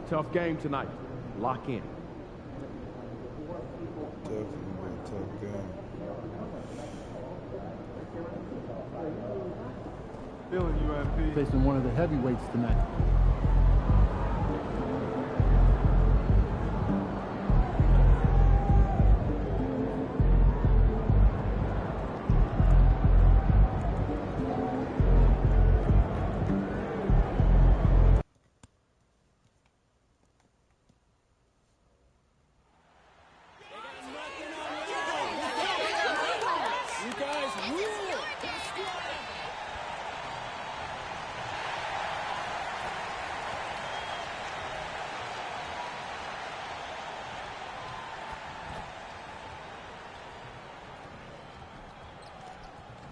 Tough game tonight. Lock in. Definitely a tough game. Feeling you, MP. Facing one of the heavyweights tonight.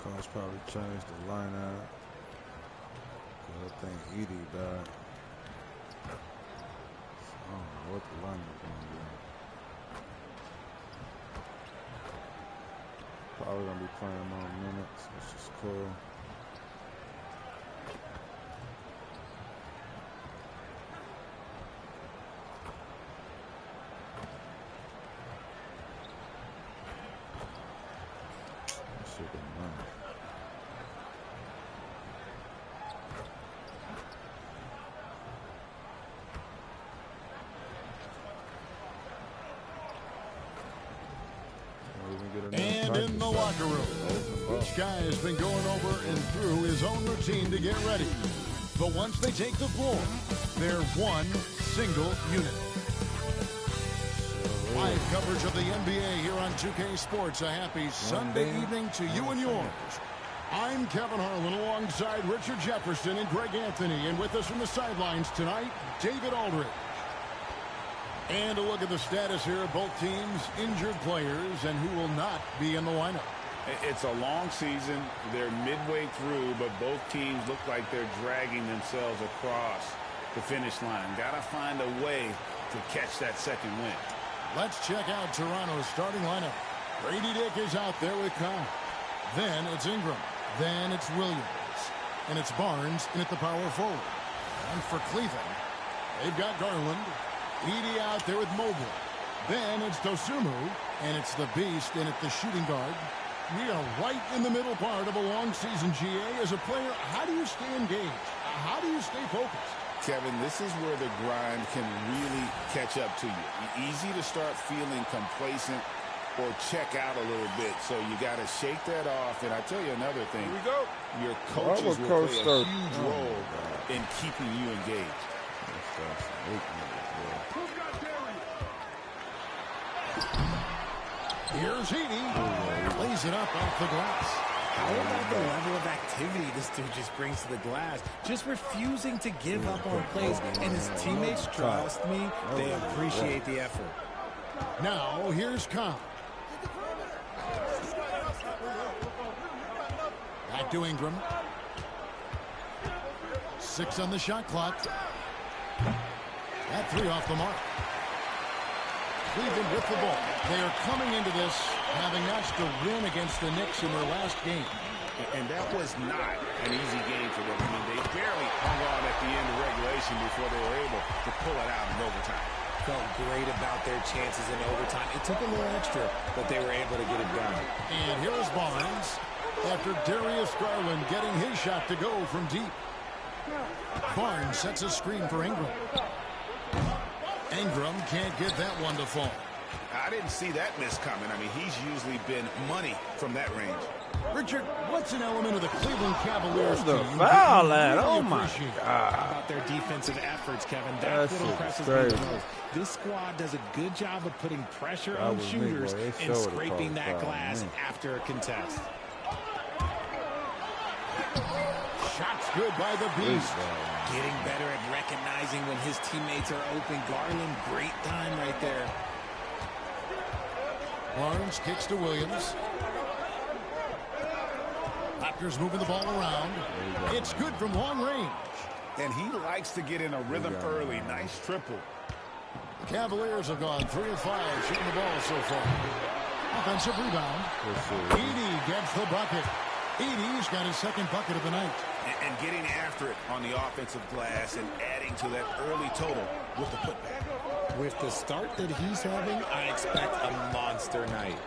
Coach probably changed the lineup. Cause I think Edey died. So I don't know what the lineup gonna be. Probably gonna be playing more minutes, which is cool. That shit been nice. And in the locker room, each guy has been going over and through his own routine to get ready. But once they take the floor, they're one single unit. Live coverage of the NBA here on 2K Sports. A happy Sunday evening to you and yours. I'm Kevin Harlan alongside Richard Jefferson and Greg Anthony. And with us from the sidelines tonight, David Aldridge. And a look at the status here of both teams' injured players and who will not be in the lineup. It's a long season. They're midway through, but both teams look like they're dragging themselves across the finish line. Got to find a way to catch that second win. Let's check out Toronto's starting lineup. Grady Dick is out there with Kyle. Then it's Ingram. Then it's Williams. And it's Barnes in at the power forward. And for Cleveland, they've got Garland. Edey out there with Mobley. Then it's Dosunmu, and it's the Beast in at the shooting guard. We are right in the middle part of a long season, GA. As a player, how do you stay engaged? How do you stay focused? Kevin, this is where the grind can really catch up to you. Easy to start feeling complacent or check out a little bit. So you got to shake that off. And I tell you another thing. Here we go. Your coaches will play a huge role in keeping you engaged. Here's Edey. Lays it up off the glass. How about the level of activity this dude just brings to the glass? Just refusing to give up on plays. And his teammates, trust me, they appreciate the effort. Now, here's Kyle. Back to Ingram. 6 on the shot clock. That 3 off the mark. Cleveland with the ball. They are coming into this having notched a win against the Knicks in their last game. And that was not an easy game for them. I mean, they barely hung on at the end of regulation before they were able to pull it out in overtime. Felt great about their chances in overtime. It took a little extra, but they were able to get it done. And here is Barnes after Darius Garland getting his shot to go from deep. Barnes sets a screen for Ingram. Ingram can't get that one to fall. I didn't see that miss coming. I mean, he's usually been money from that range. Richard, what's an element of the Cleveland Cavaliers team The foul at, really oh my appreciate? God. How about their defensive efforts, Kevin? That That's what shit impresses is me crazy. the most. This squad does a good job of putting pressure That on was me, shooters boy. They and showed it, scraping that foul. glass Man. after a contest. Shots good by the Beast. Getting better at recognizing when his teammates are open. Garland, great time right there. Barnes kicks to Williams. Raptors moving the ball around. It's good from long range. And he likes to get in a rhythm early. Nice triple. The Cavaliers have gone 3 of 5 shooting the ball so far. Offensive rebound. Edey gets the bucket. Edey's got his second bucket of the night. And getting after it on the offensive glass and adding to that early total with the putback. With the start that he's having, I expect a monster night.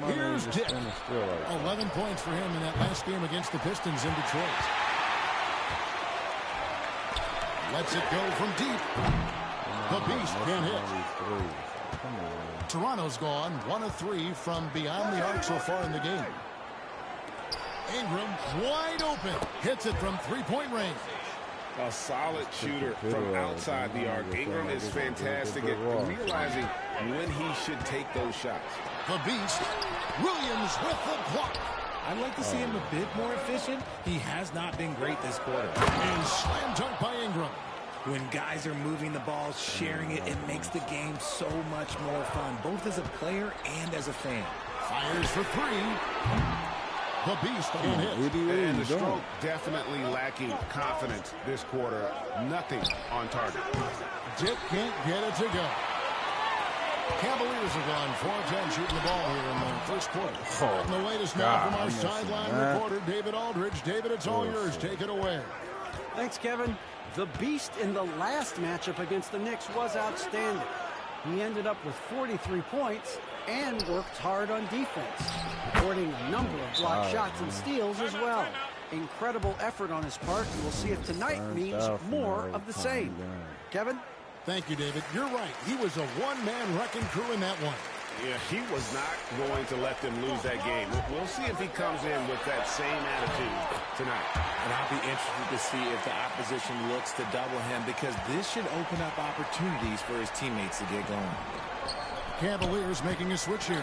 Here's Dick. 11 points for him in that last game against the Pistons in Detroit. Lets it go from deep. The Beast can't hit. Toronto's gone 1 of 3 from beyond the arc so far in the game. Ingram wide open. Hits it from three-point range. A solid shooter from outside the arc. Ingram is fantastic at realizing when he should take those shots. The Beast, Williams with the block. I'd like to see him a bit more efficient. He has not been great this quarter. And slam dunk by Ingram. When guys are moving the ball, sharing it, it makes the game so much more fun, both as a player and as a fan. Fires for 3. The Beast can't hit. And the stroke definitely lacking confidence this quarter. Nothing on target. Dick can't get it to go. Cavaliers have gone 4 of 10 shooting the ball here in the first quarter. And the latest now from our sideline reporter, David Aldridge. David, it's all yours. Take it away. Thanks, Kevin. The Beast in the last matchup against the Knicks was outstanding. He ended up with 43 points and worked hard on defense, recording a number of blocked shots and steals as well. Incredible effort on his part, and we'll see if tonight means more of the same. Kevin? Thank you, David. You're right. He was a one-man wrecking crew in that one. Yeah, he was not going to let them lose that game. We'll see if he comes in with that same attitude tonight. And I'll be interested to see if the opposition looks to double him, because this should open up opportunities for his teammates to get going. Cavaliers making a switch here.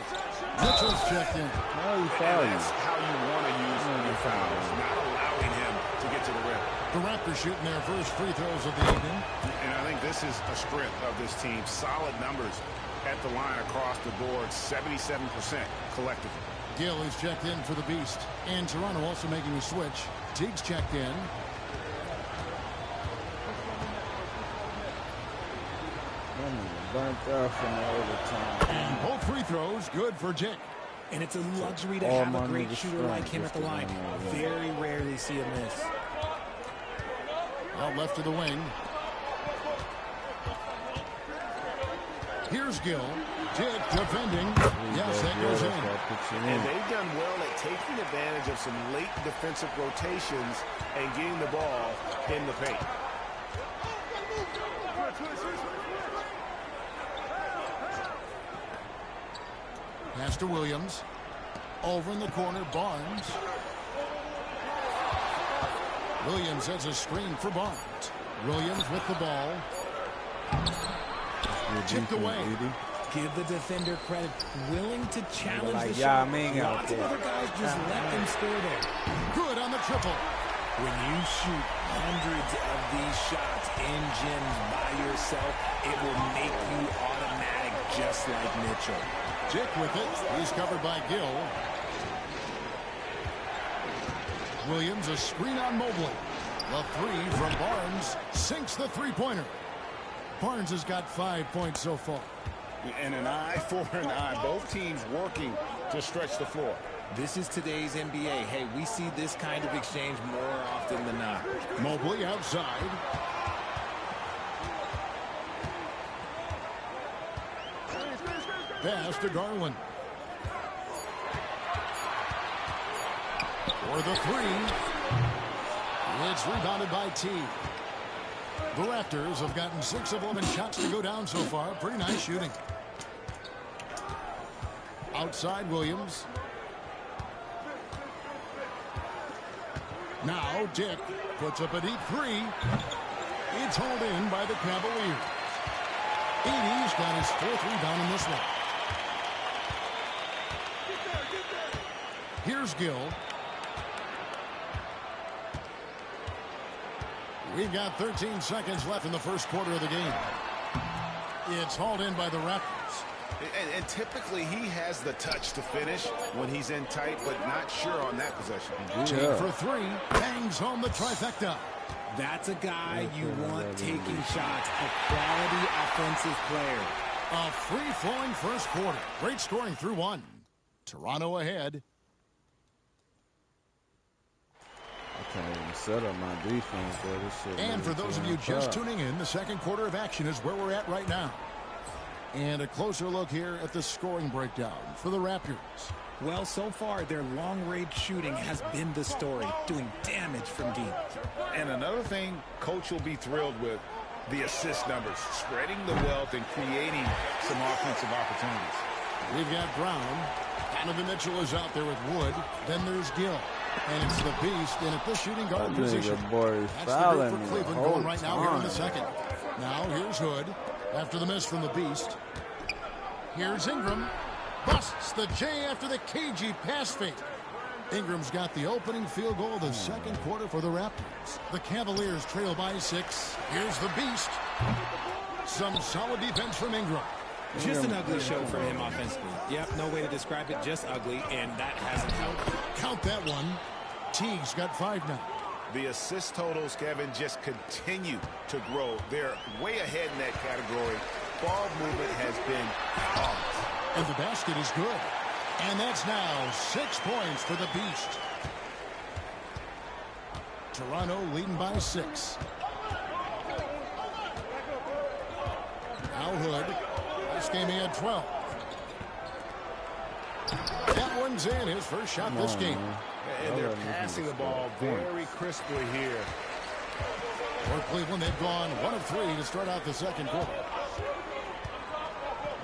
Mitchell's checked in. And that's how you want to use your fouls, not allowing him to get to the rim. The Raptors shooting their first free throws of the evening. And I think this is a strength of this team. Solid numbers at the line across the board, 77% collectively. Gill is checked in for the Beast. And Toronto also making a switch. Teague's checked in. And both free throws good for Dick. And it's a luxury to have a great shooter like him at the line. Very rarely see a miss. Out left to the wing. Here's Gill. Dick defending. Yes, that goes in. And they've done well at taking advantage of some late defensive rotations and getting the ball in the paint. Pass to Williams. Over in the corner, Barnes. Williams has a screen for Barnes. Williams with the ball. Chipped away. Give the defender credit. Willing to challenge the shot. Lots of other guys just let them score there. Good on the triple. When you shoot hundreds of these shots in gyms by yourself, it will make you automatic, just like Mitchell. Dick with it. He's covered by Gill. Williams, a screen on Mobley. The 3 from Barnes sinks the three-pointer. Barnes has got 5 points so far. And an eye for an eye. Both teams working to stretch the floor. This is today's NBA. Hey, we see this kind of exchange more often than not. Mobley outside. Pass to Garland. For the 3. It's rebounded by T. The Raptors have gotten 6 of 11 shots to go down so far. Pretty nice shooting. Outside Williams. Now Dick puts up a deep 3. It's hauled in by the Cavaliers. Edey's got his 4th rebound in this one. Here's Gill. We've got 13 seconds left in the first quarter of the game. It's hauled in by the Raptors. And typically he has the touch to finish when he's in tight, but not sure on that possession. Take for 3. Bangs home the trifecta. That's a guy you want taking shots. A quality offensive player. A free-flowing first quarter. Great scoring through 1. Toronto ahead. Can't even set up my defense, bro. This shit And for those of you just tuning in, the second quarter of action is where we're at right now. And a closer look here at the scoring breakdown for the Raptors. Well, so far, their long-range shooting has been the story, doing damage from deep. And another thing Coach will be thrilled with, the assist numbers, spreading the wealth and creating some offensive opportunities. We've got Brown. Donovan Mitchell is out there with Wood. Then there's Gill. And it's the Beast in at the shooting guard position. That's the group for Cleveland going right now here in the second. Now here's Hood after the miss from the Beast. Here's Ingram. Busts the J after the cagey pass fake. Ingram's got the opening field goal of the second quarter for the Raptors. The Cavaliers trail by 6. Here's the Beast. Some solid defense from Ingram. Just an ugly show for him offensively. Yep, no way to describe it, just ugly, and that hasn't helped. Count that one. Teague's got 5 now. The assist totals, Kevin, just continue to grow. They're way ahead in that category. Ball movement has been flawless. And the basket is good. And that's now 6 points for the Beast. Toronto leading by 6. Now Hood. This game he had 12. That one's in. His first shot this game. And they're passing the ball very crisply here. For Cleveland, they've gone 1 of 3 to start out the second quarter.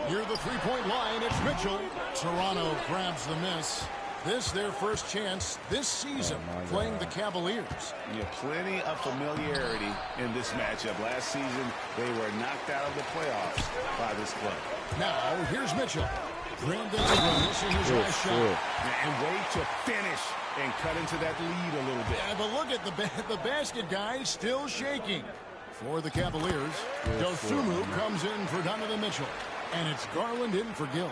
Near the three-point line, it's Mitchell. Toronto grabs the miss. This their first chance this season playing the Cavaliers. Yeah, plenty of familiarity in this matchup. Last season, they were knocked out of the playoffs by this club. Now, here's Mitchell. Brandon Ingram missing his last shot. And way to finish and cut into that lead a little bit. Yeah, but look at the basket guy still shaking. For the Cavaliers, Dosunmu comes in for Donovan Mitchell. And it's Garland in for Gill.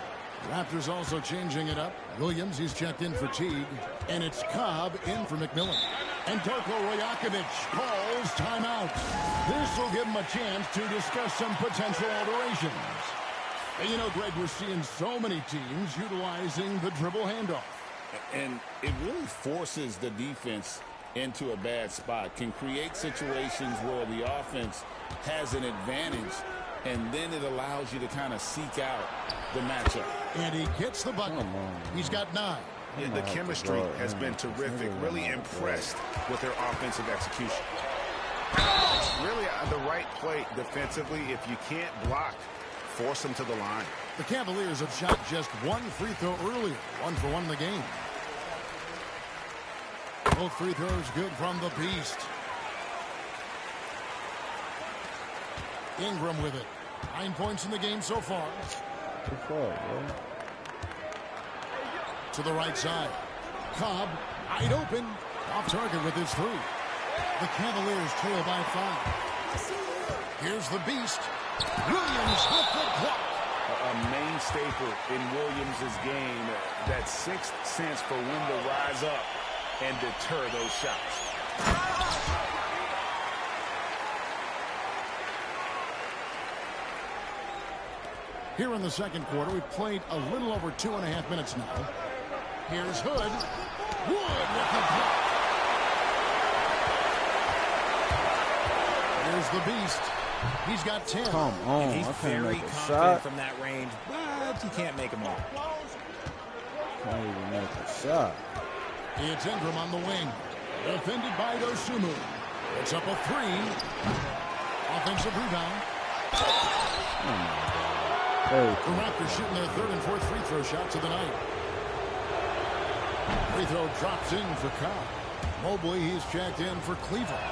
Raptors also changing it up. Williams, he's checked in for Teague. And it's Cobb in for McMillan. And Toko Rajakovic calls timeout. This will give him a chance to discuss some potential alterations. And you know, Greg, we're seeing so many teams utilizing the dribble handoff. And it really forces the defense into a bad spot. Can create situations where the offense has an advantage, and then it allows you to kind of seek out the matchup. And he gets the bucket. He's got 9. Yeah, the chemistry has been terrific. Really impressed with their offensive execution. Really the right play defensively. If you can't block, force them to the line. The Cavaliers have shot just 1 free throw earlier. 1 for 1 in the game. Both free throws good from the Beast. Ingram with it. 9 points in the game so far. To the right side. Cobb, wide open. Off target with his 3. The Cavaliers trail by 5. Here's the Beast. Williams with the block. A main staple in Williams' game. That 6th sense for when to rise up and deter those shots. Here in the second quarter, we've played a little over 2.5 minutes now. Here's Hood. Wood with the block. Here's the Beast. He's got 10. Come on. And he's very confident from that range, but you can't make him all. Can't even make a shot. It's Ingram on the wing. Defended by Dosunmu. It's up a 3. Offensive rebound. The Raptors shooting their 3rd and 4th free throw shots of the night. Free throw drops in for Cobb. Mobley, he's checked in for Cleveland.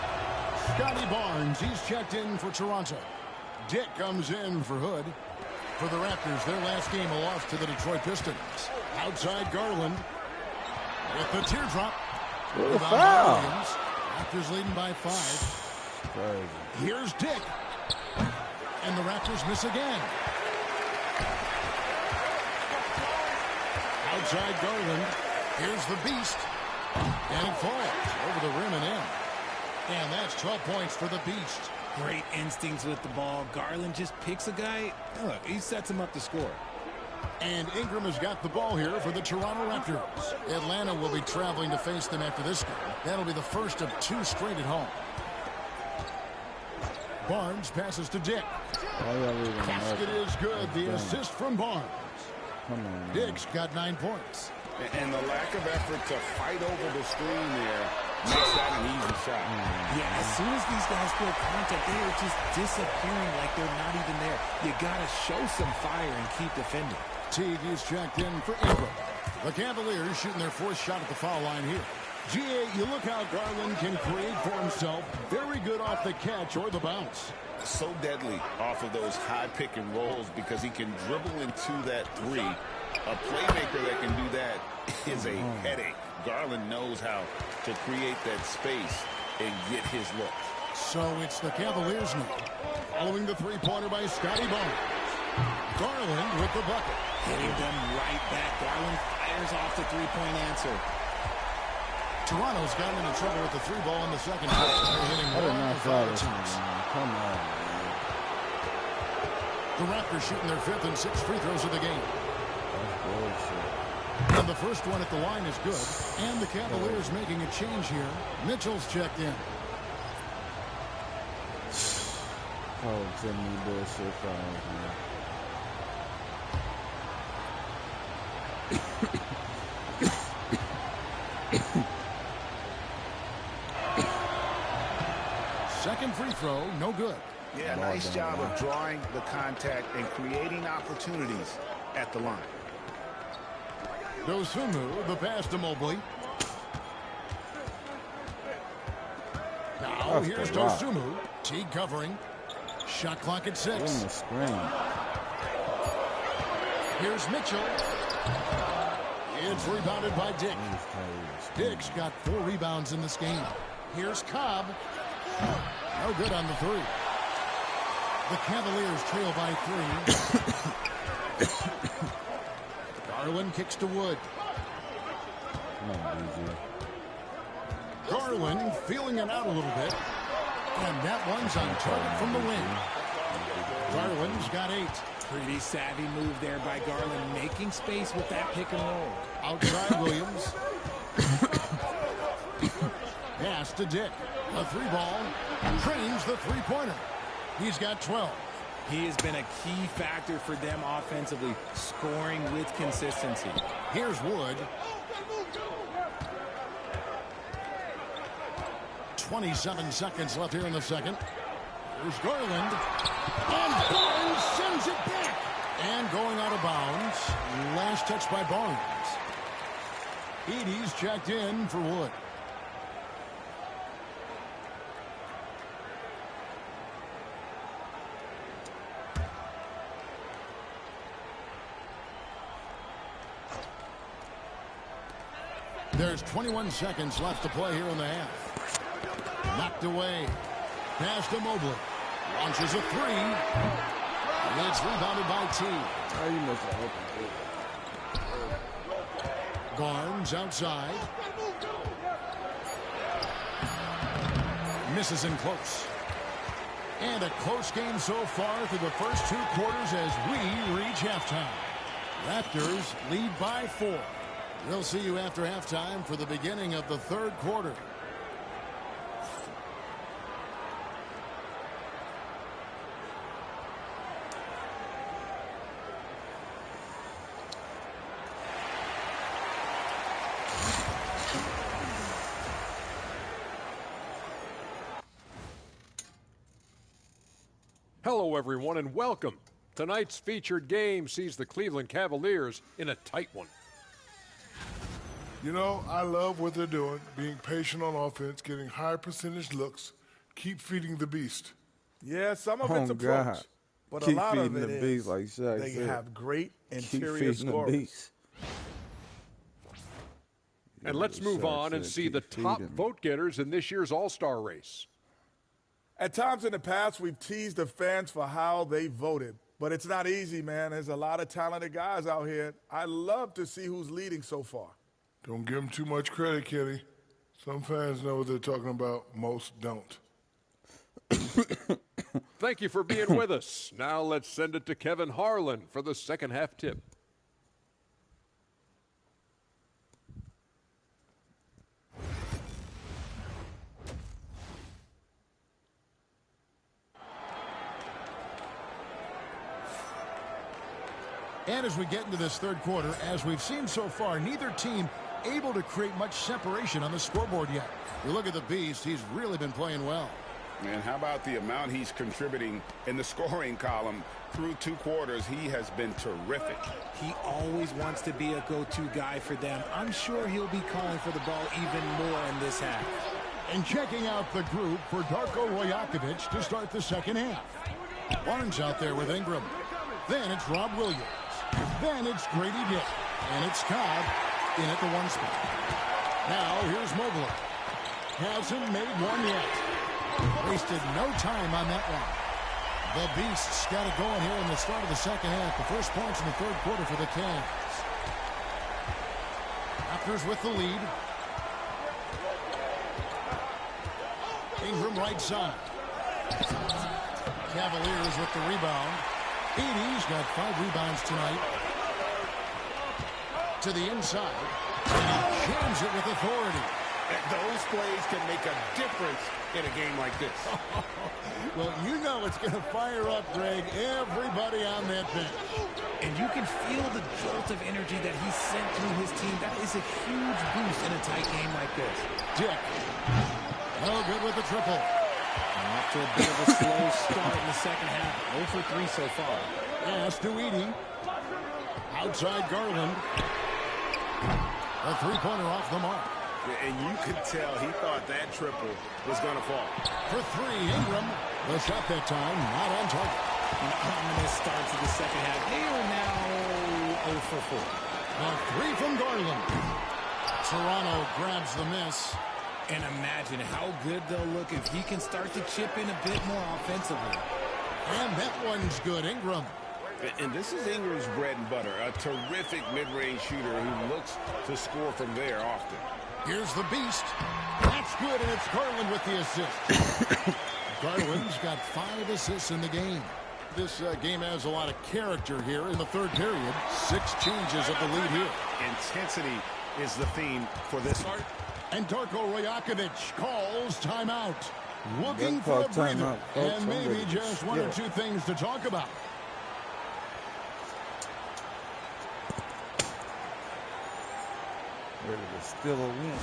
Scotty Barnes, he's checked in for Toronto. Dick comes in for Hood. For the Raptors, their last game a loss to the Detroit Pistons. Outside Garland. With the teardrop. Foul. Raptors leading by 5. Crazy. Here's Dick. And the Raptors miss again. Outside Garland. Here's the Beast. And it falls over the rim and in. And that's 12 points for the Beast. Great instincts with the ball. Garland just picks a guy. Look, he sets him up to score. And Ingram has got the ball here for the Toronto Raptors. Atlanta will be traveling to face them after this game. That'll be the first of 2 straight at home. Barnes passes to Dick. Basket is good. The assist from Barnes. Dick's got 9 points. And the lack of effort to fight over the screen there makes that an easy shot. Yeah, as soon as these guys feel contact, they are just disappearing like they're not even there. You got to show some fire and keep defending. Teague is checked in for Ingram. The Cavaliers shooting their 4th shot at the foul line here. GA, you look how Garland can create for himself. Very good off the catch or the bounce. So deadly off of those high pick and rolls because he can dribble into that 3. A playmaker that can do that is a headache. Garland knows how to create that space and get his look. So it's the Cavaliers now. Following the 3-pointer by Scotty Barnes. Garland with the bucket. Hitting them right back. Garland fires off the 3-point answer. Toronto's gotten into trouble with the 3 ball in the second half. They're hitting 1 for 5 attempts. Come on. The Raptors shooting their 5th and 6th free throws of the game. And the first one at the line is good. And the Cavaliers making a change here. Mitchell's checked in. Oh, Jimmy bullshit fouls, man. Second free throw, no good. Yeah, nice job of drawing the contact and creating opportunities at the line. Dosunmu, the pass to Mobley. Now here's Dosunmu. Teague covering. Shot clock at 6. On the screen. Here's Mitchell. It's rebounded by Dick. Dick's got 4 rebounds in this game. Here's Cobb. No good on the 3. The Cavaliers trail by 3. Garland kicks to Wood. Garland feeling it out a little bit. And that one's on target from the wing. Garland's got 8. Pretty savvy move there by Garland, making space with that pick and roll. Outside Williams. Pass to Dick. A 3 ball. Trains the 3-pointer. He's got 12. He has been a key factor for them offensively, scoring with consistency. Here's Wood. 27 seconds left here in the second. Here's Garland. And Barnes sends it back. And going out of bounds. Last touch by Barnes. Edey's checked in for Wood. There's 21 seconds left to play here in the half. Knocked away. Pass to Mobley. Launches a 3. It's rebounded by T. How you miss an open Barnes outside. Misses in close. And a close game so far through the first 2 quarters as we reach halftime. Raptors lead by 4. We'll see you after halftime for the beginning of the 3rd quarter. Hello, everyone, and welcome. Tonight's featured game sees the Cleveland Cavaliers in a tight one. You know, I love what they're doing, being patient on offense, getting high percentage looks, keep feeding the beast. Yeah, some of it's approach, but keep a lot of feeding it the is beast, like Shaq they said. have great Keep interior feeding the scorers. beast. And let's move on and see the top vote getters in this year's All-Star race. At times in the past, we've teased the fans for how they voted, but it's not easy, man. There's a lot of talented guys out here. I love to see who's leading so far. Don't give them too much credit, Kenny. Some fans know what they're talking about. Most don't. Thank you for being with us. Now let's send it to Kevin Harlan for the second half tip. And as we get into this third quarter, as we've seen so far, neither team able to create much separation on the scoreboard yet. You look at the Beast, he's really been playing well. Man, how about the amount he's contributing in the scoring column through 2 quarters? He has been terrific. He always wants to be a go-to guy for them. I'm sure he'll be calling for the ball even more in this half. And checking out the group for Darko Rajakovic to start the second half. Barnes out there with Ingram. Then it's Rob Williams. Then it's Grady Dick. And it's Cobb in at the 1 spot. Now here's Mobley. Hasn't made one yet. Wasted no time on that one. The Beasts got it going here in the start of the second half. The first points in the third quarter for the Cavs. Raptors with the lead. Ingram right side. Cavaliers with the rebound. Edey's got 5 rebounds tonight. To the inside. And he jams it with authority. Those plays can make a difference in a game like this. Well, you know it's going to fire up, Greg, everybody on that bench. And you can feel the jolt of energy that he sent through his team. That is a huge boost in a tight game like this. Dick. No good with the triple. Off to a bit of a slow start in the second half. 0 for 3 so far. Pass to Edey. Outside Garland. A three-pointer off the mark. And you could tell he thought that triple was going to fall. For 3, Ingram. The shot that time, not on target. An ominous start to the second half. They are now 0 for 4. A 3 from Garland. Toronto grabs the miss. And imagine how good they'll look if he can start to chip in a bit more offensively. And that one's good, Ingram. And this is Ingram's bread and butter, a terrific mid-range shooter who looks to score from there often. Here's the Beast. That's good, and it's Garland with the assist. Garland's got 5 assists in the game. This game has a lot of character here in the third period. 6 changes of the lead here. Intensity is the theme for this. And Darko Rajakovic calls timeout. Looking for a breather. And maybe just one or 2 things to talk about. Ready to steal a win.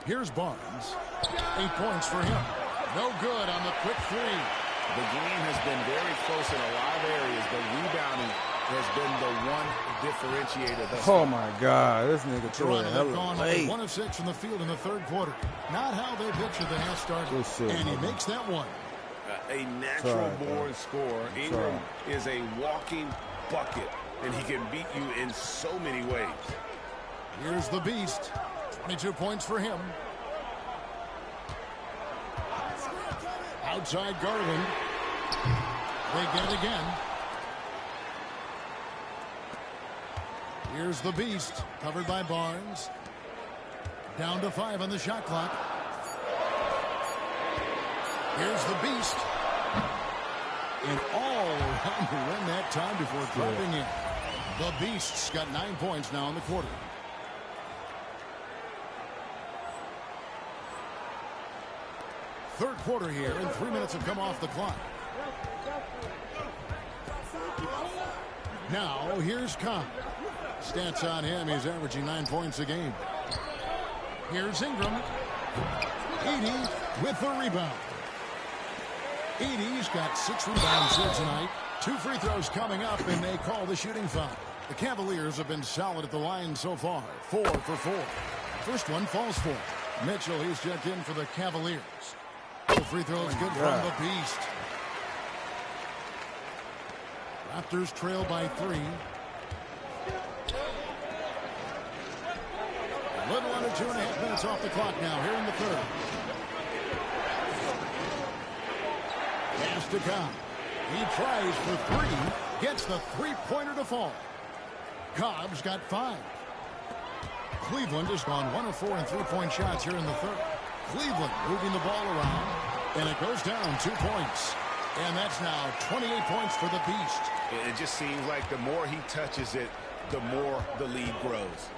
Here's Barnes. 8 points for him. No good on the quick 3. The game has been very close in a lot of areas, but rebounding has been the one differentiator. Oh my God, this nigga threw a Toronto hell have of gone a 1 of 6 from the field in the third quarter. Not how they pictured the half started. Good shit, And he man. makes that one. A natural-born scorer. Ingram is a walking bucket, and he can beat you in so many ways. Here's the Beast. 22 points for him. Outside Garland. They get it again. Here's the Beast, covered by Barnes. Down to 5 on the shot clock. Here's the Beast. And all around the rim that time before dropping in. The Beast's got 9 points now in the quarter. Third quarter here, and 3 minutes have come off the clock. Now, here's Cobb. Stats on him, he's averaging 9 points a game. Here's Ingram. Edey with the rebound. Edey's got 6 rebounds here tonight. 2 free throws coming up, and they call the shooting foul. The Cavaliers have been solid at the line so far. 4 for 4. First one falls for Mitchell. He's checked in for the Cavaliers. The free throw is good from the Beast. Raptors trail by 3. A little under 2.5 minutes off the clock now here in the third. Pass to Cobb. He tries for 3. Gets the three-pointer to fall. Cobb's got 5. Cleveland has gone 1 of 4 in three-point shots here in the third. Cleveland moving the ball around, and it goes down 2 points. And that's now 28 points for the Beast. It just seems like the more he touches it, the more the lead grows.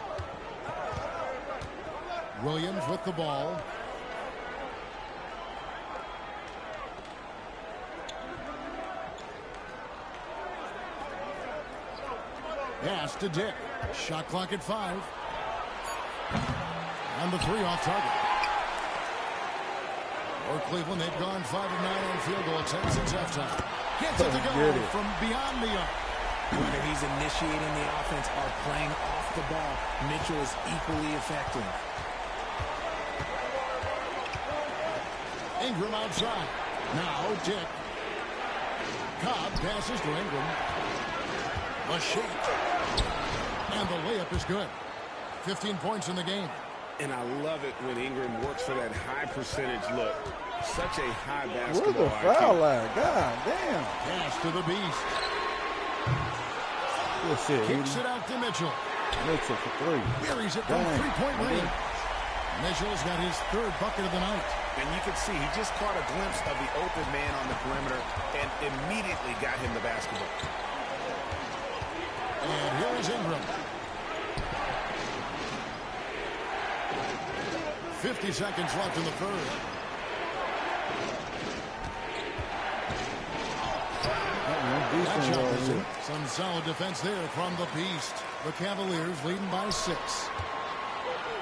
Williams with the ball. Pass to Dick. Shot clock at 5. And the 3 off target. For Cleveland, they've gone 5 of 9 on field goal attempts since halftime. Gets it to go from beyond the arc. Whether he's initiating the offense or playing off the ball, Mitchell is equally effective. Ingram outside. Now Dick. Cobb passes to Ingram. A shake. And the layup is good. 15 points in the game. And I love it when Ingram works for that high percentage look. Such a high basketball IQ. Where's the foul at? God damn. Pass to the Beast. Good shit. Kicks it out to Mitchell. Mitchell for 3. Buries it from 3-point range. Mitchell's got his 3rd bucket of the night. And you can see he just caught a glimpse of the open man on the perimeter and immediately got him the basketball. And here is Ingram. 50 seconds left in the 3rd. That shot is in. Some solid defense there from the Beast. The Cavaliers leading by 6.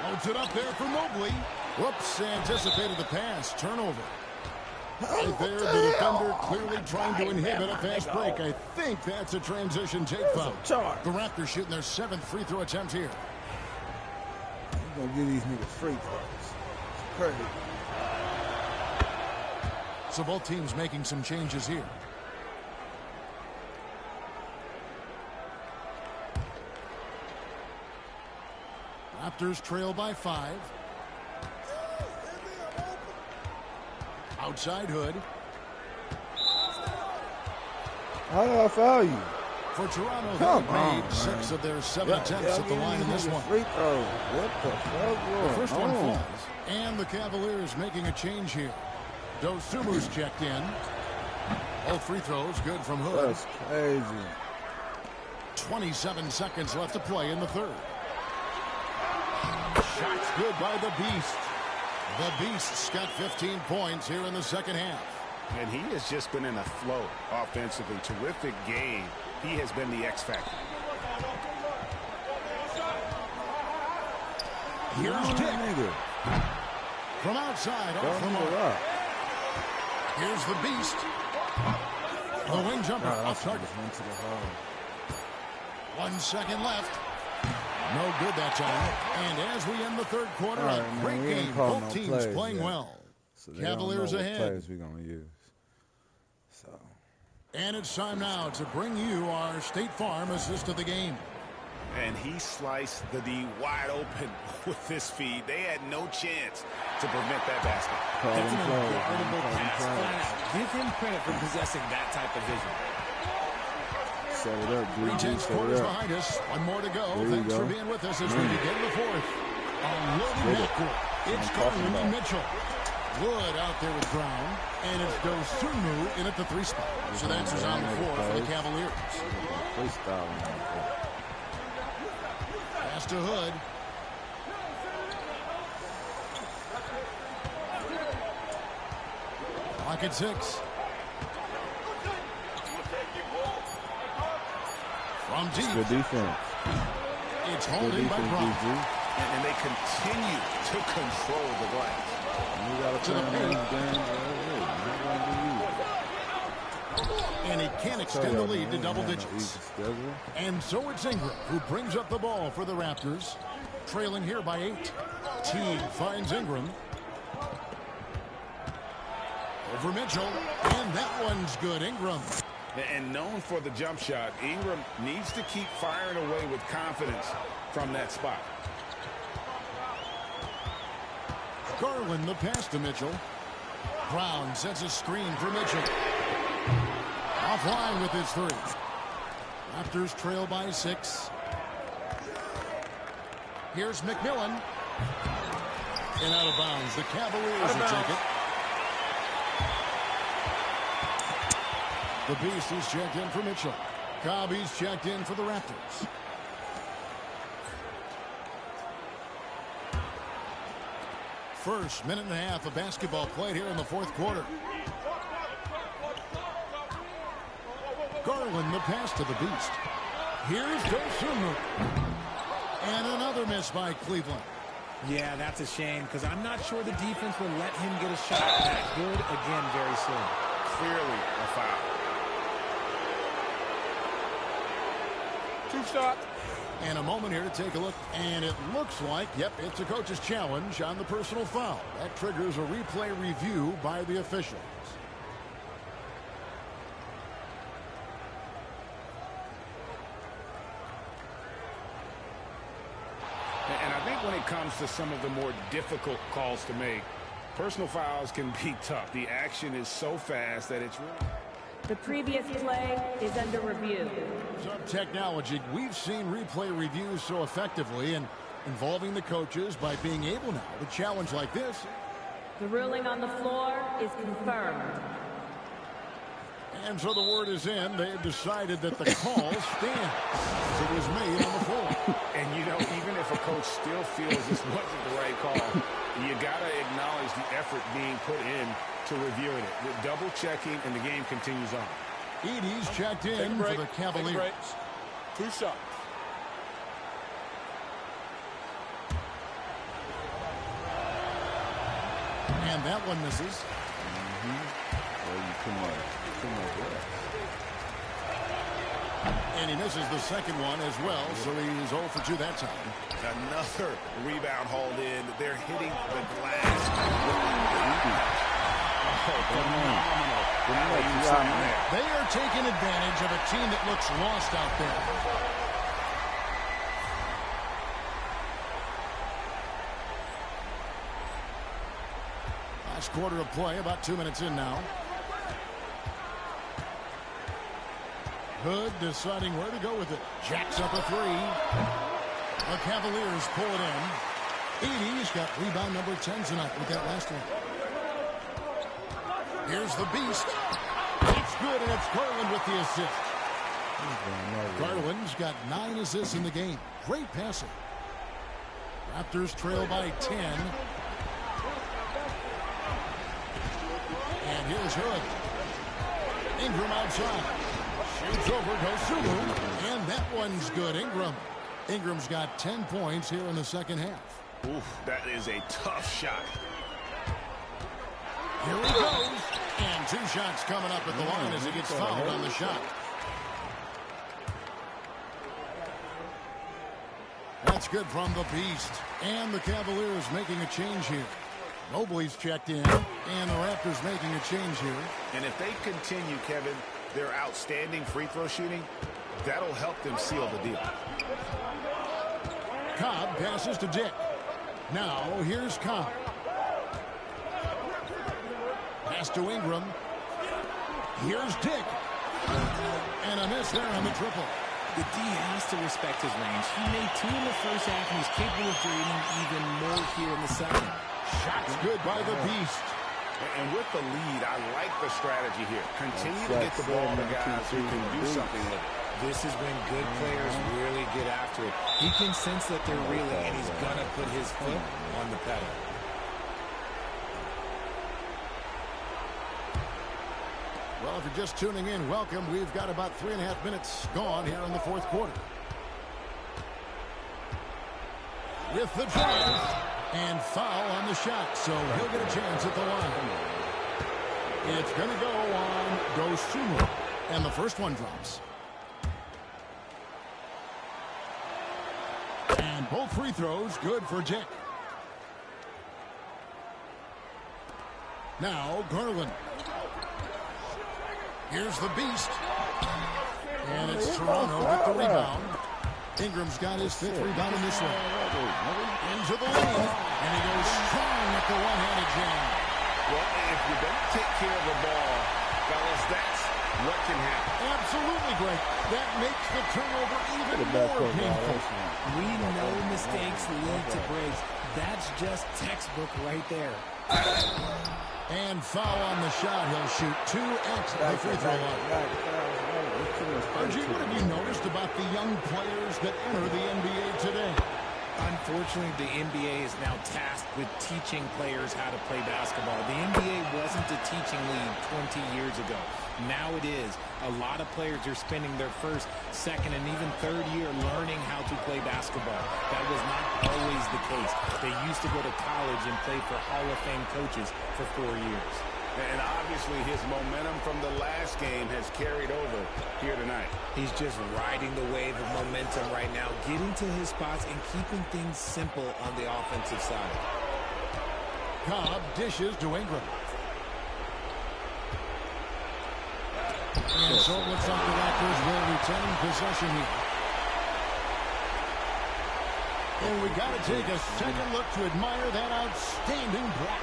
Holds it up there for Mobley. Whoops, anticipated the pass. Turnover. Right there, the defender clearly trying to inhibit a fast break. I think that's a transition take foul. The Raptors shooting their 7th free throw attempt here. We're going to give these niggas free throws. It's crazy. So both teams making some changes here. Raptors trail by 5. Outside Hood. How did I foul you? For Toronto, they've made 6 of their 7 attempts at the line in this one. Free throw. What the fuck? The first one falls. And the Cavaliers making a change here. Dosumu's checked in. Both free throws good from Hood. That's crazy. 27 seconds left to play in the 3rd. Shots good by the Beast. The Beast's got 15 points here in the 2nd half. And he has just been in a flow offensively. Terrific game. He has been the X factor. Here's Dick. From outside, off the mark. Here's the Beast. The wing jumper off target. 1 second left. No good that time. And as we end the 3rd quarter, a great game. Both teams playing well. So Cavaliers ahead. Players we're gonna use. So. And it's time now to bring you our State Farm assist of the game. And he sliced the D wide open with this feed. They had no chance to prevent that basket. That's an unguardable pass. Flat out. Give him credit for possessing that type of vision. Set it up, dude. 3 quarters behind us. 1 more to go. Thanks for being with us as we begin the 4th. A loaded backcourt. It's Garland and Mitchell. Wood out there with Brown. And it's Dosunmu in at the 3 spot. So that's who's on the floor for the Cavaliers. Pass to Hood. Clock at 6. From deep. Good defense. It's holding by Brown. And they continue to control the glass. To the paint. And he can't extend the lead to double digits. And so it's Ingram who brings up the ball for the Raptors. Trailing here by 8. Teague finds Ingram. Over Mitchell. And that one's good. Ingram. And known for the jump shot, Ingram needs to keep firing away with confidence from that spot. Garland the pass to Mitchell. Brown sets a screen for Mitchell. Offline with his 3. Raptors trail by 6. Here's McMillan. And out of bounds. The Cavaliers will take it. The Beast is checked in for Mitchell. Cobb, he's checked in for the Raptors. First minute and a half of basketball played here in the fourth quarter. Garland, the pass to the Beast. Here's Dosunmu. And another miss by Cleveland. Yeah, that's a shame because I'm not sure the defense will let him get a shot that good again very soon. Clearly a foul. 2 shots. And a moment here to take a look. And it looks like, yep, it's a coach's challenge on the personal foul. That triggers a replay review by the officials. And I think when it comes to some of the more difficult calls to make, personal fouls can be tough. The action is so fast that it's really... The previous play is under review. Some technology. We've seen replay reviews so effectively and involving the coaches by being able now to challenge like this. The ruling on the floor is confirmed. And so the word is in. They have decided that the call stands. It was made on the floor. And, you know, even if a coach still feels this wasn't the right call, you got to acknowledge the effort being put in to reviewing it. With double checking, and the game continues on. Edey's checked in for the Cavaliers. 2 shots. And that one misses. And he misses the second one as well, so he's 0 for 2 that time. Another rebound hauled in. They're hitting the glass. They are taking advantage of a team that looks lost out there. Last quarter of play, about 2 minutes in now. Hood deciding where to go with it. Jacks up a 3. The Cavaliers pull it in. Edey's got rebound number 10 tonight with that last one. Here's the Beast. It's good, and it's Garland with the assist. Garland's got 9 assists in the game. Great passing. Raptors trail by 10. And here's Hood. Ingram outside. Shoots over Dosunmu. And that one's good. Ingram's got 10 points here in the second half. Oof, that is a tough shot. Here he goes. And 2 shots coming up at the line as he gets fouled on the shot. That's good from the Beast. And the Cavaliers making a change here. Mobley's checked in. And the Raptors making a change here. And if they continue, Kevin, their outstanding free throw shooting, that'll help them seal the deal. Cobb passes to Dick. Now here's Cobb. Pass to Ingram. Here's Dick. And a miss there on the triple. The D has to respect his range. He made 2 in the first half, and he's capable of draining even more here in the second. Shots good by the Beast. And with the lead, I like the strategy here. Continue to get the ball to guys who can do something with it. This is when good players really get after it. He can sense that they're reeling, and he's going to put his foot on the pedal. Well, if you're just tuning in, welcome. We've got about 3.5 minutes gone here in the fourth quarter. With the drive. And foul on the shot, so he'll get a chance at the line. It's going to go on Dosunmu. And the first one drops. And both free throws good for Dick. Now Garland. Here's the Beast. And it's Toronto with the rebound. Ingram's got his 5th rebound in this one. Into the lane. And he goes strong at the one-handed jam. Well, if you don't take care of the ball, fellas, that's what can happen. Absolutely great. That makes the turnover even more painful. We know mistakes lead to breaks. That's just textbook right there. And foul on the shot. He'll shoot 2 at the free throw line. RG, what have you noticed about the young players that enter the NBA today? Unfortunately, the NBA is now tasked with teaching players how to play basketball. The NBA wasn't a teaching league 20 years ago. Now it is. A lot of players are spending their first, second, and even third year learning how to play basketball. That was not always the case. They used to go to college and play for Hall of Fame coaches for 4 years. And obviously his momentum from the last game has carried over here tonight. He's just riding the wave of momentum right now, getting to his spots and keeping things simple on the offensive side. Cobb dishes to Ingram. And so it looks like the Raptors will retain possession here. And we got to take a second look to admire that outstanding block.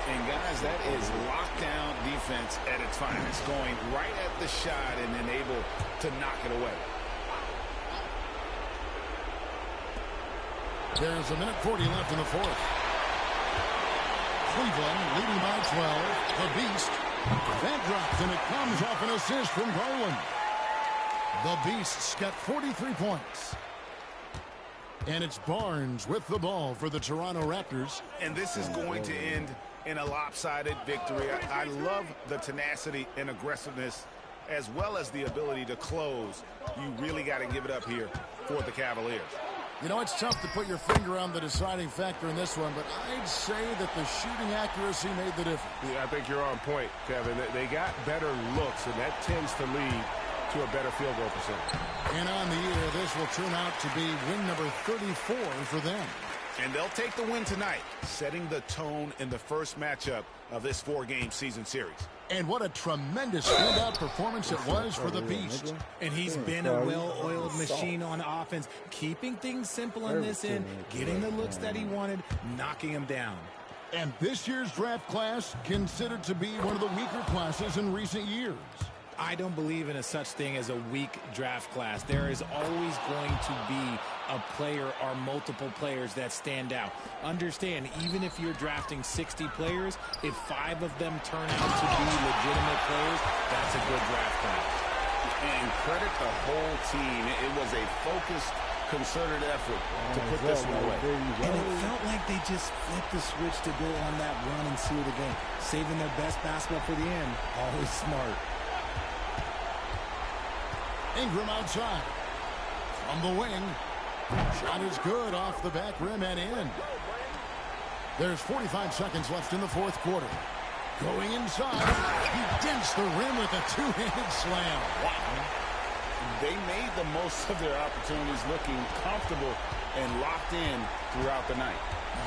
And, guys, that is lockdown defense at its finest, going right at the shot and then able to knock it away. There's 1:40 left in the fourth. Cleveland leading by 12. The Beast. That drops, and it comes off an assist from Garland. The Beast's got 43 points. And it's Barnes with the ball for the Toronto Raptors. And this is going to end in a lopsided victory. I love the tenacity and aggressiveness as well as the ability to close. You really got to give it up here for the Cavaliers. You know, it's tough to put your finger on the deciding factor in this one, but I'd say that the shooting accuracy made the difference. Yeah, I think you're on point, Kevin. They got better looks, and that tends to lead to a better field goal percentage. And on the year, this will turn out to be win number 34 for them. And they'll take the win tonight, setting the tone in the first matchup of this 4-game season series. And what a tremendous standout performance it was for the Beast. And he's been a well-oiled machine on offense, keeping things simple on this end, getting the looks that he wanted, knocking him down. And this year's draft class considered to be one of the weaker classes in recent years. I don't believe in a such thing as a weak draft class. There is always going to be a player or multiple players that stand out. Understand, even if you're drafting 60 players, if 5 of them turn out to be legitimate players, that's a good draft class. And credit the whole team. It was a focused, concerted effort to put this one away. And it felt like they just flipped the switch to go on that run and seal the game. Saving their best basketball for the end, always smart. Ingram outside. From the wing. Shot is good off the back rim and in. There's 45 seconds left in the fourth quarter. Going inside. He dents the rim with a two-handed slam. Wow. They made the most of their opportunities, looking comfortable and locked in throughout the night.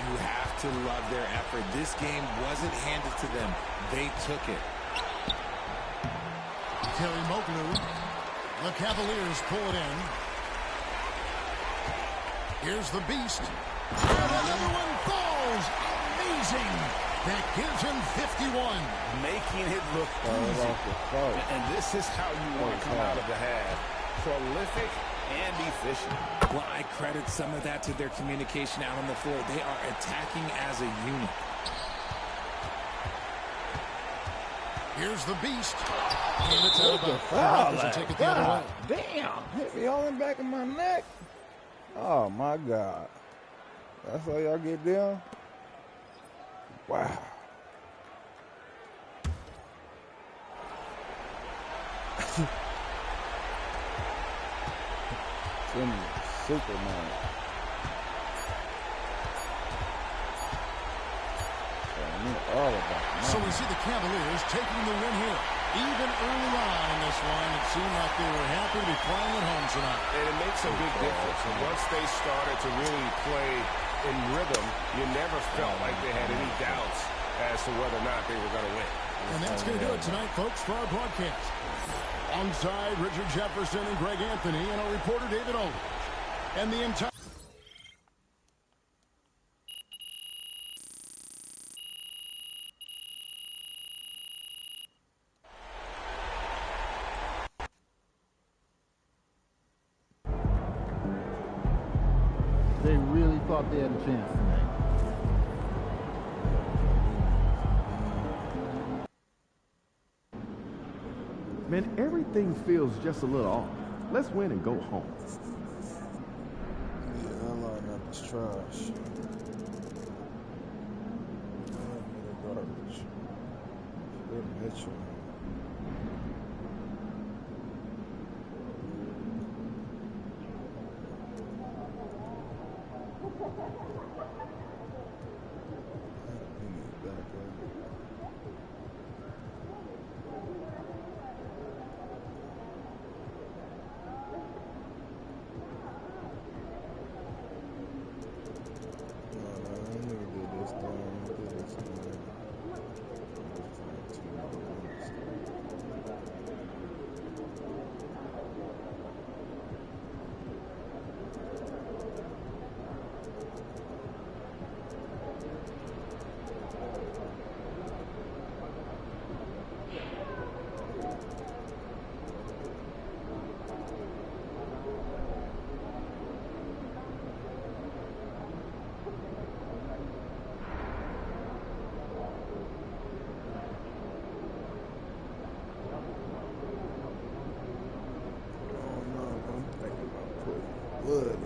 You have to love their effort. This game wasn't handed to them. They took it. Terry Mobley. The Cavaliers pull it in. Here's the Beast. And another one falls. Amazing. That gives him 51. Making it look easy. And this is how you want to come out of the half. Prolific and efficient. Well, I credit some of that to their communication out on the floor. They are attacking as a unit. Here's the Beast. And it's out of bounds. Take it the other way. Damn, hit me all in the back of my neck. Oh my God. That's how y'all get down? Wow. Superman. All about so we see the Cavaliers taking the win here. Even early on in this one, it seemed like they were happy to be playing at home tonight. And it makes a big difference. And once they started to really play in rhythm, you never felt like they had any doubts as to whether or not they were going to win. And that's going to do it tonight, folks, for our broadcast. Alongside Richard Jefferson and Greg Anthony and our reporter David Aldridge. And the entire... They really thought they had a chance tonight. Man, everything feels just a little off. Let's win and go home. Yeah, that lineup is trash. Garbage. Good Mitchell. Wood.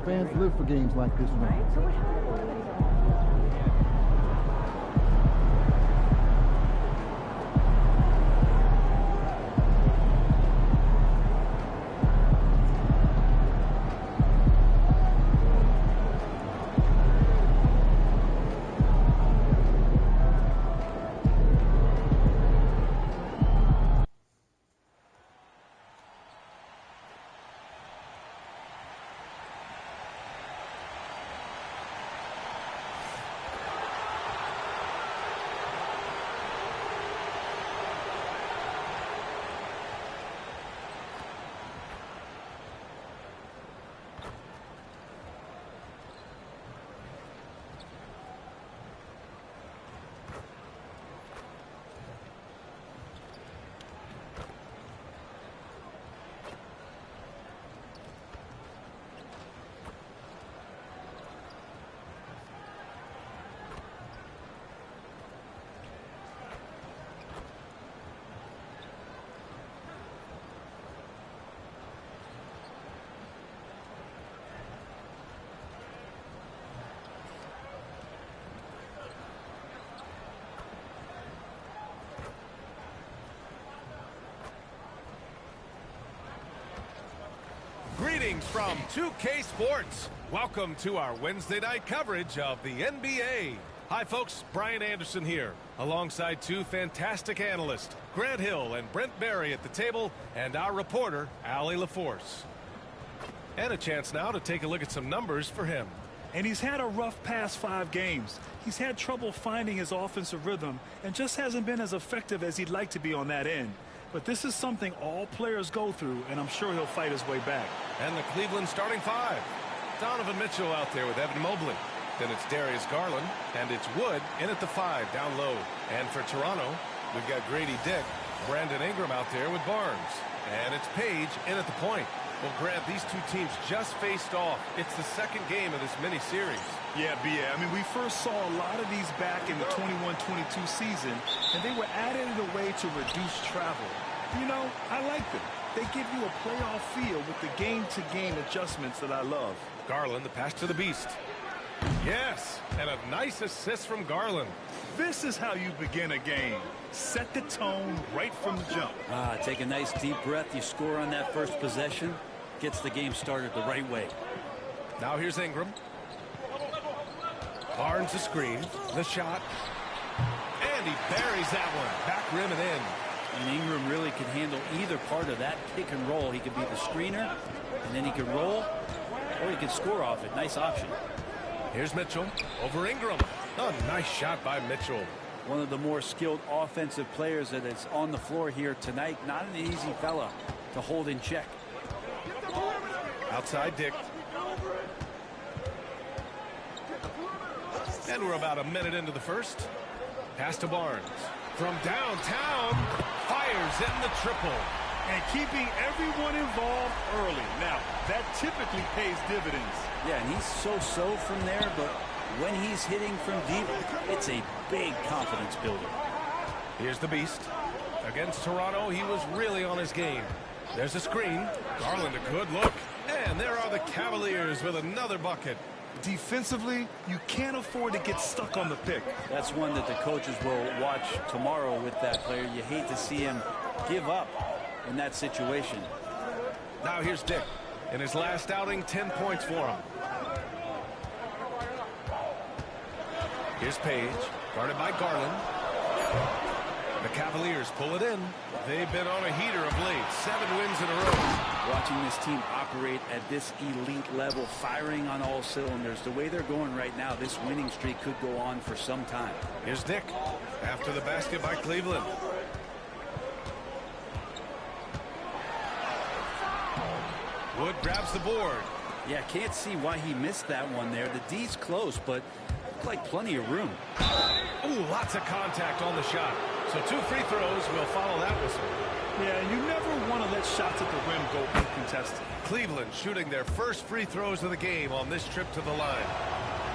Fans live for games like this one. Greetings from 2K Sports. Welcome to our Wednesday night coverage of the NBA. Hi, folks. Brian Anderson here, alongside two fantastic analysts, Grant Hill and Brent Barry at the table, and our reporter, Allie LaForce. And a chance now to take a look at some numbers for him. And he's had a rough past 5 games. He's had trouble finding his offensive rhythm and just hasn't been as effective as he'd like to be on that end. But this is something all players go through, and I'm sure he'll fight his way back. And the Cleveland starting 5. Donovan Mitchell out there with Evan Mobley. Then it's Darius Garland, and it's Wood in at the 5 down low. And for Toronto, we've got Grady Dick, Brandon Ingram out there with Barnes. And it's Page in at the point. Well, Grant, these two teams just faced off. It's the second game of this mini-series. Yeah, B.A. I mean, we first saw a lot of these back in the 21-22 season, and they were added in a way to reduce travel. You know, I like them. They give you a playoff feel with the game-to-game adjustments that I love. Garland, the pass to the Beast. Yes, and a nice assist from Garland. This is how you begin a game. Set the tone right from the jump. Take a nice deep breath. You score on that first possession. Gets the game started the right way. Now here's Ingram. Barnes the screen. The shot. And he buries that one. Back rim and in. And Ingram really could handle either part of that pick and roll. He could be the screener, and then he could roll, or he could score off it. Nice option. Here's Mitchell over Ingram. Oh, nice shot by Mitchell. One of the more skilled offensive players that is on the floor here tonight. Not an easy fella to hold in check. Outside Dick. And we're about a minute into the first. Pass to Barnes. From downtown, fires in the triple. And keeping everyone involved early. Now, that typically pays dividends. Yeah, and he's so-so from there, but when he's hitting from deep, it's a big confidence builder. Here's the Beast. Against Toronto, he was really on his game. There's a screen. Garland, a good look. And there are the Cavaliers with another bucket. Defensively, you can't afford to get stuck on the pick. That's one that the coaches will watch tomorrow with that player. You hate to see him give up in that situation. Now here's Dick. In his last outing, 10 points for him. Here's Page, guarded by Garland. The Cavaliers pull it in. They've been on a heater of late. 7 wins in a row. Watching this team operate at this elite level, firing on all cylinders. The way they're going right now, this winning streak could go on for some time. Here's Dick after the basket by Cleveland. Wood grabs the board. Yeah, can't see why he missed that one there. The D's close, but looked like plenty of room. Ooh, lots of contact on the shot. So 2 free throws will follow that whistle. Yeah, you never want to let shots at the rim go uncontested. Cleveland shooting their first free throws of the game on this trip to the line.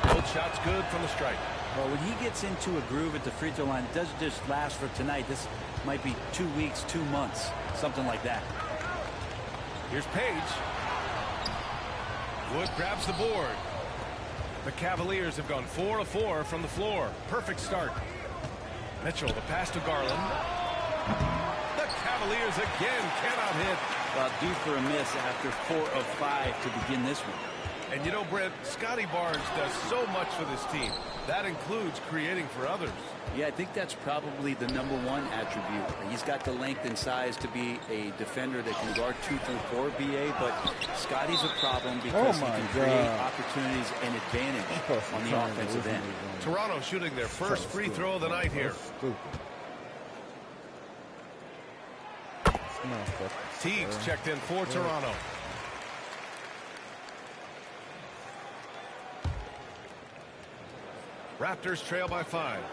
Both shots good from the stripe. Well, when he gets into a groove at the free throw line, it doesn't just last for tonight. This might be 2 weeks, 2 months, something like that. Here's Page. Wood grabs the board. The Cavaliers have gone 4 of 4 from the floor. Perfect start. Mitchell, the pass to Garland. The Cavaliers again cannot hit. Well, due for a miss after 4 of 5 to begin this one. And you know, Brent, Scotty Barnes does so much for this team. That includes creating for others. Yeah, I think that's probably the #1 attribute. He's got the length and size to be a defender that can guard 2 through 4, BA, but Scotty's a problem because he can create opportunities and advantage on the offensive end. Toronto shooting their first free throw of the night here. Teagues checked in for Toronto. Raptors trail by 5.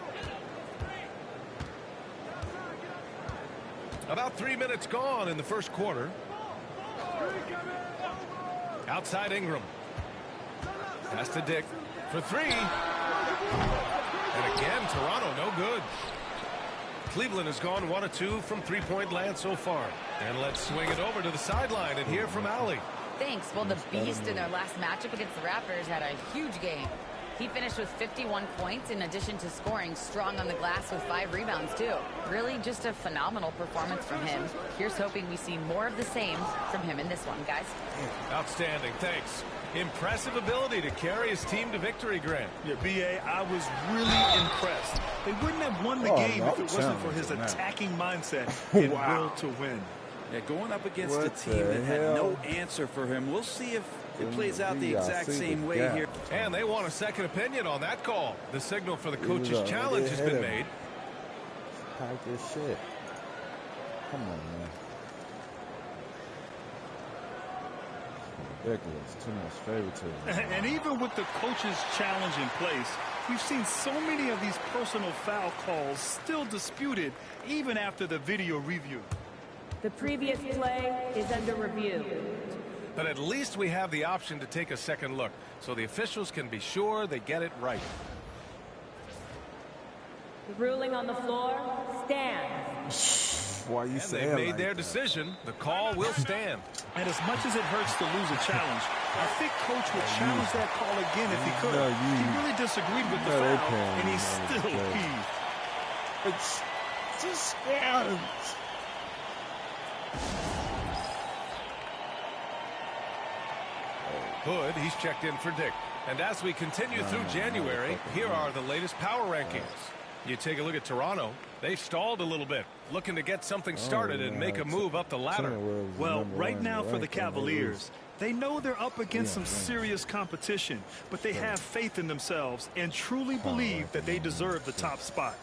About 3 minutes gone in the first quarter. Outside Ingram. Pass to Dick for 3. And again, Toronto no good. Cleveland has gone 1 of 2 from 3-point land so far. And let's swing it over to the sideline and hear from Allie. Thanks. Well, the Beast in their last matchup against the Raptors had a huge game. He finished with 51 points in addition to scoring strong on the glass with 5 rebounds, too. Really just a phenomenal performance from him. Here's hoping we see more of the same from him in this one, guys. Outstanding. Thanks. Impressive ability to carry his team to victory, Grant. Yeah, B.A., I was really impressed. They wouldn't have won the game if it wasn't for his attacking mindset and will to win. Yeah, going up against a team that had no answer for him. We'll see if it plays out the exact same way here. And they want a second opinion on that call. The signal for the coach's challenge has been made. Pack this shit. Come on, man. Ridiculous. Too much favoritism. And even with the coach's challenge in place, we've seen so many of these personal foul calls still disputed even after the video review. The previous play is under review. But at least we have the option to take a second look, so the officials can be sure they get it right. The ruling on the floor stands. Why you say they've made their decision. The call will stand. And as much as it hurts to lose a challenge, I think Coach would challenge that call again if he could. He really disagreed with the foul, and he's still peeved. It's just scams. Hood, he's checked in for Dick. And as we continue through January, here are the latest power rankings. You take a look at Toronto. They've stalled a little bit, looking to get something started and make a move up the ladder. Well, right now for the Cavaliers, they know they're up against some serious competition, but they have faith in themselves and truly believe that they deserve the top spot.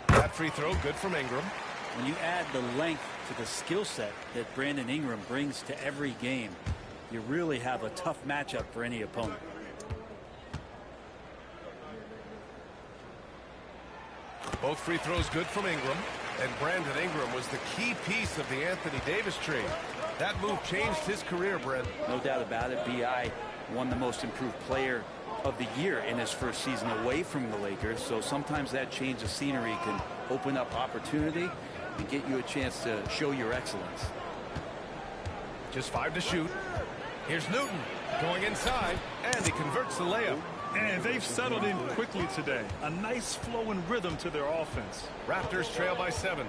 That free throw, good from Ingram. When you add the length to the skill set that Brandon Ingram brings to every game, you really have a tough matchup for any opponent. Both free throws good from Ingram. And Brandon Ingram was the key piece of the Anthony Davis trade. That move changed his career, Brent. No doubt about it. B.I. won the most improved player of the year in his first season away from the Lakers. So sometimes that change of scenery can open up opportunity and get you a chance to show your excellence. Just 5 to shoot. Here's Newton going inside, and he converts the layup. And they've settled in quickly today. A nice flow and rhythm to their offense. Raptors trail by 7.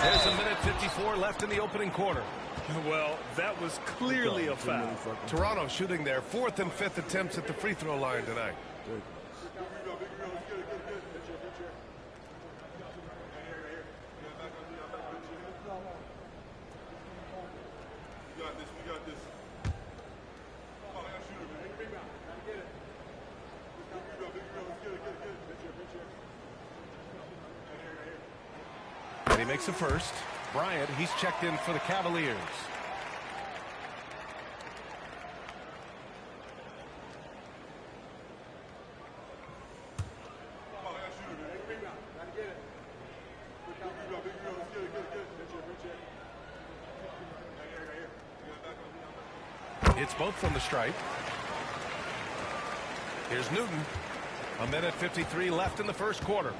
There's a minute 54 left in the opening quarter. Well, that was clearly a foul. Toronto shooting their 4th and 5th attempts at the free throw line tonight. And he makes a first. Bryant, he's checked in for the Cavaliers. It's both from the stripe. Here's Newton. A minute 53 left in the first quarter.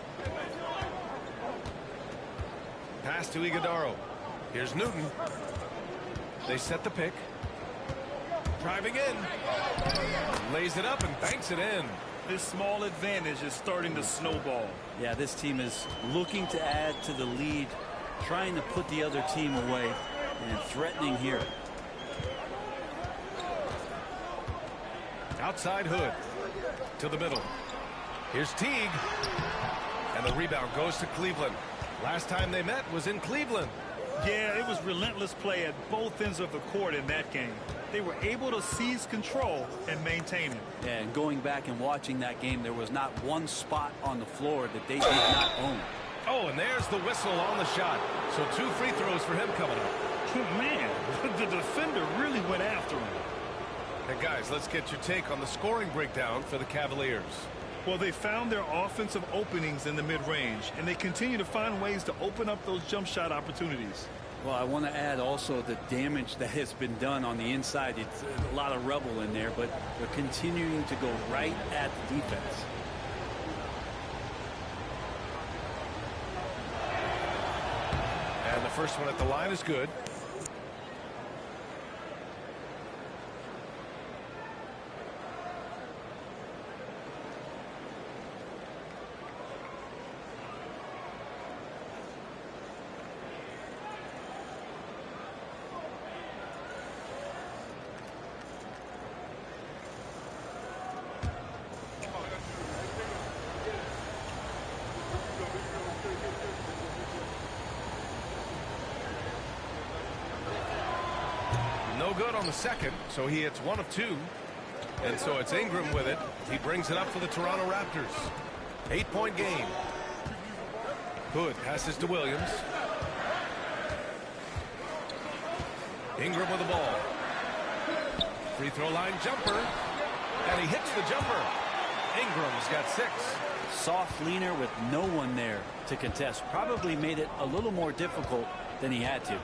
Pass to Iguodaro. Here's Newton. They set the pick. Driving in. Lays it up and banks it in. This small advantage is starting to snowball. Yeah, this team is looking to add to the lead, trying to put the other team away, and threatening here. Outside Hood. To the middle. Here's Teague. And the rebound goes to Cleveland. Last time they met was in Cleveland. Yeah, it was relentless play at both ends of the court in that game. They were able to seize control and maintain it. Yeah, and going back and watching that game, there was not one spot on the floor that they did not own. Oh, and there's the whistle on the shot. So 2 free throws for him coming up. Man, the defender really went after him. And guys, let's get your take on the scoring breakdown for the Cavaliers. Well, they found their offensive openings in the mid-range, and they continue to find ways to open up those jump shot opportunities. Well, I want to add also the damage that has been done on the inside. It's a lot of rubble in there, but they're continuing to go right at the defense. first one at the line is good. No good on the second, so he hits 1 of 2. And so it's Ingram with it. He brings it up for the Toronto Raptors. 8-point game. Hood passes to Williams. Ingram with the ball. Free throw line jumper. And he hits the jumper. Ingram's got 6. Soft leaner with no one there to contest. Probably made it a little more difficult than he had to.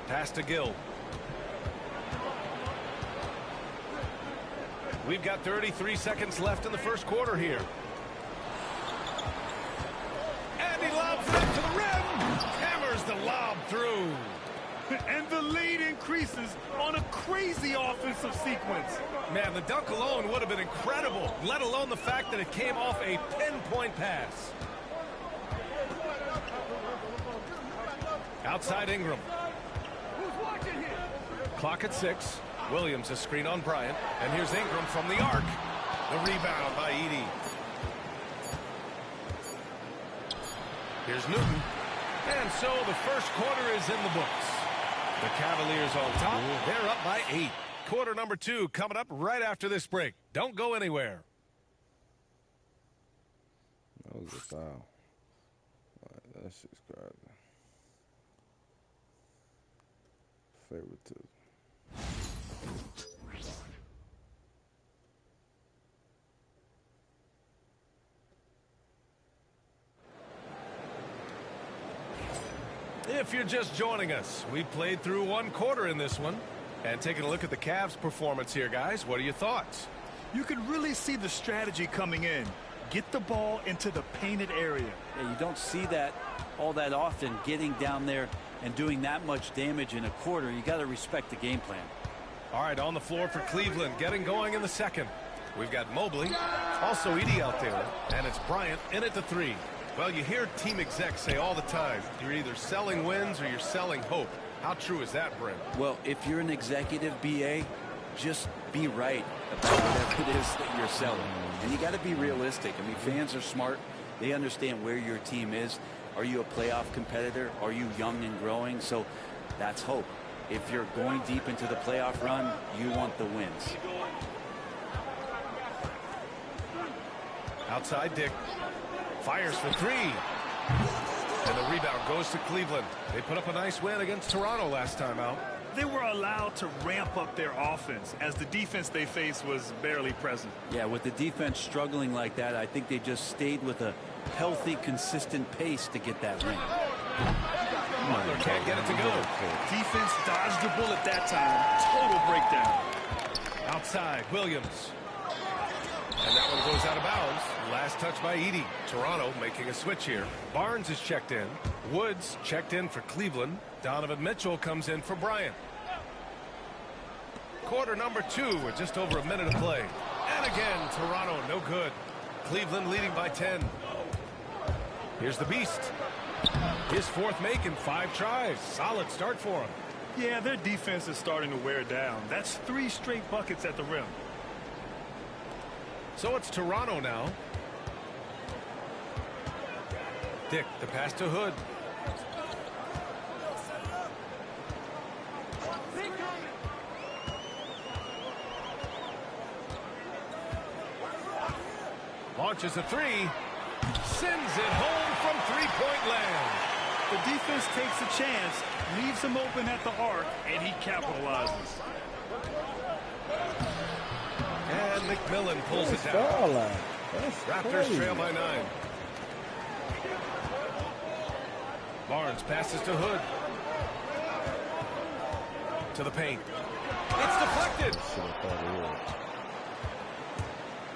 Pass to Gill. We've got 33 seconds left in the first quarter here. And he lobs it up to the rim. Hammers the lob through. And the lead increases on a crazy offensive sequence. Man, the dunk alone would have been incredible, let alone the fact that it came off a pinpoint pass. Outside Ingram. Clock at 6. Williams a screen on Bryant. And here's Ingram from the arc. The rebound by Edey. Here's Newton. And so the first quarter is in the books. The Cavaliers on top. They're up by 8. Quarter number 2 coming up right after this break. Don't go anywhere. That was a foul. That shit's crazy. Favoritism. If you're just joining us, we played through 1 quarter in this one. And taking a look at the Cavs' performance here, guys, what are your thoughts? You can really see the strategy coming in. Get the ball into the painted area. Yeah, you don't see that all that often, getting down there and doing that much damage in a quarter. You got to respect the game plan. All right, on the floor for Cleveland, getting going in the second. We've got Mobley, also Edey out there, and it's Bryant in at the 3. Well, you hear team execs say all the time, you're either selling wins or you're selling hope. How true is that, Brent? Well, if you're an executive BA, just be right about whatever it is that you're selling. And you got to be realistic. I mean, fans are smart. They understand where your team is. Are you a playoff competitor? Are you young and growing? So that's hope. If you're going deep into the playoff run, you want the wins. Outside Dick. Fires for 3. And the rebound goes to Cleveland. They put up a nice win against Toronto last time out. They were allowed to ramp up their offense as the defense they faced was barely present. Yeah, with the defense struggling like that, I think they just stayed with a healthy, consistent pace to get that win. Butler can't get it to go. Defense dodged the bullet that time. Total breakdown. Outside, Williams. And that one goes out of bounds. Last touch by Edey. Toronto making a switch here. Barnes is checked in. Woods checked in for Cleveland. Donovan Mitchell comes in for Bryant. Quarter number 2 with just over a minute to play. And again, Toronto no good. Cleveland leading by 10. Here's the Beast. His 4th make in 5 tries. Solid start for him. Yeah, their defense is starting to wear down. That's 3 straight buckets at the rim. So it's Toronto now. Dick, the pass to Hood. Launches a 3. Sends it home from 3-point land. The defense takes a chance, leaves him open at the arc, and he capitalizes. And McMillan pulls it down. Raptors trail by 9. Barnes passes to Hood. To the paint. It's deflected.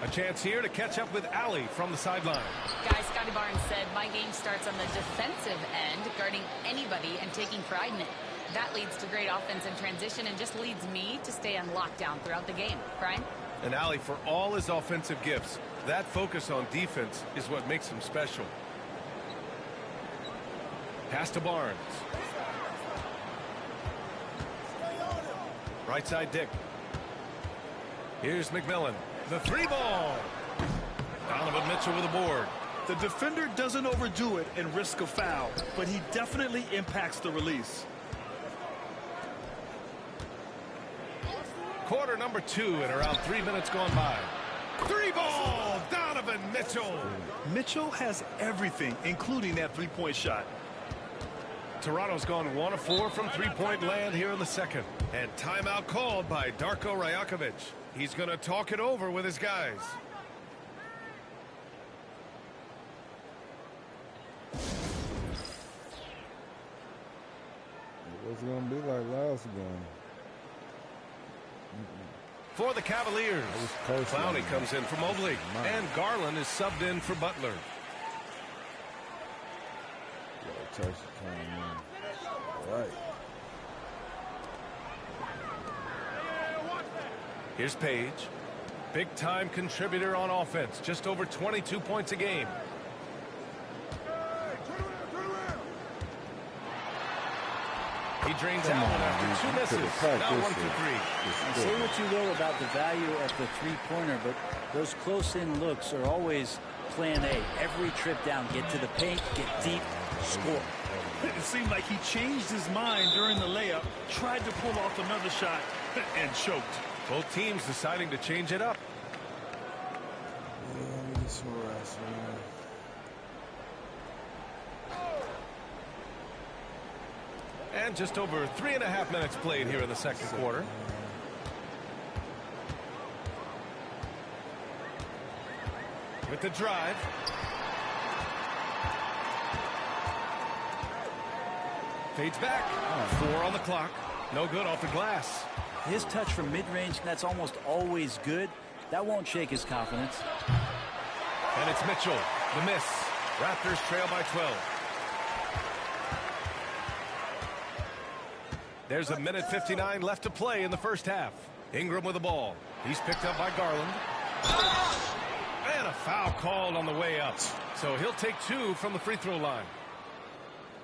A chance here to catch up with Allie from the sideline. Guys, Scotty Barnes said, my game starts on the defensive end, guarding anybody and taking pride in it. That leads to great offense in transition and just leads me to stay on lockdown throughout the game. Brian? And Allie, for all his offensive gifts, that focus on defense is what makes him special. Pass to Barnes. Right side, Dick. Here's McMillan. The 3-ball. Donovan Mitchell with a board. The defender doesn't overdo it and risk a foul, but he definitely impacts the release. Quarter number 2 and around 3 minutes gone by. 3-ball, Donovan Mitchell. Mitchell has everything, including that three-point shot. Toronto's gone 1 of 4 from three-point land here in the second. And timeout called by Darko Rajakovic. He's going to talk it over with his guys. What's it going to be like last game? For the Cavaliers, Clowney comes in for Mobley, and Garland is subbed in for Butler. All right. Here's Page. Big-time contributor on offense, just over 22 points a game. He drains out one after 2 misses. Now 1 for 3. Say what you will about the value of the three-pointer, but those close-in looks are always plan A. Every trip down, get to the paint, get deep, score. It seemed like he changed his mind during the layup, tried to pull off another shot, and choked. Both teams deciding to change it up. And just over 3.5 minutes played here in the second quarter. With the drive. Fades back. 4 on the clock. No good off the glass. His touch from mid-range, that's almost always good. That won't shake his confidence. And it's Mitchell. The miss. Raptors trail by 12. There's a minute 59 left to play in the first half. Ingram with the ball. He's picked up by Garland. And a foul called on the way up. So he'll take 2 from the free throw line.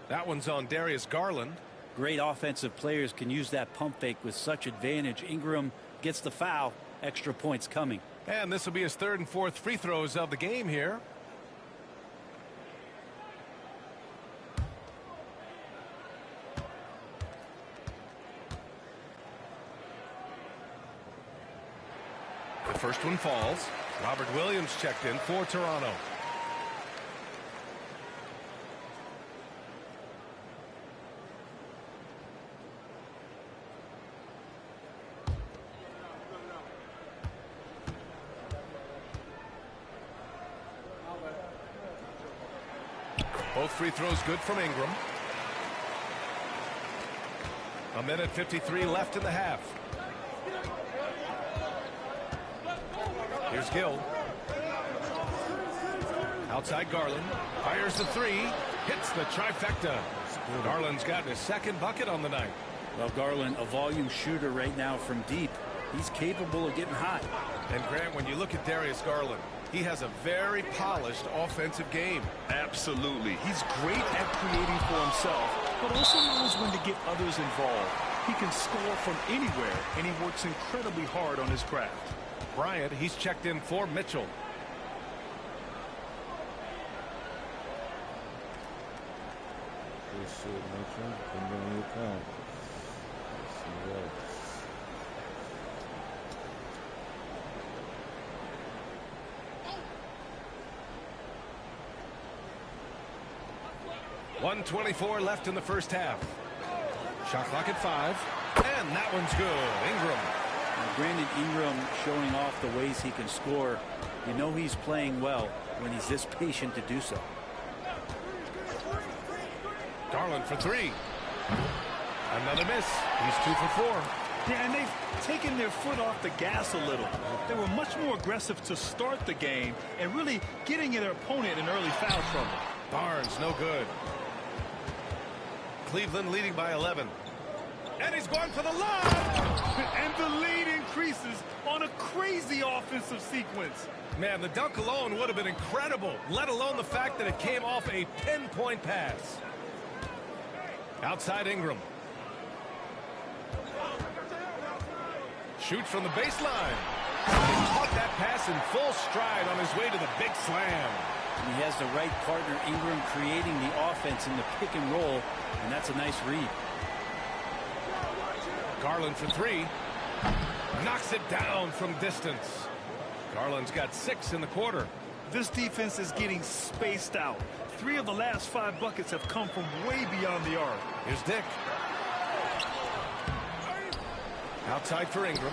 That one's on Darius Garland. Great offensive players can use that pump fake with such advantage. Ingram gets the foul. Extra points coming. And this will be his 3rd and 4th free throws of the game here. The first one falls. Robert Williams checked in for Toronto. Both free throws good from Ingram. A minute 53 left in the half. Here's Gill. Outside Garland. Fires the 3. Hits the trifecta. Garland's gotten his 2nd bucket on the night. Well, Garland, a volume shooter right now from deep. He's capable of getting hot. And Grant, when you look at Darius Garland, he has a very polished offensive game. Absolutely. He's great at creating for himself, but also knows when to get others involved. He can score from anywhere, and he works incredibly hard on his craft. Bryant, he's checked in for Mitchell. Good shit, Mitchell. Come on your count. See that. 1:24 left in the first half. Shot clock at 5. And that one's good. Ingram. Brandon Ingram showing off the ways he can score. You know he's playing well when he's this patient to do so. Garland for 3. Another miss. He's 2 for 4. Yeah, and they've taken their foot off the gas a little. They were much more aggressive to start the game and really getting their opponent in early foul trouble. Barnes, no good. Cleveland leading by 11. And he's going for the line! And the lead increases on a crazy offensive sequence. Man, the dunk alone would have been incredible, let alone the fact that it came off a pinpoint pass. Outside Ingram. Shoots from the baseline. He caught that pass in full stride on his way to the big slam. He has the right partner, Ingram, creating the offense in the pick and roll, and that's a nice read. Garland for three. Knocks it down from distance. Garland's got 6 in the quarter. This defense is getting spaced out. 3 of the last 5 buckets have come from way beyond the arc. Here's Dick. Outside for Ingram.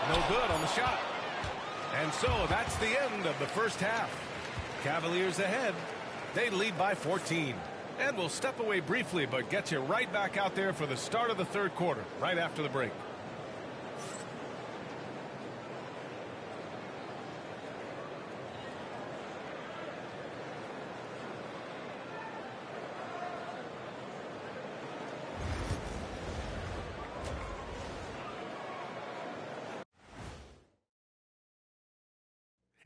No good on the shot. And so that's the end of the first half. Cavaliers ahead. They lead by 14. And we'll step away briefly, but get you right back out there for the start of the third quarter, right after the break.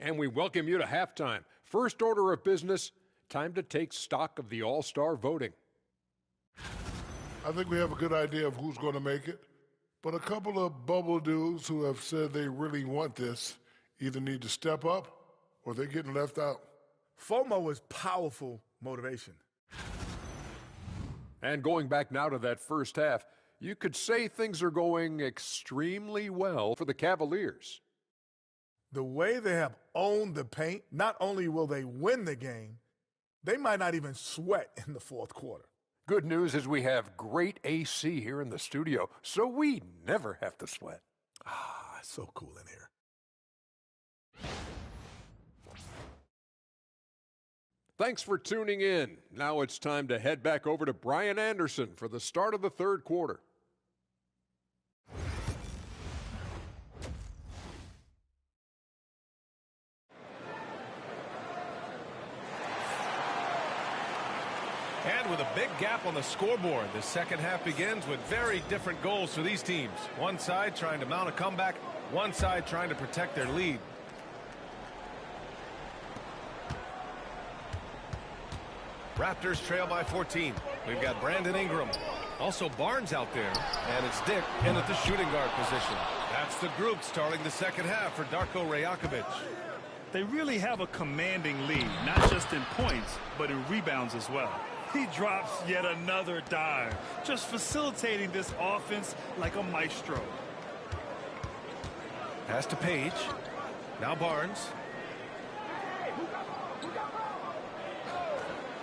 And we welcome you to halftime. First order of business, time to take stock of the All-Star voting. I think we have a good idea of who's going to make it, but a couple of bubble dudes who have said they really want this either need to step up or they're getting left out. FOMO is powerful motivation. And going back now to that first half, you could say things are going extremely well for the Cavaliers. The way they have owned the paint, not only will they win the game, they might not even sweat in the fourth quarter. Good news is we have great AC here in the studio, so we never have to sweat. Ah, it's so cool in here. Thanks for tuning in. Now it's time to head back over to Brian Anderson for the start of the third quarter. And with a big gap on the scoreboard, the second half begins with very different goals for these teams. One side trying to mount a comeback, one side trying to protect their lead. Raptors trail by 14. We've got Brandon Ingram. Also Barnes out there. And it's Dick in at the shooting guard position. That's the group starting the second half for Darko Rajakovic. They really have a commanding lead, not just in points, but in rebounds as well. He drops yet another dime, just facilitating this offense like a maestro. Pass to Page. Now Barnes.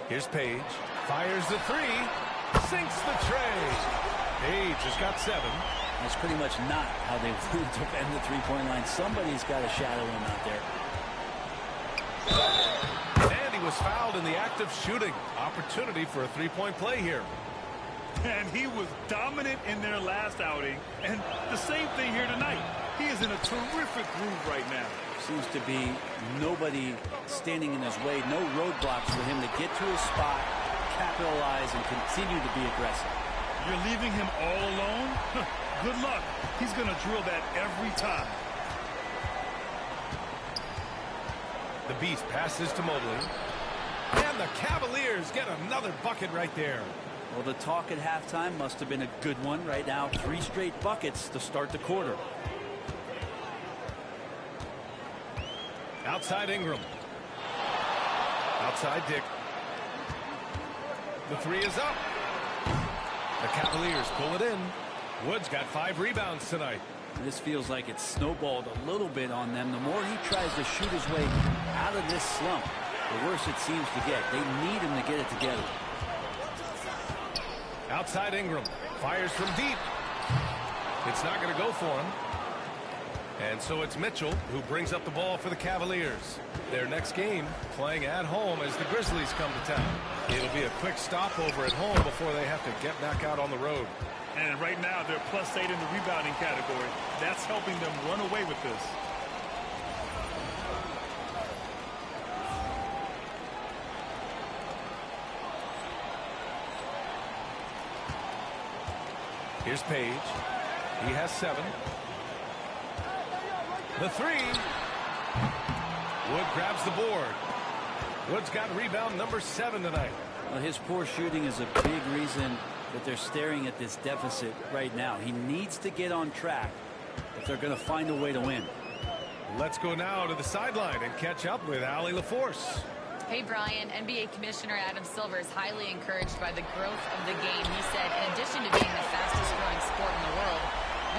Here's Page. Fires the three. Sinks the tray. Page has got 7. That's pretty much not how they would defend the three-point line. Somebody's got to shadow him out there. And he was fouled in the act of shooting. Opportunity for a three-point play here. And he was dominant in their last outing. And the same thing here tonight. He is in a terrific groove right now. Seems to be nobody standing in his way. No roadblocks for him to get to his spot, capitalize, and continue to be aggressive. You're leaving him all alone? Good luck. He's going to drill that every time. The Beast passes to Mobley. And the Cavaliers get another bucket right there. Well, the talk at halftime must have been a good one. Right now, 3 straight buckets to start the quarter. Outside Ingram. Outside Dick. The 3 is up. The Cavaliers pull it in. Wood's got 5 rebounds tonight. This feels like it's snowballed a little bit on them. The more he tries to shoot his way out of this slump, the worse it seems to get. They need him to get it together. Outside Ingram. Fires from deep. It's not going to go for him. And so it's Mitchell who brings up the ball for the Cavaliers. Their next game playing at home as the Grizzlies come to town. It'll be a quick stopover at home before they have to get back out on the road. And right now they're +8 in the rebounding category. That's helping them run away with this. Here's Page. He has 7. The 3. Wood grabs the board. Wood's got rebound number 7 tonight. Well, his poor shooting is a big reason that they're staring at this deficit right now. He needs to get on track if they're going to find a way to win. Let's go now to the sideline and catch up with Allie LaForce. Hey, Brian, NBA Commissioner Adam Silver is highly encouraged by the growth of the game. He said, in addition to being the fastest growing sport in the world,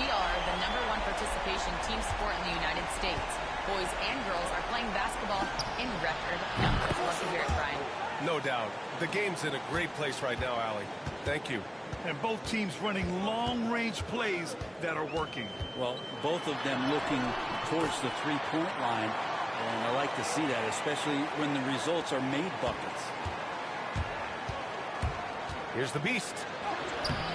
we are the #1 participation team sport in the United States. Boys and girls are playing basketball in record numbers. Love to hear it, Brian. No doubt. The game's in a great place right now, Allie. Thank you. And both teams running long-range plays that are working. Well, both of them looking towards the three-point line. And I like to see that, especially when the results are made buckets. Here's the Beast.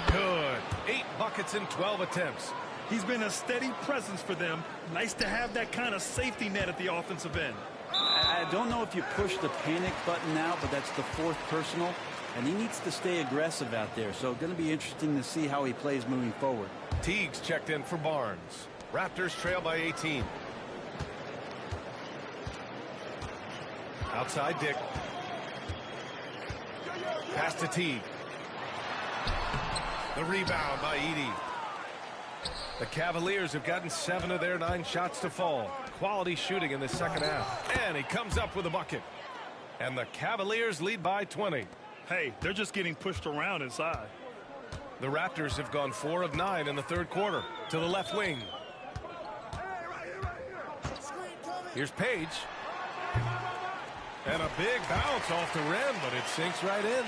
Good. 8 buckets in 12 attempts. He's been a steady presence for them. Nice to have that kind of safety net at the offensive end. I don't know if you push the panic button now, but that's the 4th personal. And he needs to stay aggressive out there. So going to be interesting to see how he plays moving forward. Teague's checked in for Barnes. Raptors trail by 18. Outside Dick. Pass to Teague. The rebound by Edey. The Cavaliers have gotten 7 of their 9 shots to fall. Quality shooting in the second half. And he comes up with a bucket. And the Cavaliers lead by 20. Hey, they're just getting pushed around inside. The Raptors have gone 4 of 9 in the third quarter. To the left wing. Here's Page. And a big bounce off the rim, but it sinks right in.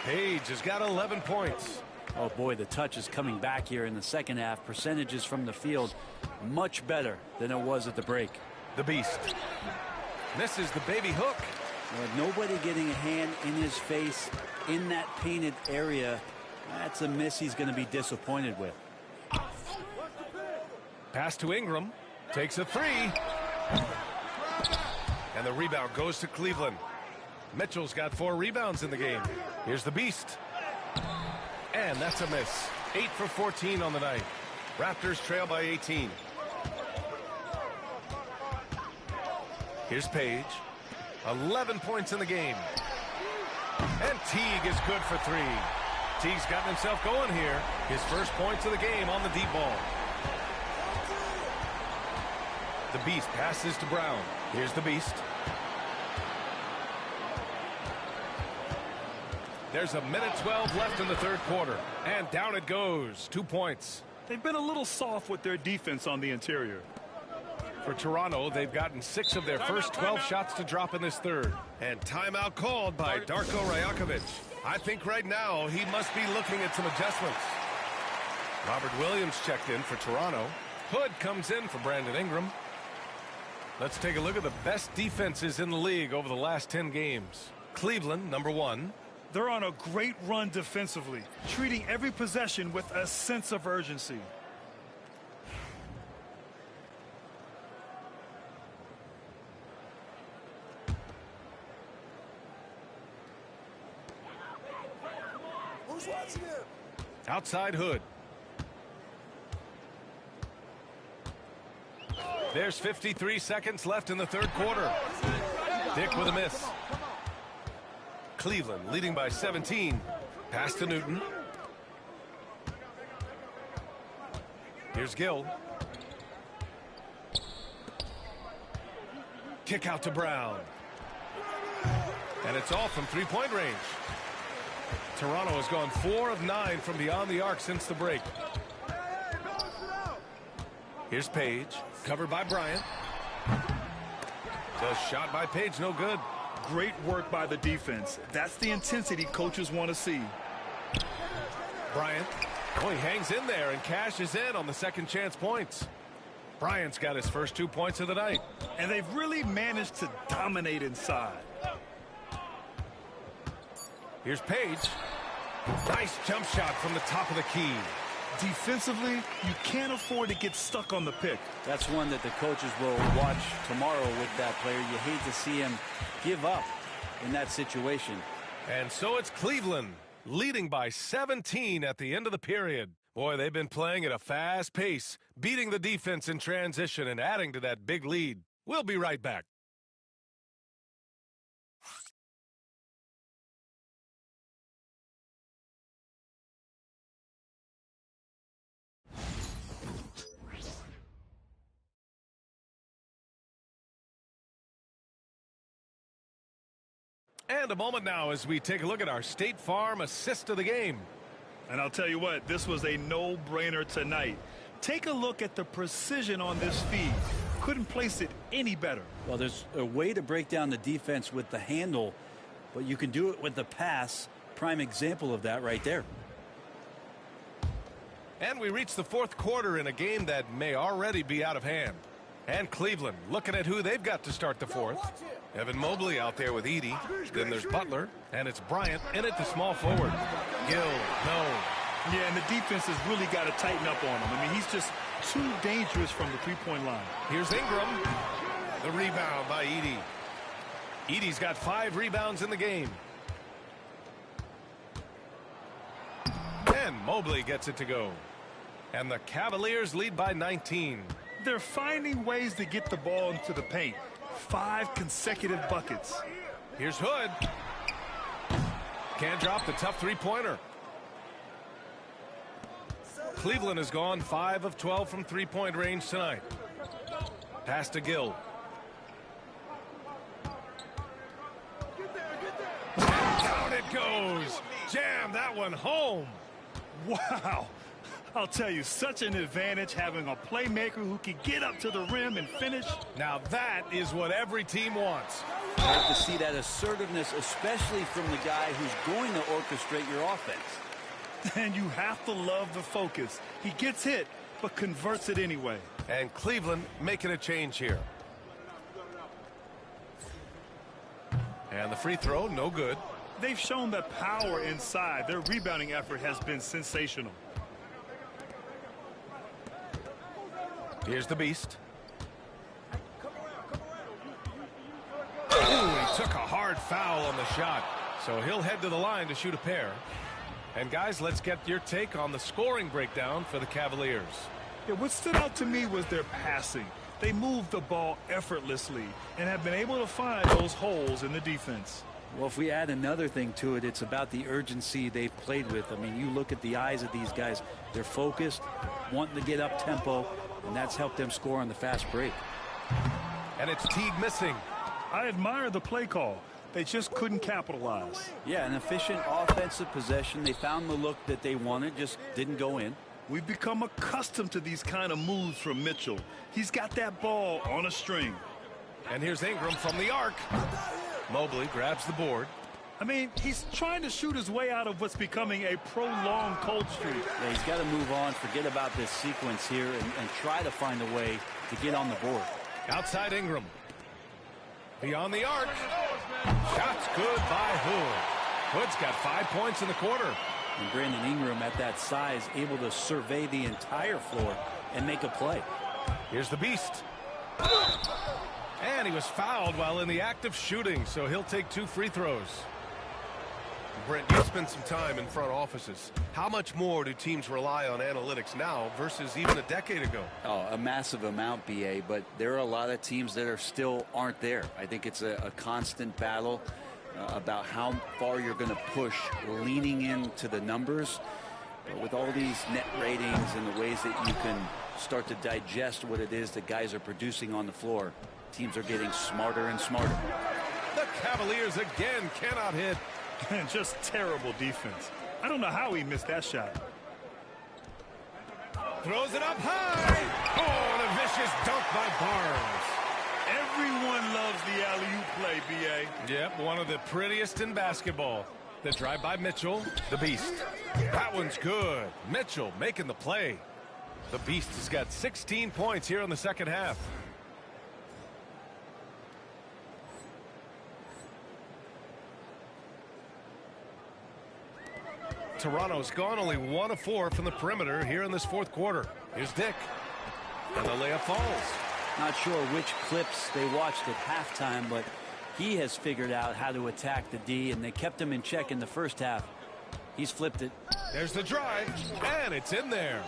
Page has got 11 points. Oh, boy, the touch is coming back here in the second half. Percentages from the field much better than it was at the break. The Beast. Misses the baby hook. Well, nobody getting a hand in his face in that painted area. That's a miss he's going to be disappointed with. Pass to Ingram. Takes a 3. And the rebound goes to Cleveland. Mitchell's got 4 rebounds in the game. Here's the Beast. And that's a miss. 8 for 14 on the night. Raptors trail by 18. Here's Page. 11 points in the game. And Teague is good for 3. Teague's gotten himself going here. His first points of the game on the deep ball. The Beast passes to Brown. Here's the Beast. There's a minute 12 left in the third quarter. And down it goes. 2 points. They've been a little soft with their defense on the interior. For Toronto, they've gotten 6 of their first 12 shots to drop in this third. And timeout called by Darko Rajakovic. I think right now he must be looking at some adjustments. Robert Williams checked in for Toronto. Hood comes in for Brandon Ingram. Let's take a look at the best defenses in the league over the last 10 games. Cleveland, number 1. They're on a great run defensively, treating every possession with a sense of urgency. Who's watching him? Outside Hood. There's 53 seconds left in the third quarter. Dick with a miss. Cleveland leading by 17. Pass to Newton. Here's Gill. Kick out to Brown. And it's off from three-point range. Toronto has gone 4 of 9 from beyond the arc since the break. Here's Page. Covered by Bryant. The shot by Page, no good. Great work by the defense. That's the intensity coaches want to see. Bryant. Oh, he hangs in there and cashes in on the second chance points. Bryant's got his first 2 points of the night. And they've really managed to dominate inside. Here's Page. Nice jump shot from the top of the key. Defensively, you can't afford to get stuck on the pick. That's one that the coaches will watch tomorrow with that player. You hate to see him give up in that situation. And so it's Cleveland leading by 17 at the end of the period. Boy, they've been playing at a fast pace, beating the defense in transition and adding to that big lead. We'll be right back. And a moment now as we take a look at our State Farm assist of the game. And I'll tell you what, this was a no-brainer tonight. Take a look at the precision on this feed. Couldn't place it any better. Well, there's a way to break down the defense with the handle, but you can do it with the pass. Prime example of that right there. And we reach the fourth quarter in a game that may already be out of hand. And Cleveland looking at who they've got to start the fourth. Evan Mobley out there with Edey. Then there's Butler. And it's Bryant in at the small forward. Gill, no. Yeah, and the defense has really got to tighten up on him. I mean, he's just too dangerous from the three-point line. Here's Ingram. The rebound by Edey. Edey's got 5 rebounds in the game. And Mobley gets it to go. And the Cavaliers lead by 19. They're finding ways to get the ball into the paint. 5 consecutive buckets. Here's Hood. Can't drop the tough three-pointer. Cleveland has gone 5 of 12 from three-point range tonight. Pass to Gill. And down it goes. Jam that one home. Wow. I'll tell you, such an advantage having a playmaker who can get up to the rim and finish. Now that is what every team wants. You have to see that assertiveness, especially from the guy who's going to orchestrate your offense. And you have to love the focus. He gets hit, but converts it anyway. And Cleveland making a change here. And the free throw, no good. They've shown that power inside. Their rebounding effort has been sensational. Here's the Beast. Ooh, he took a hard foul on the shot. So he'll head to the line to shoot a pair. And guys, let's get your take on the scoring breakdown for the Cavaliers. Yeah, what stood out to me was their passing. They moved the ball effortlessly and have been able to find those holes in the defense. Well, if we add another thing to it, it's about the urgency they've played with. I mean, you look at the eyes of these guys. They're focused, wanting to get up tempo, and that's helped them score on the fast break. And it's Teague missing. I admire the play call. They just couldn't capitalize. Yeah, an efficient offensive possession. They found the look that they wanted, just didn't go in. We've become accustomed to these kind of moves from Mitchell. He's got that ball on a string. And here's Ingram from the arc. Mobley grabs the board. I mean, he's trying to shoot his way out of what's becoming a prolonged cold streak. Yeah, he's got to move on, forget about this sequence here, and try to find a way to get on the board. Outside Ingram. Beyond the arc. Shots good by Hood. Hood's got 5 points in the quarter. And Brandon Ingram at that size, able to survey the entire floor and make a play. Here's the Beast. And he was fouled while in the act of shooting, so he'll take 2 free throws. Brent, you spent some time in front offices. How much more do teams rely on analytics now versus even a decade ago? Oh, a massive amount, BA, but there are a lot of teams that still aren't there. I think it's a constant battle about how far you're going to push, leaning into the numbers. But with all these net ratings and the ways that you can start to digest what it is that guys are producing on the floor, teams are getting smarter and smarter. The Cavaliers again cannot hit. And just terrible defense. I don't know how he missed that shot. Throws it up high. Oh, and a vicious dunk by Barnes. Everyone loves the alley-oop play, B.A. Yep, one of the prettiest in basketball. The drive by Mitchell, the Beast. That one's good. Mitchell making the play. The Beast has got 16 points here in the second half. Toronto's gone only 1 of 4 from the perimeter here in this fourth quarter. Here's Dick. And the layup falls. Not sure which clips they watched at halftime, but he has figured out how to attack the D, and they kept him in check in the first half. He's flipped it. There's the drive, and it's in there.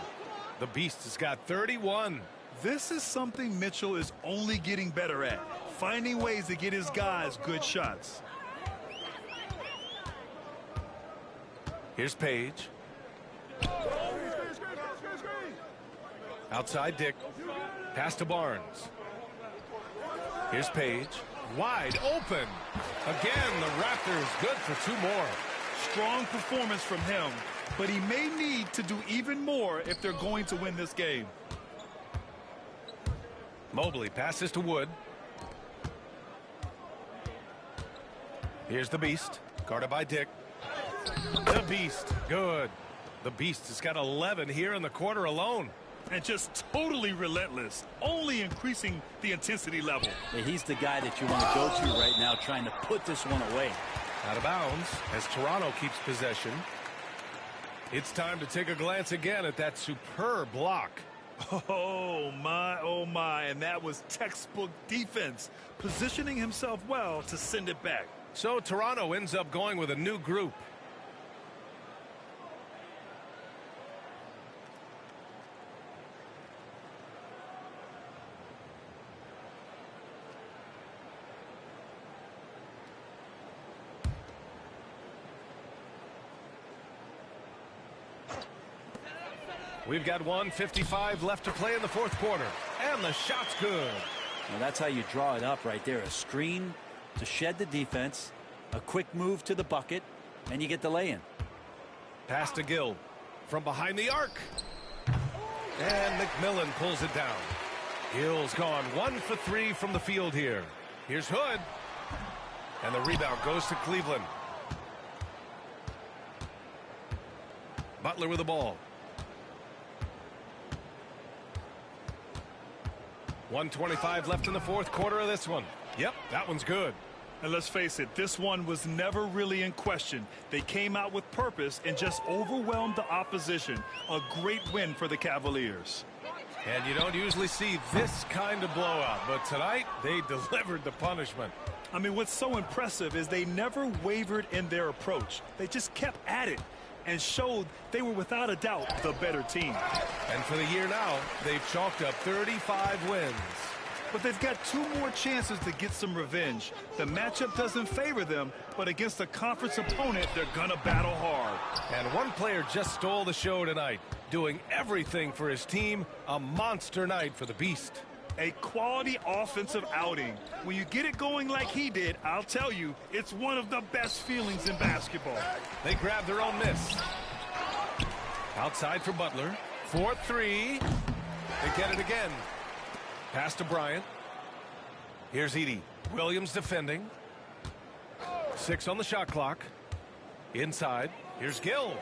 The Beast has got 31. This is something Mitchell is only getting better at, finding ways to get his guys good shots. Here's Page. Outside Dick. Pass to Barnes. Here's Page. Wide open. Again, the Raptors good for 2 more. Strong performance from him, but he may need to do even more if they're going to win this game. Mobley passes to Wood. Here's the Beast. Guarded by Dick. The Beast. Good. The Beast has got 11 here in the quarter alone. And just totally relentless, only increasing the intensity level. Yeah, he's the guy that you want to go to right now, trying to put this one away. Out of bounds as Toronto keeps possession. It's time to take a glance again at that superb block. Oh my, and that was textbook defense, positioning himself well to send it back. So Toronto ends up going with a new group. We've got 1:55 left to play in the fourth quarter. And the shot's good. Well, that's how you draw it up right there. A screen to shed the defense, a quick move to the bucket, and you get the lay-in. Pass to Gill from behind the arc. And McMillan pulls it down. Gill's gone 1 for 3 from the field here. Here's Hood. And the rebound goes to Cleveland. Butler with the ball. 1:25 left in the fourth quarter of this one. Yep, that one's good. And let's face it, this one was never really in question. They came out with purpose and just overwhelmed the opposition. A great win for the Cavaliers. And you don't usually see this kind of blowout, but tonight they delivered the punishment. I mean, what's so impressive is they never wavered in their approach. They just kept at it and showed they were without a doubt the better team. And for the year now, they've chalked up 35 wins. But they've got 2 more chances to get some revenge. The matchup doesn't favor them, but against a conference opponent, they're gonna battle hard. And one player just stole the show tonight, doing everything for his team. A monster night for the Beast. A quality offensive outing. When you get it going like he did, I'll tell you, it's one of the best feelings in basketball. They grab their own miss. Outside for Butler. 4-3. They get it again. Pass to Bryant. Here's Edey. Williams defending. 6 on the shot clock. Inside. Here's Gill.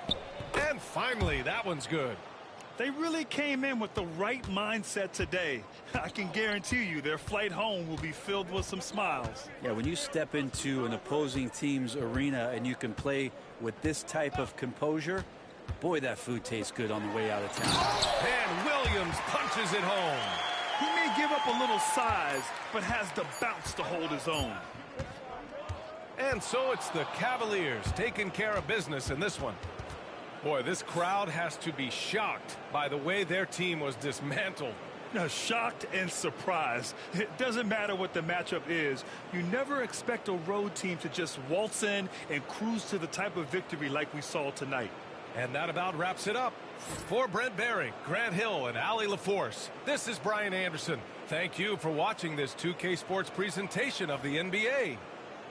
And finally, that one's good. They really came in with the right mindset today. I can guarantee you their flight home will be filled with some smiles. Yeah, when you step into an opposing team's arena and you can play with this type of composure, boy, that food tastes good on the way out of town. And Williams punches it home. He may give up a little size, but has the bounce to hold his own. And so it's the Cavaliers taking care of business in this one. Boy, this crowd has to be shocked by the way their team was dismantled. Now, shocked and surprised. It doesn't matter what the matchup is. You never expect a road team to just waltz in and cruise to the type of victory like we saw tonight. And that about wraps it up. For Brent Barry, Grant Hill, and Allie LaForce, this is Brian Anderson. Thank you for watching this 2K Sports presentation of the NBA.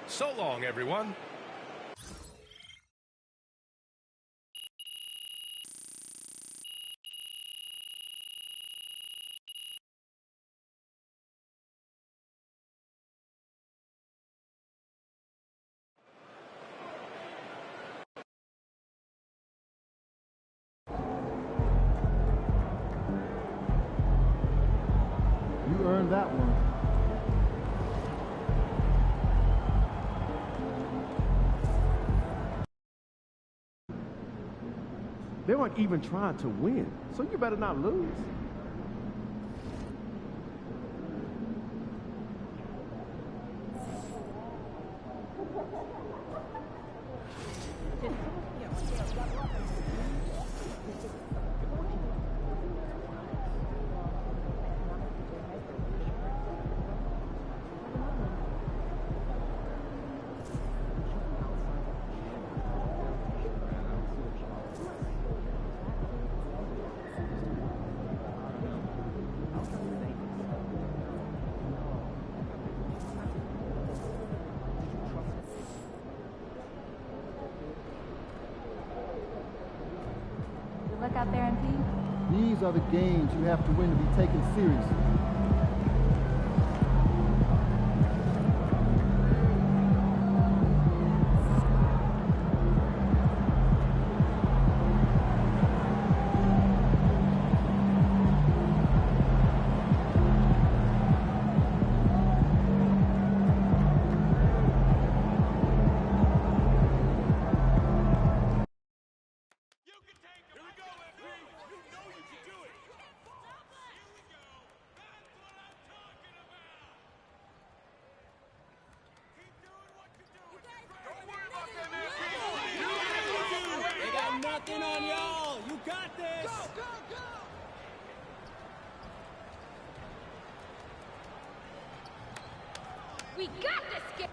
So long, everyone. earned that one. They weren't even trying to win, so you better not lose. Look out there, MP. These are the games you have to win to be taken seriously. Nothing on y'all. You got this. Go, go, go. We got this.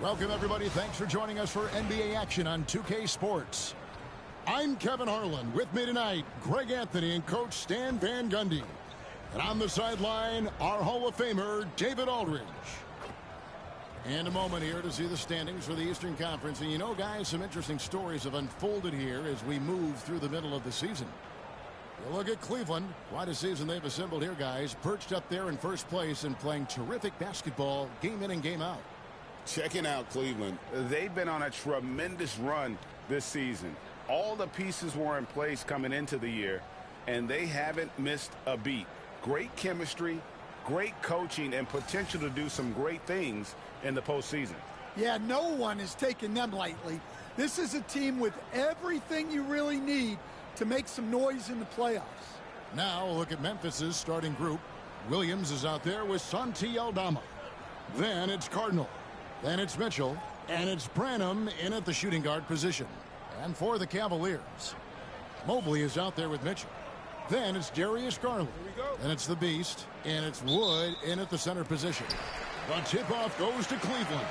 Welcome, everybody. Thanks for joining us for NBA action on 2K Sports. I'm Kevin Harlan. With me tonight, Greg Anthony and Coach Stan Van Gundy. And on the sideline, our Hall of Famer, David Aldridge. And a moment here to see the standings for the Eastern Conference. And you know, guys, some interesting stories have unfolded here as we move through the middle of the season. You look at Cleveland. Quite a season they've assembled here, guys. Perched up there in first place and playing terrific basketball game in and game out. Checking out Cleveland. They've been on a tremendous run this season. All the pieces were in place coming into the year, and they haven't missed a beat. Great chemistry, great coaching, and potential to do some great things in the postseason. Yeah, no one is taking them lightly. This is a team with everything you really need to make some noise in the playoffs. Now look at Memphis's starting group. Williams is out there with Santi Aldama. Then it's Cardinal. Then it's Mitchell, and it's Branham in at the shooting guard position. And for the Cavaliers, Mobley is out there with Mitchell. Then it's Darius Garland. Then it's the Beast, and it's Wood in at the center position. The tip-off goes to Cleveland.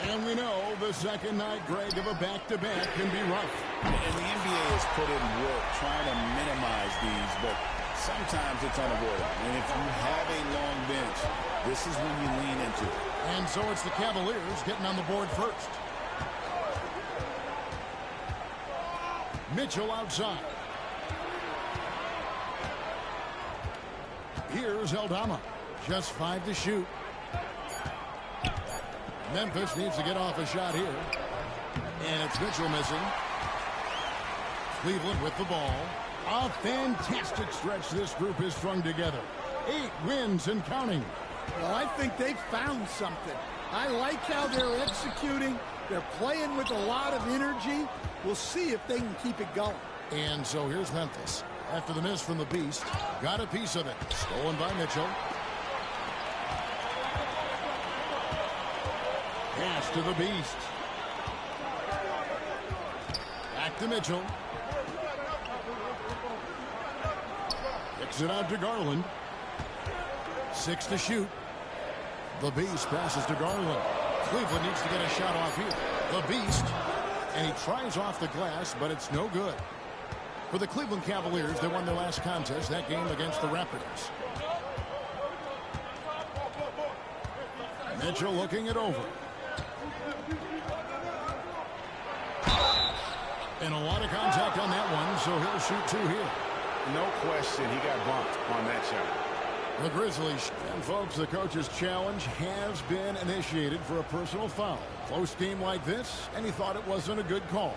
And we know the second night, Greg, of a back-to-back can be rough. And the NBA has put in work trying to minimize these, but sometimes it's unavoidable. And if you have a long bench, this is when you lean into it. And so it's the Cavaliers getting on the board first. Mitchell outside. Here's Aldama. Just 5 to shoot. Memphis needs to get off a shot here. And it's Mitchell missing. Cleveland with the ball. A fantastic stretch this group has strung together. 8 wins and counting. Well, I think they've found something. I like how they're executing. They're playing with a lot of energy. We'll see if they can keep it going. And so here's Memphis. After the miss from the Beast, got a piece of it. Stolen by Mitchell. Pass to the Beast. Back to Mitchell. Kicks it out to Garland. 6 to shoot. The Beast passes to Garland. Cleveland needs to get a shot off here. The Beast And he tries off the glass, but it's no good. For the Cleveland Cavaliers, they won their last contest, that game against the Raptors. Mitchell looking it over. And a lot of contact on that one, so he'll shoot 2 here. No question, he got bumped on that shot. The Grizzlies. And folks, the coach's challenge has been initiated for a personal foul. Close game like this, and he thought it wasn't a good call.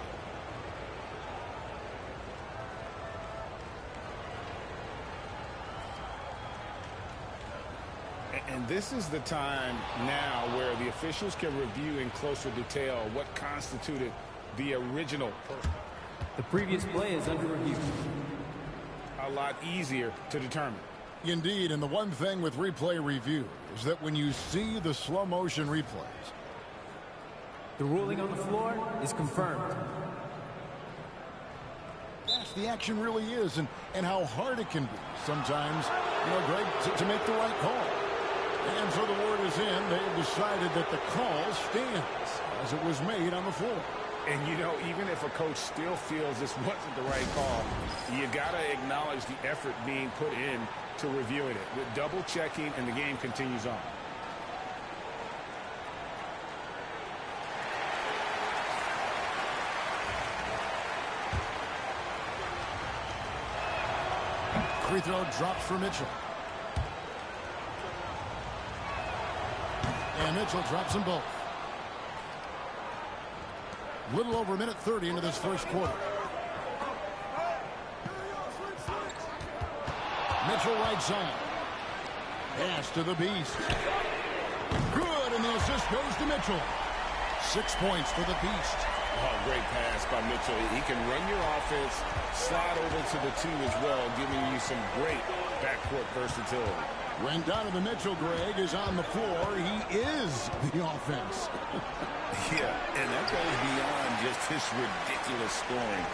And this is the time now where the officials can review in closer detail what constituted the original. The previous play is under review. A lot easier to determine. Indeed, and the one thing with replay review is that when you see the slow motion replays, the ruling on the floor is confirmed. Yes, the action really is, and how hard it can be sometimes, Greg, to make the right call. And so the word is in. They have decided that the call stands as it was made on the floor. And, even if a coach still feels this wasn't the right call, you got to acknowledge the effort being put in to reviewing it. With double checking, and the game continues on. Free throw drops for Mitchell. And Mitchell drops them both. Little over a minute 30 into this first quarter. Mitchell right side. Pass to the Beast. Good, and the assist goes to Mitchell. 6 points for the Beast. Oh, great pass by Mitchell. He can run your offense, slide over to the 2 as well, giving you some great backcourt versatility. When Donovan Mitchell, Greg, is on the floor, he is the offense. Yeah, and that goes beyond just his ridiculous scoring.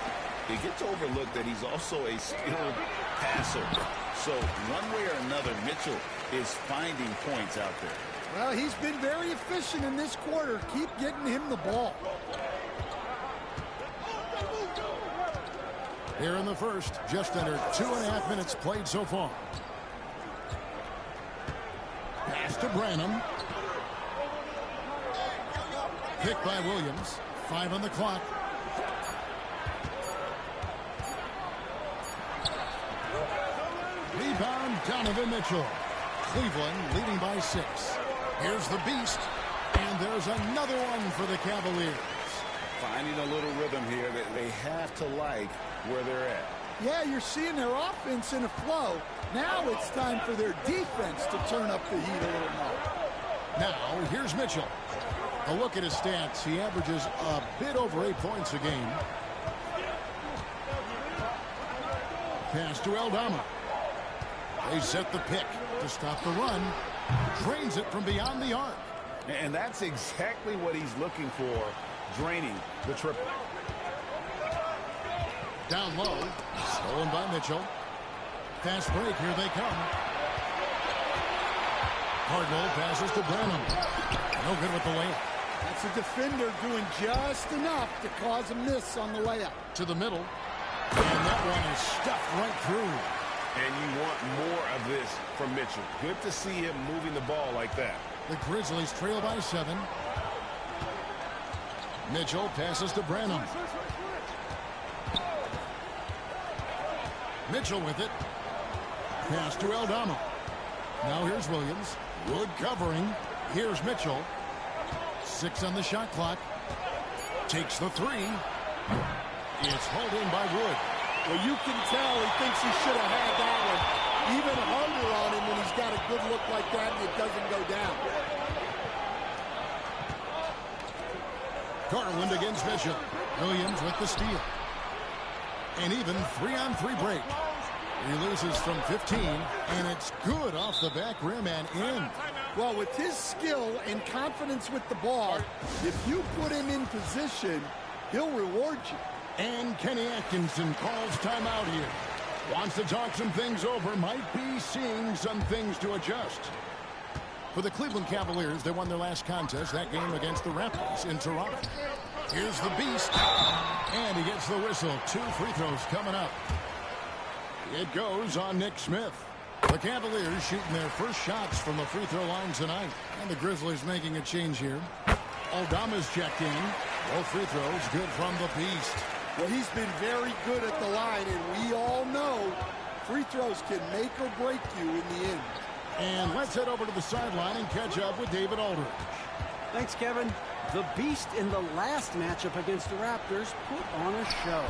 It gets overlooked that he's also a skilled passer. So one way or another, Mitchell is finding points out there. Well, he's been very efficient in this quarter. Keep getting him the ball. Here in the first, just under 2.5 minutes played so far. Pass to Branham. Picked by Williams. 5 on the clock. Rebound, Donovan Mitchell. Cleveland leading by 6. Here's the Beast. And there's another one for the Cavaliers. Finding a little rhythm here that they have to like where they're at. Yeah, you're seeing their offense in a flow. Now it's time for their defense to turn up the heat a little more. Now, here's Mitchell. A look at his stats. He averages a bit over 8 points a game. Pass to Aldama. They set the pick to stop the run. Drains it from beyond the arc. And that's exactly what he's looking for, draining the triple. Down low. Stolen by Mitchell. Fast break. Here they come. Cardinal passes to Branham. No good with the layup. That's a defender doing just enough to cause a miss on the layup. To the middle. And that one is stuffed right through. And you want more of this from Mitchell. Good to see him moving the ball like that. The Grizzlies trail by 7. Mitchell passes to Branham. Mitchell with it. Pass to Aldama. Now here's Williams. Wood covering. Here's Mitchell. 6 on the shot clock. Takes the 3. It's hauled in by Wood. Well, you can tell he thinks he should have had that one even harder on him when he's got a good look like that and it doesn't go down. Garland against Mitchell. Williams with the steal. And even 3-on-3 break. He loses from 15, and it's good off the back rim and in. Well, with his skill and confidence with the ball, if you put him in position, he'll reward you. And Kenny Atkinson calls timeout here. Wants to talk some things over, might be seeing some things to adjust. For the Cleveland Cavaliers, they won their last contest, that game against the Raptors in Toronto. Here's the beast. And he gets the whistle. 2 free throws coming up. It goes on Nick Smith. The Cavaliers shooting their first shots from the free throw line tonight. And the Grizzlies making a change here. Aldama's checked in. Both free throws good from the beast. Well, he's been very good at the line, and we all know free throws can make or break you in the end. And let's head over to the sideline and catch up with David Aldridge. Thanks, Kevin. The Beast in the last matchup against the Raptors put on a show.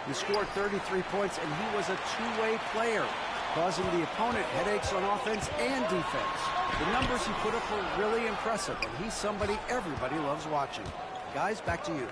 He scored 33 points, and he was a two-way player, causing the opponent headaches on offense and defense. The numbers he put up were really impressive, and he's somebody everybody loves watching. Guys, back to you.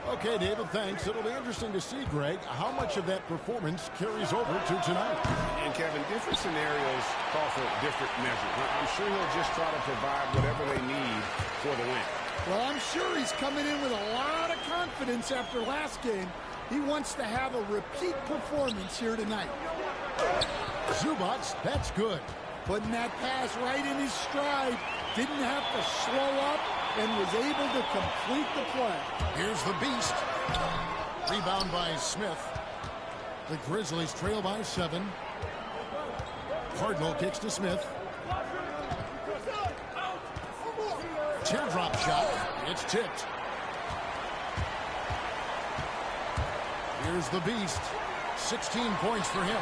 Okay, David, thanks. It'll be interesting to see, Greg, how much of that performance carries over to tonight. And, Kevin, different scenarios call for different measures. I'm sure he'll just try to provide whatever they need for the win. Well, I'm sure he's coming in with a lot of confidence after last game. He wants to have a repeat performance here tonight. Zubac, that's good. Putting that pass right in his stride. Didn't have to slow up and was able to complete the play. Here's the beast. Rebound by Smith. The Grizzlies trail by 7. Cardinal kicks to Smith. Teardrop shot. It's tipped. Here's the beast. 16 points for him.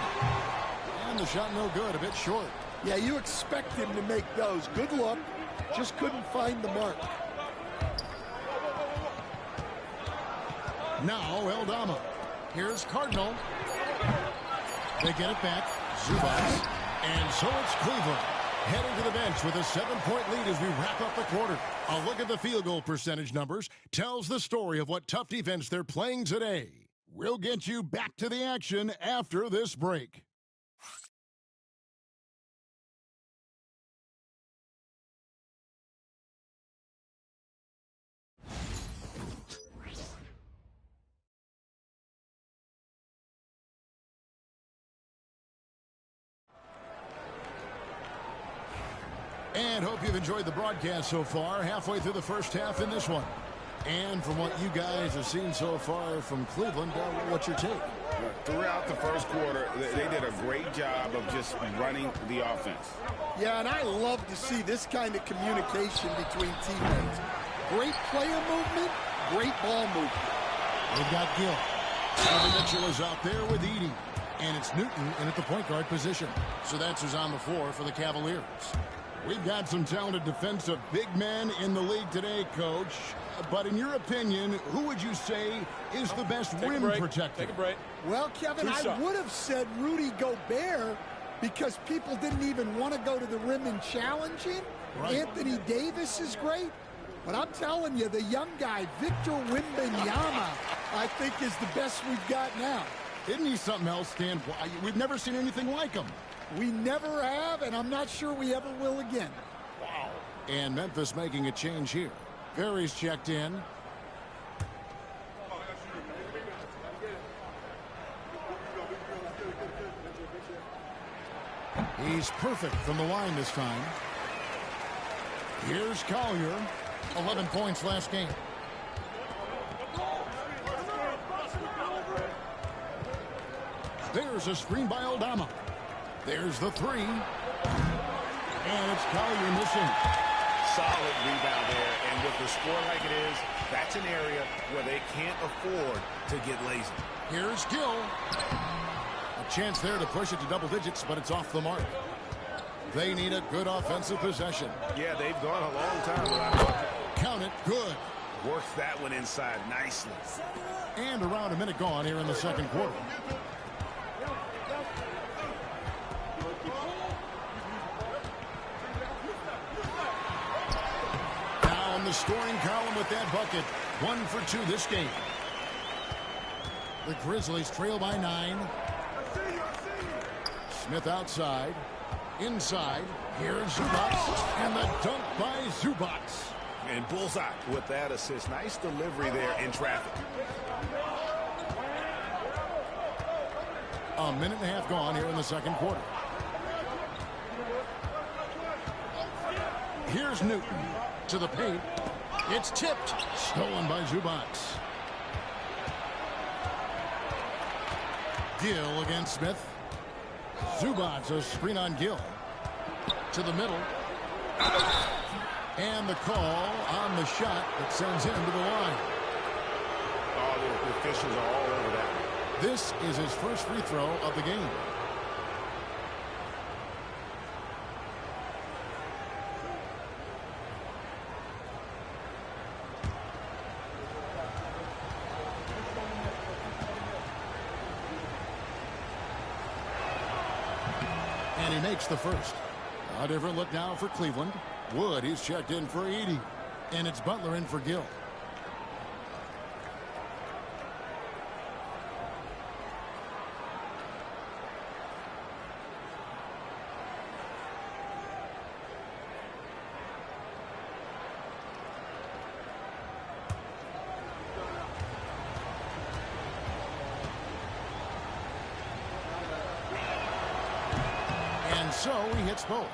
And the shot no good, a bit short. Yeah, you expect him to make those. Good luck. Just couldn't find the mark. Now Aldama. Here's Cardinal. They get it back. Zubac. And so it's Cleveland heading to the bench with a 7-point lead as we wrap up the quarter. A look at the field goal percentage numbers tells the story of what tough defense they're playing today. We'll get you back to the action after this break. And hope you've enjoyed the broadcast so far. Halfway through the first half in this one. And from what you guys have seen so far from Cleveland, what's your take? Throughout the first quarter, they did a great job of just running the offense. Yeah, and I love to see this kind of communication between teammates. Great player movement, great ball movement. They've got Gill. Donovan Mitchell is out there with Edey. And it's Newton in at the point guard position. So that's who's on the floor for the Cavaliers. We've got some talented defensive big men in the league today, Coach. But in your opinion, who would you say is the best rim protector? Take a break. Well, Kevin, I would have said Rudy Gobert because people didn't even want to go to the rim and challenge him. Right. Anthony Davis is great. But I'm telling you, the young guy, Victor Wembanyama, I think is the best we've got now. Isn't he something else, Stan? We've never seen anything like him. We never have, and I'm not sure we ever will again. Wow. And Memphis making a change here. Perry's checked in. He's perfect from the line this time. Here's Collier. 11 points last game. There's a screen by Aldama. There's the 3. And it's Collier missing. Solid rebound there. And with the score like it is, that's an area where they can't afford to get lazy. Here's Gill. A chance there to push it to double digits, but it's off the mark. They need a good offensive possession. Yeah, they've gone a long time without a bucket. Count it. Good. Works that one inside nicely. And around a minute gone here in the second quarter. The scoring column with that bucket. 1 for 2 this game. The Grizzlies trail by 9. Smith outside. Inside. Here's Zubac. And the dunk by Zubac. And bullseye with that assist. Nice delivery there in traffic. A minute and a half gone here in the second quarter. Here's Newton. To the paint. It's tipped. Stolen by Zubac. Gill against Smith. Zubats a screen on Gill. To the middle. And the call on the shot that sends him to the line. Oh, the officials are all over that. This is his first free throw of the game. And he makes the first. A different look now for Cleveland. Wood, he's checked in for 80. And it's Butler in for Gill. And so he hits both.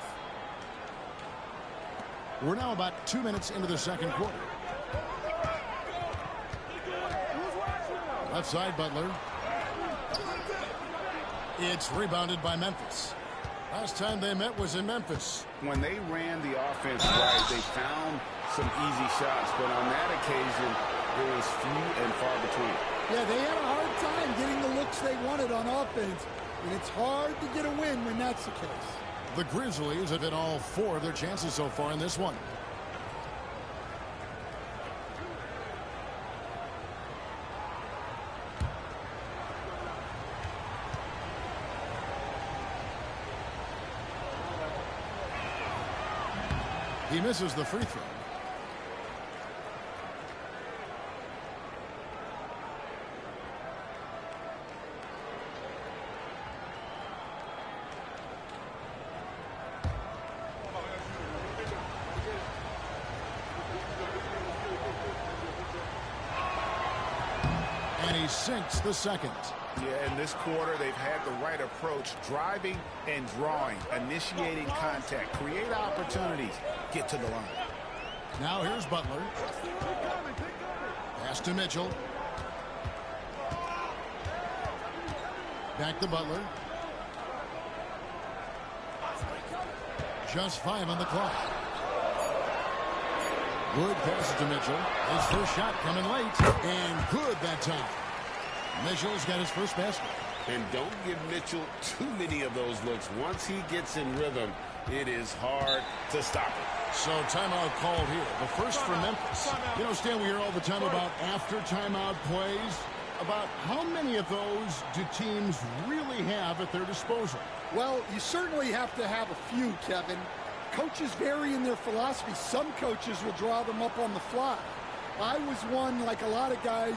We're now about 2 minutes into the second quarter. Left side, Butler. It's rebounded by Memphis. Last time they met was in Memphis. When they ran the offense right, they found some easy shots, but on that occasion, it was few and far between. Yeah, they had a hard time getting the looks they wanted on offense, and it's hard to get a win when that's the case. The Grizzlies have hit all 4 of their chances so far in this one. He misses the free throw. And he sinks the second. Yeah, in this quarter, they've had the right approach, driving and drawing, initiating contact, create opportunities, get to the line. Now here's Butler. Pass to Mitchell. Back to Butler. Just 5 on the clock. Wood passes to Mitchell. His first shot coming late, and good that time. Mitchell's got his first basket. And don't give Mitchell too many of those looks. Once he gets in rhythm, it is hard to stop him. So timeout called here. The first for Memphis. You know, Stan, we hear all the time about after timeout plays. About how many of those do teams really have at their disposal? Well, you certainly have to have a few, Kevin. Coaches vary in their philosophy. Some coaches will draw them up on the fly. I was one, like a lot of guys,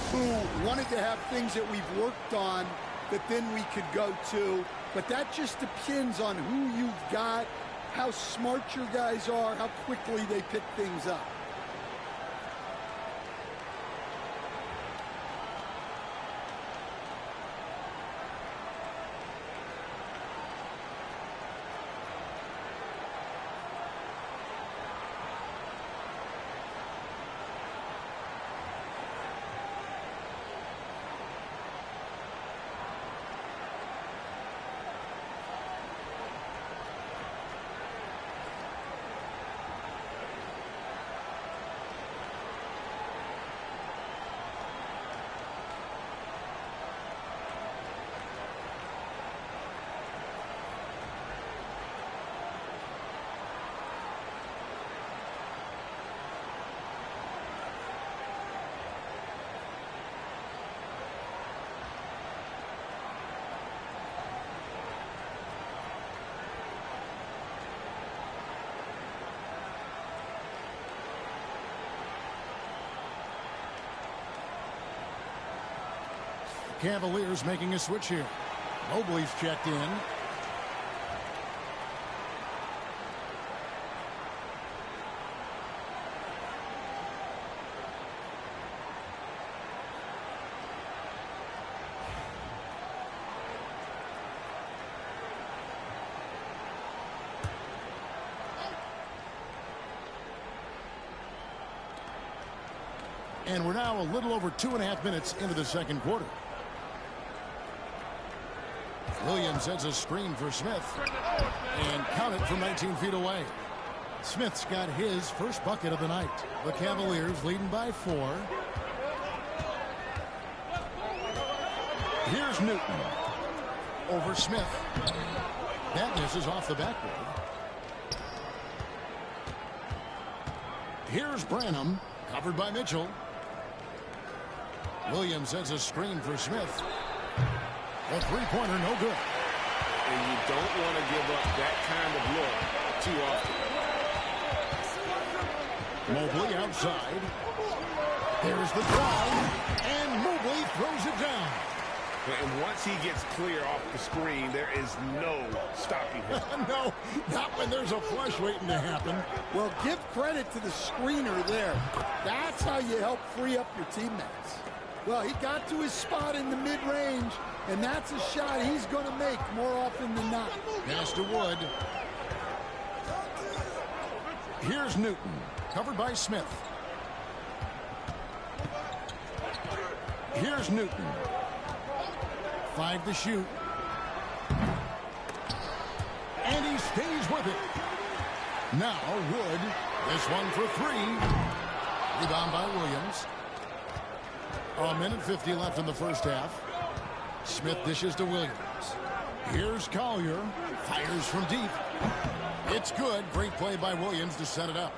who wanted to have things that we've worked on that then we could go to. But that just depends on who you've got, how smart your guys are, how quickly they pick things up. Cavaliers making a switch here. Mobley's checked in. And we're now a little over 2.5 minutes into the second quarter. Williams sets a screen for Smith. And count it from 19 feet away. Smith's got his first bucket of the night. The Cavaliers leading by 4. Here's Newton. Over Smith. That misses off the backboard. Here's Branham. Covered by Mitchell. Williams sets a screen for Smith. A three-pointer, no good. And you don't want to give up that kind of look too often. Mobley outside. There's the drive. And Mobley throws it down. And once he gets clear off the screen, there is no stopping him. No, not when there's a flush waiting to happen. Well, give credit to the screener there. That's how you help free up your teammates. Well, he got to his spot in the mid-range, and that's a shot he's going to make more often than not. Pass to Wood. Here's Newton, covered by Smith. Here's Newton. 5 to shoot. And he stays with it. Now Wood. This one for 3. Rebound by Williams. A minute 50 left in the first half. Smith dishes to Williams. Here's Collier. Fires from deep. It's good. Great play by Williams to set it up.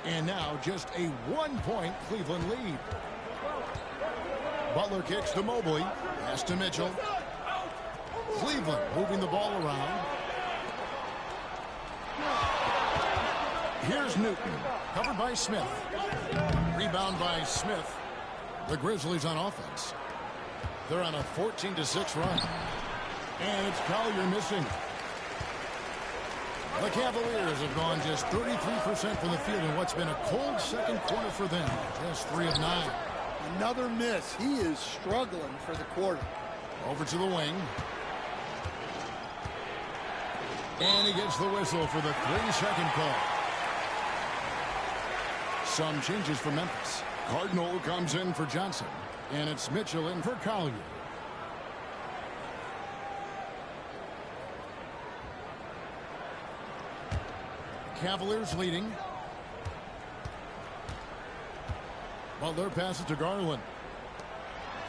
And now just a 1-point Cleveland lead. Butler kicks to Mobley. Pass to Mitchell. Cleveland moving the ball around. Here's Newton. Covered by Smith. Rebound by Smith. The Grizzlies on offense. They're on a 14-6 run. And it's Collier missing. The Cavaliers have gone just 33% from the field in what's been a cold second quarter for them. Just 3 of 9. Another miss. He is struggling for the quarter. Over to the wing. And he gets the whistle for the 3-second call. Some changes for Memphis. Cardinal comes in for Johnson. And it's Mitchell in for Collier. Cavaliers leading. Butler passes to Garland.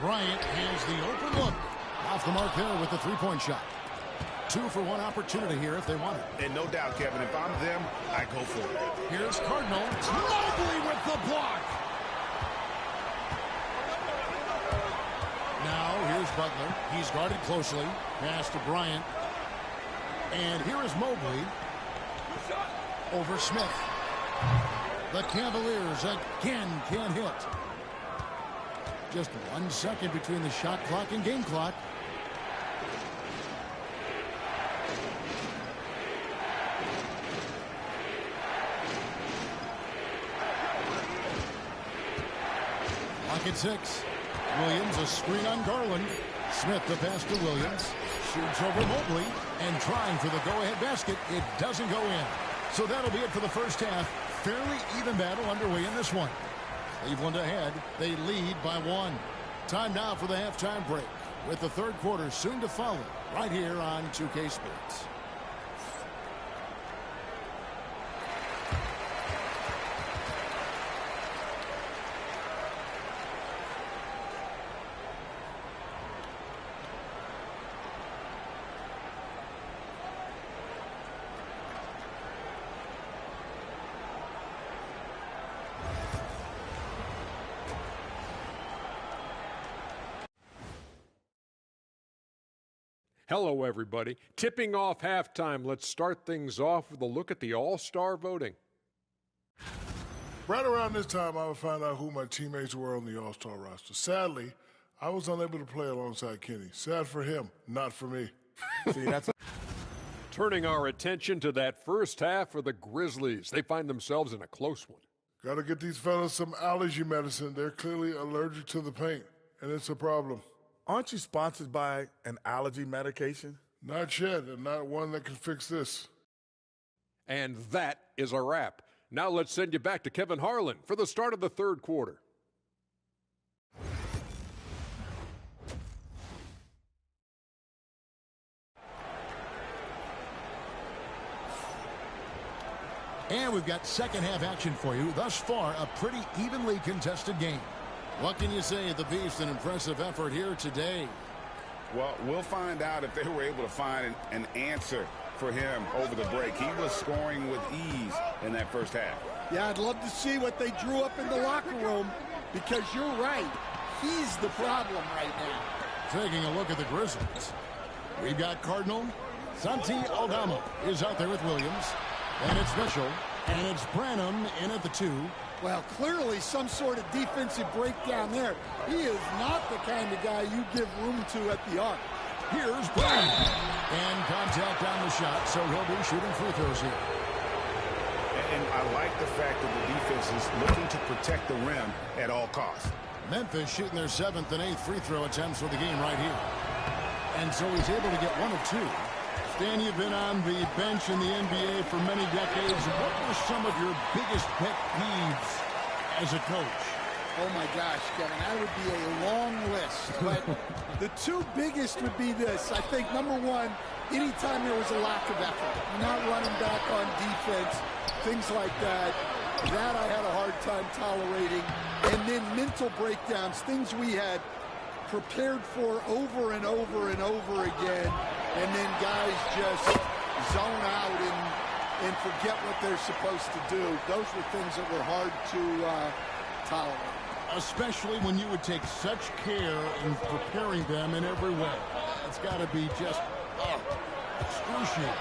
Bryant has the open look. Off the mark there with the three-point shot. 2 for 1 opportunity here if they want it. And no doubt, Kevin, if I'm them, I go for it. Here's Cardinal. Mobley with the block. Now here's Butler. He's guarded closely. Pass to Bryant. And here is Mobley. Over Smith. The Cavaliers again can't hit. Just 1 second between the shot clock and game clock. Clock at 6. Williams a screen on Garland. Smith the pass to Williams. Shoots over Mobley and trying for the go-ahead basket. It doesn't go in. So that'll be it for the first half. Fairly even battle underway in this one. Cleveland ahead. They lead by 1. Time now for the halftime break, with the third quarter soon to follow, right here on 2K Sports. Hello, everybody. Tipping off halftime. Let's start things off with a look at the All-Star voting. Right around this time, I would find out who my teammates were on the All-Star roster. Sadly, I was unable to play alongside Kenny. Sad for him, not for me. See, that's turning our attention to that first half for the Grizzlies. They find themselves in a close one. Got to get these fellas some allergy medicine. They're clearly allergic to the paint, and it's a problem. Aren't you sponsored by an allergy medication? Not yet, and not one that can fix this. And that is a wrap. Now let's send you back to Kevin Harlan for the start of the third quarter. And we've got second half action for you. Thus far, a pretty evenly contested game. What can you say of the Beast? An impressive effort here today. Well, we'll find out if they were able to find an answer for him over the break. He was scoring with ease in that first half. Yeah, I'd love to see what they drew up in the locker room, because you're right. He's the problem right now. Taking a look at the Grizzlies. We've got Cardinal. Santi Aldama is out there with Williams. And it's Mitchell. And it's Branham in at the 2. Well, clearly some sort of defensive breakdown there. He is not the kind of guy you give room to at the arc. Here's Branham. And contact on the shot, so he'll be shooting free throws here. And I like the fact that the defense is looking to protect the rim at all costs. Memphis shooting their 7th and 8th free throw attempts for the game right here. And so he's able to get 1 of 2. Stan, you've been on the bench in the NBA for many decades. What were some of your biggest pet peeves as a coach? Oh, my gosh, Kevin, that would be a long list. But the 2 biggest would be this. I think, number 1, anytime there was a lack of effort, not running back on defense, things like that, that I had a hard time tolerating. And then mental breakdowns, things we had prepared for over and over and over again, and then guys just zone out and forget what they're supposed to do. Those were things that were hard to tolerate. Especially when you would take such care in preparing them in every way. It's got to be just excruciating.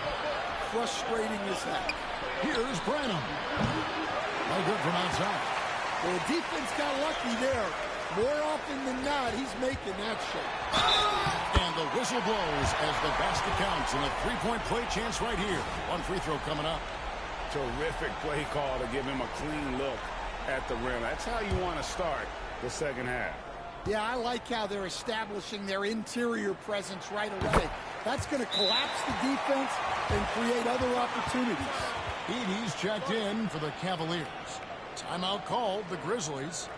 Frustrating as heck. Here's Branham. No good from outside. Well, the defense got lucky there. More often than not, he's making that shot. And the whistle blows as the basket counts, and a three-point play chance right here. 1 free throw coming up. Terrific play call to give him a clean look at the rim. That's how you want to start the second half. Yeah, I like how they're establishing their interior presence right away. That's going to collapse the defense and create other opportunities. Edey's checked in for the Cavaliers. Timeout called, the Grizzlies.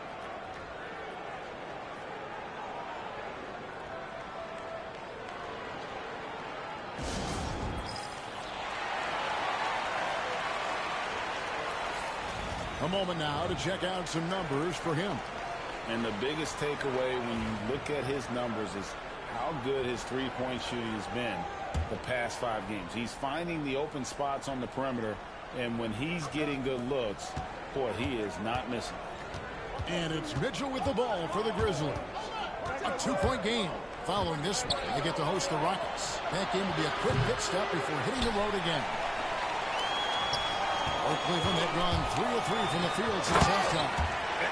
A moment now to check out some numbers for him. And the biggest takeaway when you look at his numbers is how good his three-point shooting has been the past 5 games. He's finding the open spots on the perimeter, and when he's getting good looks, boy, he is not missing. And it's Mitchell with the ball for the Grizzlies. A 2-point game. Following this one, they get to host the Rockets. That game will be a quick pit stop before hitting the road again. Cleveland, they've gone 3 of 3 from the field since halftime.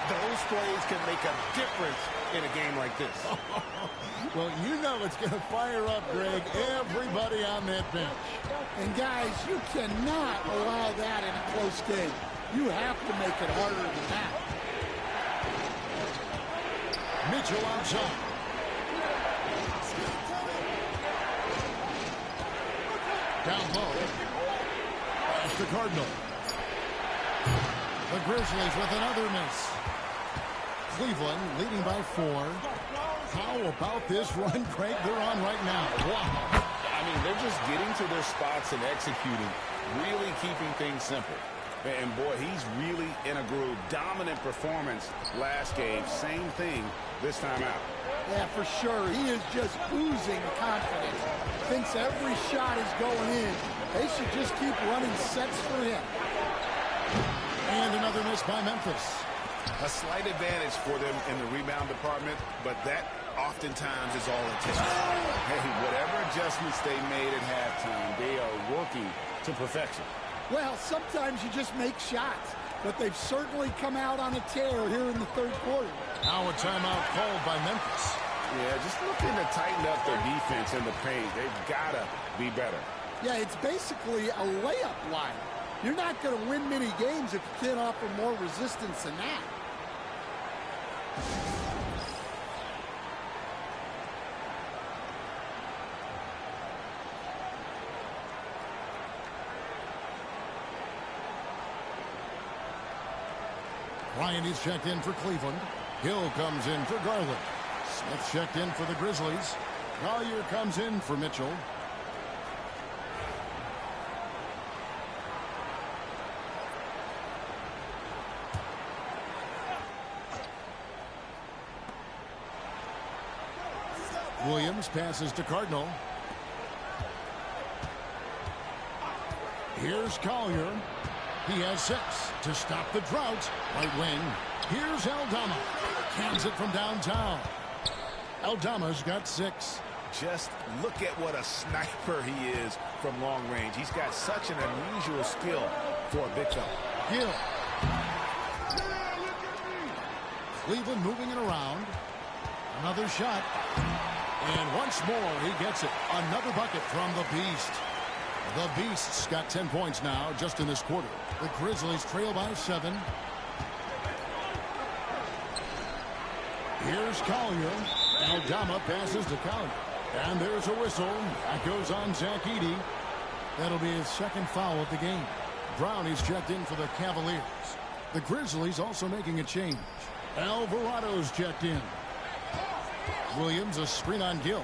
Those plays can make a difference in a game like this. Well, you know it's going to fire up, Greg, everybody on that bench. And, guys, you cannot allow that in a close game. You have to make it harder than that. Mitchell outside. Down low. That's the Cardinal. The Grizzlies with another miss. Cleveland leading by 4. How about this run, Craig, they're on right now? Wow. I mean, they're just getting to their spots and executing, really keeping things simple. And, boy, he's really in a groove. Dominant performance last game. Same thing this time out. Yeah, for sure. He is just oozing confidence. Thinks every shot is going in. They should just keep running sets for him. And another miss by Memphis. A slight advantage for them in the rebound department, but that oftentimes is all it takes. Hey, whatever adjustments they made at halftime, they are working to perfection. Well, sometimes you just make shots, but they've certainly come out on a tear here in the third quarter. Now a timeout called by Memphis. Yeah, just looking to tighten up their defense in the paint. They've got to be better. Yeah, it's basically a layup line. You're not going to win many games if you can't offer more resistance than that. Ryan is checked in for Cleveland. Hill comes in for Garland. Smith checked in for the Grizzlies. Collier comes in for Mitchell. Williams passes to Cardinal. Here's Collier. He has 6 to stop the drought. Right wing. Here's Aldama. Cans it from downtown. Aldama's got 6. Just look at what a sniper he is from long range. He's got such an unusual skill for a big fella. Gill. Cleveland moving it around. Another shot. And once more, he gets it. Another bucket from the Beast. The Beasts got 10 points now just in this quarter. The Grizzlies trail by 7. Here's Collier. Aldama passes to Collier. And there's a whistle. That goes on Zach Edey. That'll be his second foul of the game. Brown is checked in for the Cavaliers. The Grizzlies also making a change. Alvarado's checked in. Williams a screen on Gill.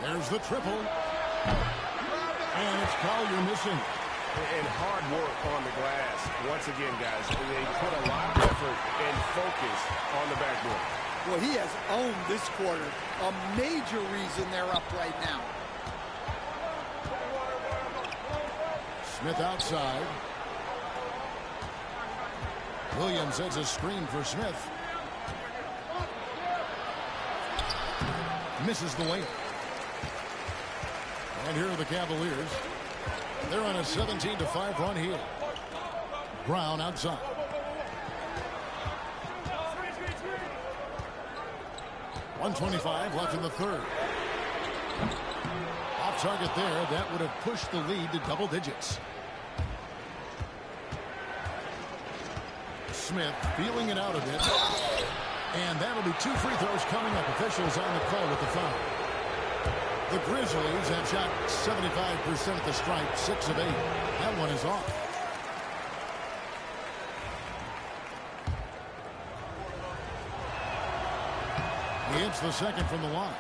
There's the triple. And it's Collier missing. And hard work on the glass. Once again, guys, they put a lot of effort and focus on the backboard. Well, he has owned this quarter. A major reason they're up right now. Smith outside. Williams sets a screen for Smith. Misses the layup. And here are the Cavaliers. They're on a 17-5 run here. Brown outside. .125 left in the third. Off target there. That would have pushed the lead to double digits. Smith feeling it out a bit. And that'll be 2 free throws coming up. Officials on the call with the foul. The Grizzlies have shot 75% at the stripe, 6 of 8. That one is off. He hits the second from the line.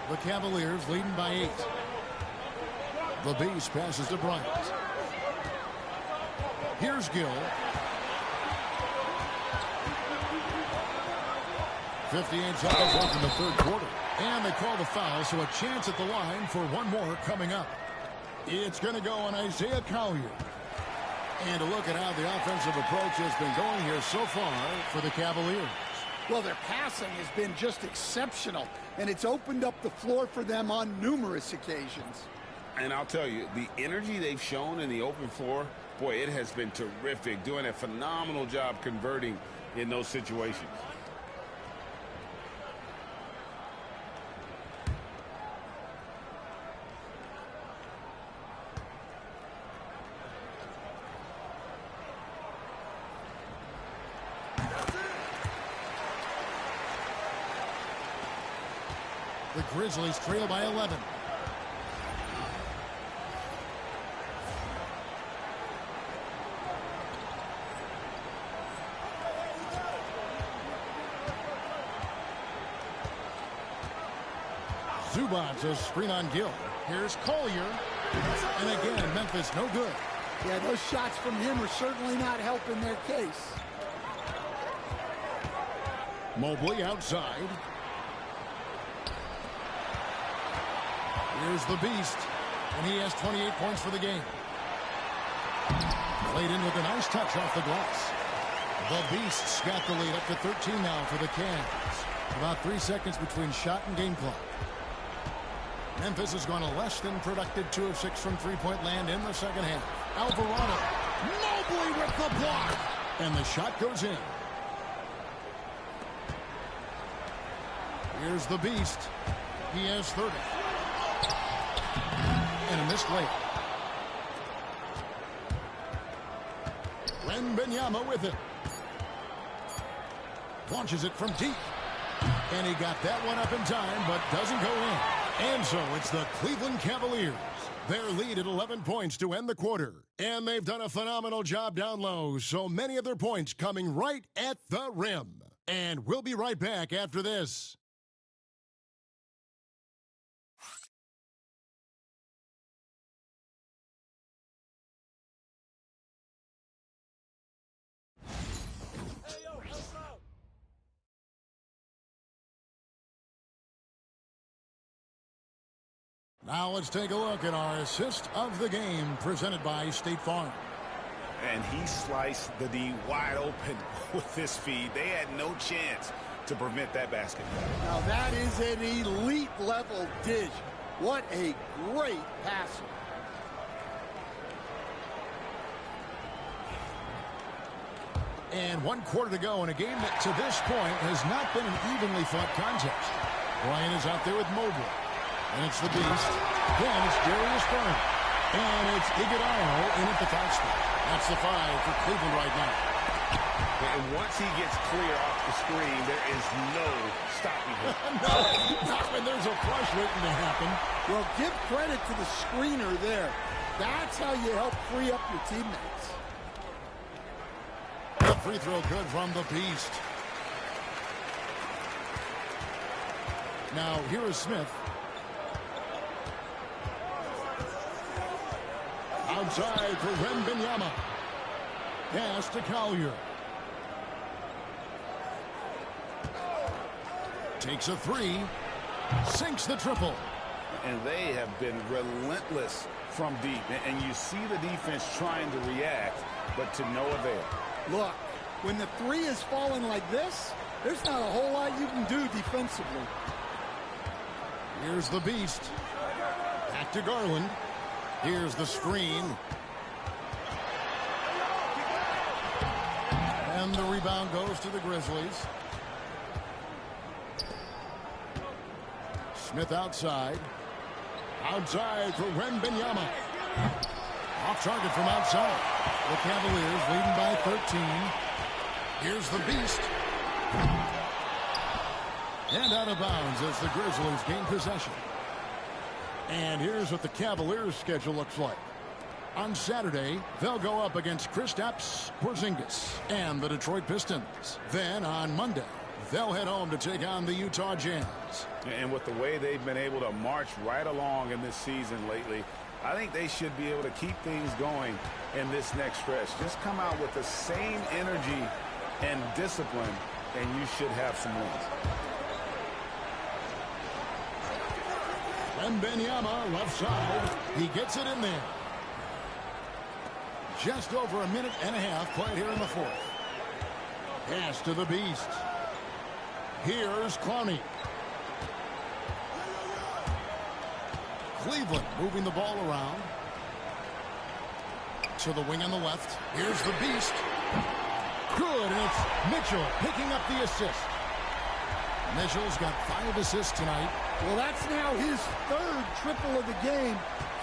The Cavaliers leading by 8. The Beast passes to Bryant. Here's Gill. 58 seconds left in the third quarter. And they call the foul, so a chance at the line for one more coming up. It's going to go on Isaiah Collier. And to look at how the offensive approach has been going here so far for the Cavaliers. Well, their passing has been just exceptional, and it's opened up the floor for them on numerous occasions. And I'll tell you, the energy they've shown in the open floor, boy, it has been terrific, doing a phenomenal job converting in those situations. The Grizzlies trail by 11. Zubac's a screen on Gill. Here's Collier. And again, Memphis no good. Yeah, those shots from him are certainly not helping their case. Mobley outside. Here's the Beast, and he has 28 points for the game. Played in with a nice touch off the glass. The Beasts got the lead up to 13 now for the Cavs. About 3 seconds between shot and game clock. Memphis has gone a less than productive 2 of 6 from three-point land in the second half. Alvarado, Mobley with the block, and the shot goes in. Here's the Beast. He has 30. And a missed layup. Wembanyama with it. Launches it from deep. And he got that one up in time, but doesn't go in. And so it's the Cleveland Cavaliers. Their lead at 11 points to end the quarter. And they've done a phenomenal job down low, so many of their points coming right at the rim. And we'll be right back after this. Now let's take a look at our assist of the game presented by State Farm. And he sliced the D wide open with this feed. They had no chance to prevent that basket. Now that is an elite level dish. What a great passer. And 1 quarter to go in a game that to this point has not been an evenly fought contest. Bryant is out there with Mobley. And it's the Beast. Then it's Darius Garland. And it's Iguodala in at the foul spot. That's the 5 for Cleveland right now. And once he gets clear off the screen, there is no stopping him. No, not when there's a flush waiting to happen. Well, give credit to the screener there. That's how you help free up your teammates. The free throw good from the Beast. Now, here is Smith. Outside for Wembanyama. Pass to Collier. Takes a 3. Sinks the triple. And they have been relentless from deep. And you see the defense trying to react, but to no avail. Look, when the 3 is falling like this, there's not a whole lot you can do defensively. Here's the Beast. Back to Garland. Here's the screen. And the rebound goes to the Grizzlies. Smith outside. Outside for Wembanyama. Off target from outside. The Cavaliers leading by 13. Here's the Beast. And out of bounds as the Grizzlies gain possession. And here's what the Cavaliers' schedule looks like. On Saturday, they'll go up against Kristaps Porzingis and the Detroit Pistons. Then on Monday, they'll head home to take on the Utah Jazz. And with the way they've been able to march right along in this season lately, I think they should be able to keep things going in this next stretch. Just come out with the same energy and discipline, and you should have some wins. Wembanyama left side. He gets it in there. Just over a minute and a half played here in the fourth. Pass to the Beast. Here's Clowney. Cleveland moving the ball around. To the wing on the left. Here's the Beast. Good, and it's Mitchell picking up the assist. Mitchell's got 5 assists tonight. Well, that's now his 3rd triple of the game.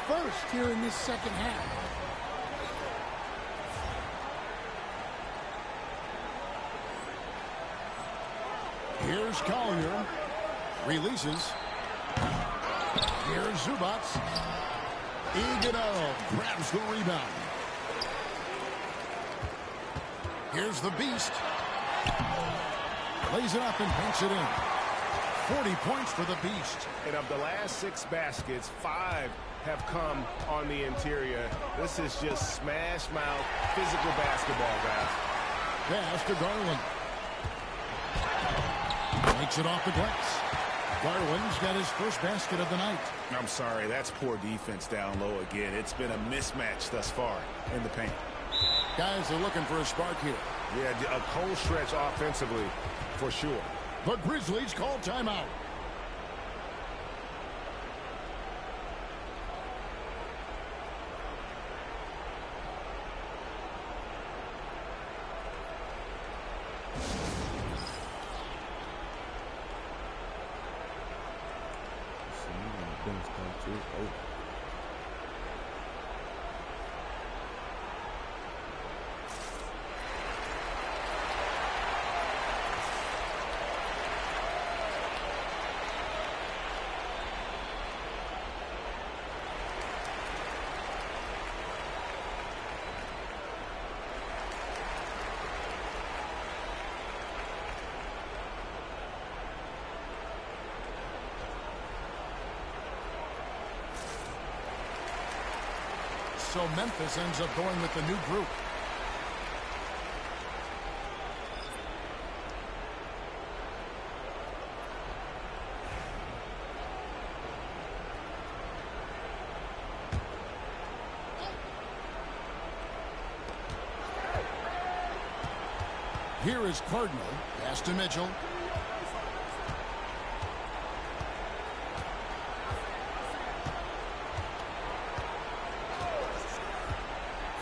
First here in this second half. Here's Collier. Releases. Here's Zubac. Iguodala grabs the rebound. Here's the Beast. Lays it up and banks it in. 40 points for the Beast. And of the last 6 baskets, 5 have come on the interior. This is just smash mouth physical basketball, guys. Pass to Garland. Makes it off the glass. Garland's got his first basket of the night. I'm sorry, that's poor defense down low again. It's been a mismatch thus far in the paint. Guys are looking for a spark here. Yeah, a cold stretch offensively, for sure. The Grizzlies call timeout. So Memphis ends up going with the new group. Here is Cardinal. Pass to Mitchell.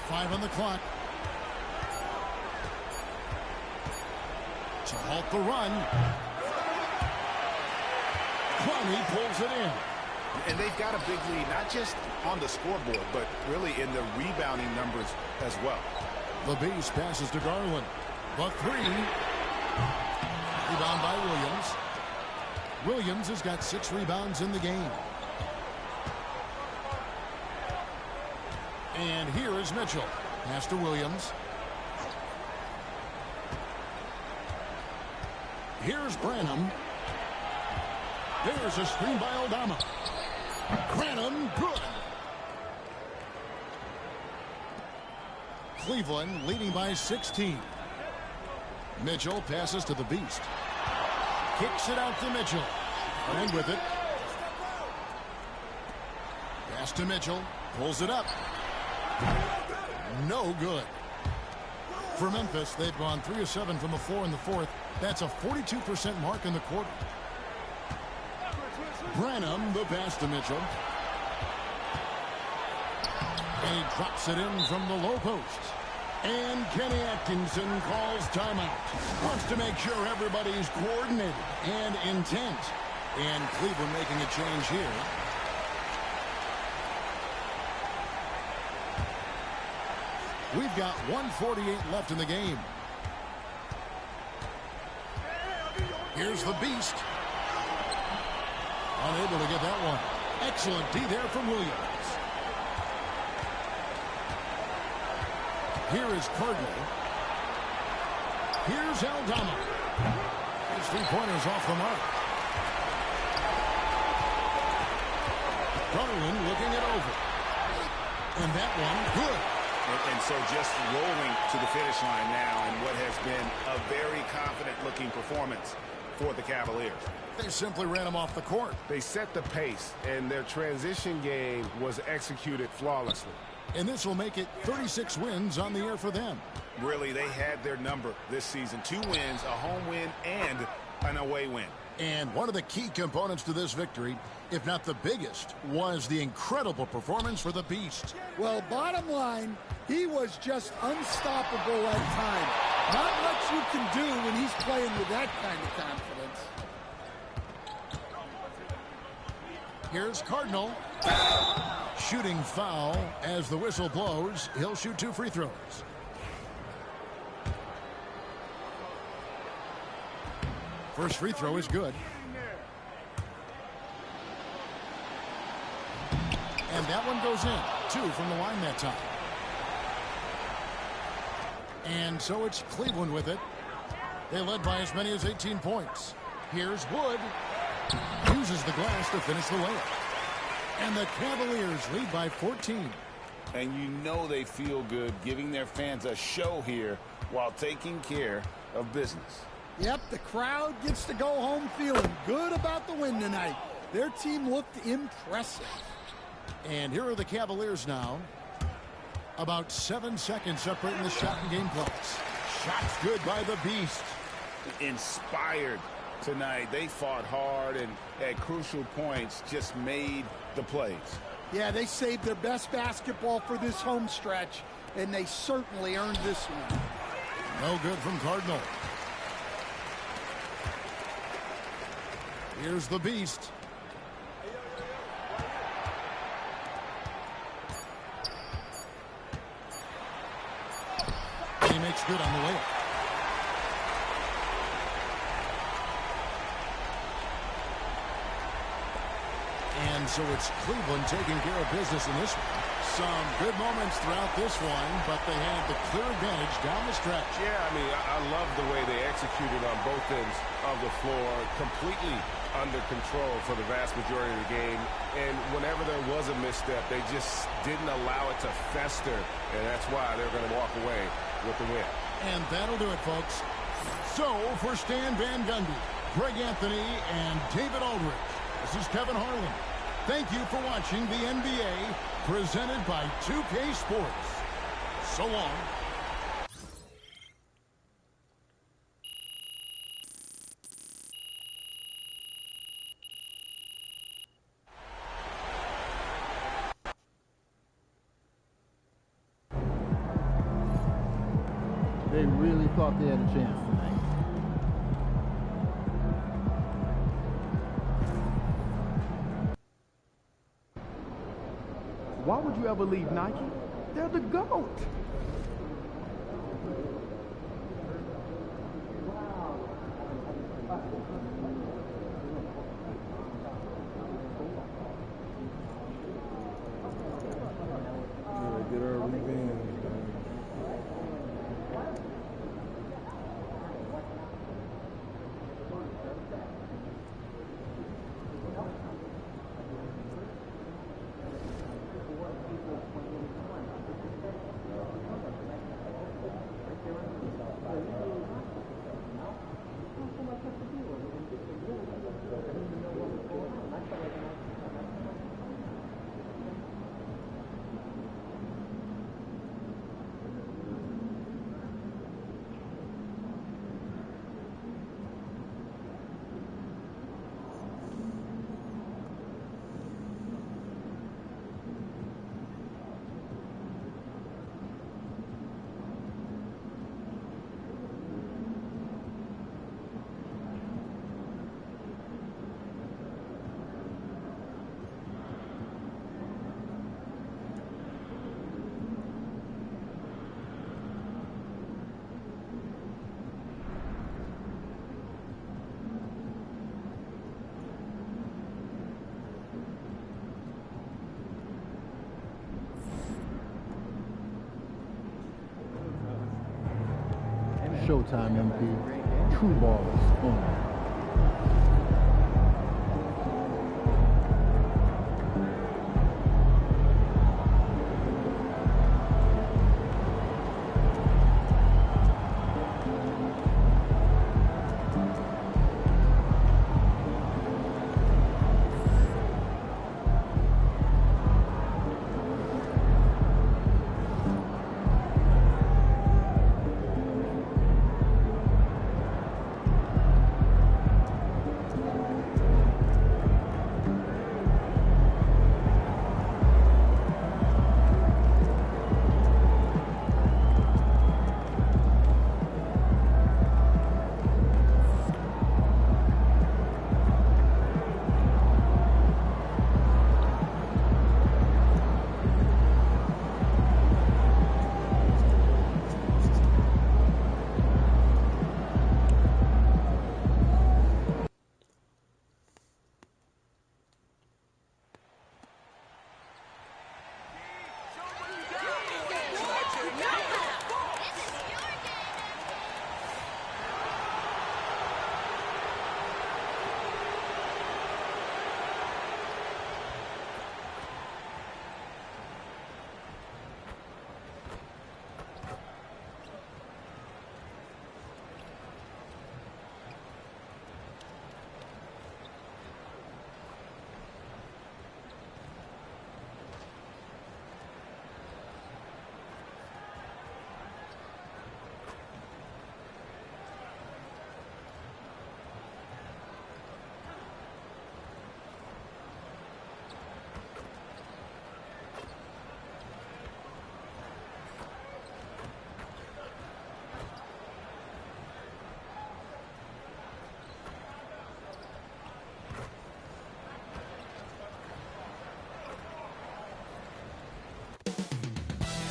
Five on the clock. To halt the run. Clowney pulls it in. And they've got a big lead, not just on the scoreboard, but really in the rebounding numbers as well. The Beast passes to Garland. The three. Rebound by Williams. Williams has got 6 rebounds in the game. And here is Mitchell. Pass to Williams. Here's Branham. There's a screen by Aldama. Branham, good. Cleveland leading by 16. Mitchell passes to the Beast. Kicks it out to Mitchell. And with it. Pass to Mitchell. Pulls it up. No good. For Memphis, they've gone 3 of 7 from the floor in the fourth. That's a 42% mark in the quarter. Branham, the pass to Mitchell. And he drops it in from the low post. And Kenny Atkinson calls timeout. Wants to make sure everybody's coordinated and intent. And Cleveland making a change here. We've got 1:48 left in the game. Here's the Beast. Unable to get that one. Excellent D there from Williams. Here is Cardinal. Here's Aldama. His 3-pointers off the mark. Garland looking it over. And that one, good. And so just rolling to the finish line now in what has been a very confident-looking performance for the Cavaliers. They simply ran him off the court. They set the pace, and their transition game was executed flawlessly. And this will make it 36 wins on the year for them. Really, they had their number this season. 2 wins, a home win, and an away win. And one of the key components to this victory, if not the biggest, was the incredible performance for the Beast. Well, bottom line, he was just unstoppable at times. Not much you can do when he's playing with that kind of confidence. Here's Cardinal. Shooting foul as the whistle blows. He'll shoot 2 free throws. First free throw is good. And that one goes in. 2 from the line that time. And so it's Cleveland with it. They led by as many as 18 points. Here's Wood. Uses the glass to finish the layup. And the Cavaliers lead by 14. And you know they feel good giving their fans a show here while taking care of business. Yep, the crowd gets to go home feeling good about the win tonight. Their team looked impressive. And here are the Cavaliers now. About 7 seconds separating the shot and game clocks. Shots good by the Beast. Inspired tonight. They fought hard and at crucial points just made the plays. Yeah, they saved their best basketball for this home stretch, and they certainly earned this one. No good from Cardinal. Here's the Beast. And he makes good on the layup. And so it's Cleveland taking care of business in this one. Some good moments throughout this one, but they had the clear advantage down the stretch. Yeah, I mean, I love the way they executed on both ends of the floor, completely under control for the vast majority of the game. And whenever there was a misstep, they just didn't allow it to fester, and that's why they're going to walk away with the win. And that'll do it, folks. So, for Stan Van Gundy, Greg Anthony, and David Aldridge, this is Kevin Harlan. Thank you for watching the NBA presented by 2K Sports. So long. really thought they had a chance tonight. Why would you ever leave Nike? They're the GOAT. Get our revenge, man. Showtime, MP. True ballers only.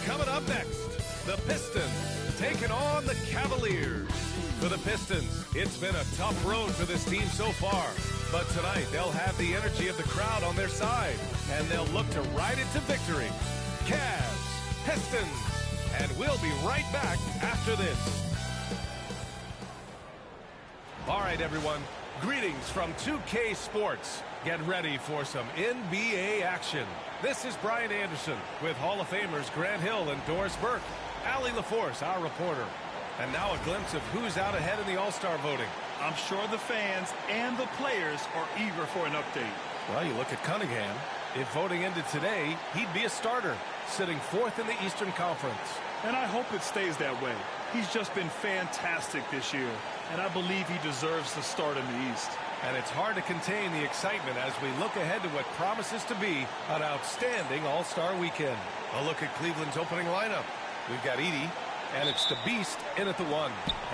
Coming up next, the Pistons taking on the Cavaliers. For the Pistons, it's been a tough road for this team so far. But tonight, they'll have the energy of the crowd on their side, and they'll look to ride it to victory. Cavs, Pistons, and we'll be right back after this. All right, everyone. Greetings from 2K Sports. Get ready for some NBA action. This is Brian Anderson with Hall of Famers Grant Hill and Doris Burke. Allie LaForce, our reporter. And now a glimpse of who's out ahead in the All-Star voting. I'm sure the fans and the players are eager for an update. Well, you look at Cunningham. If voting ended today, he'd be a starter, sitting fourth in the Eastern Conference. And I hope it stays that way. He's just been fantastic this year, and I believe he deserves the start in the East. And it's hard to contain the excitement as we look ahead to what promises to be an outstanding All-Star weekend. A look at Cleveland's opening lineup. We've got Edey, And it's the Beast in at the 1.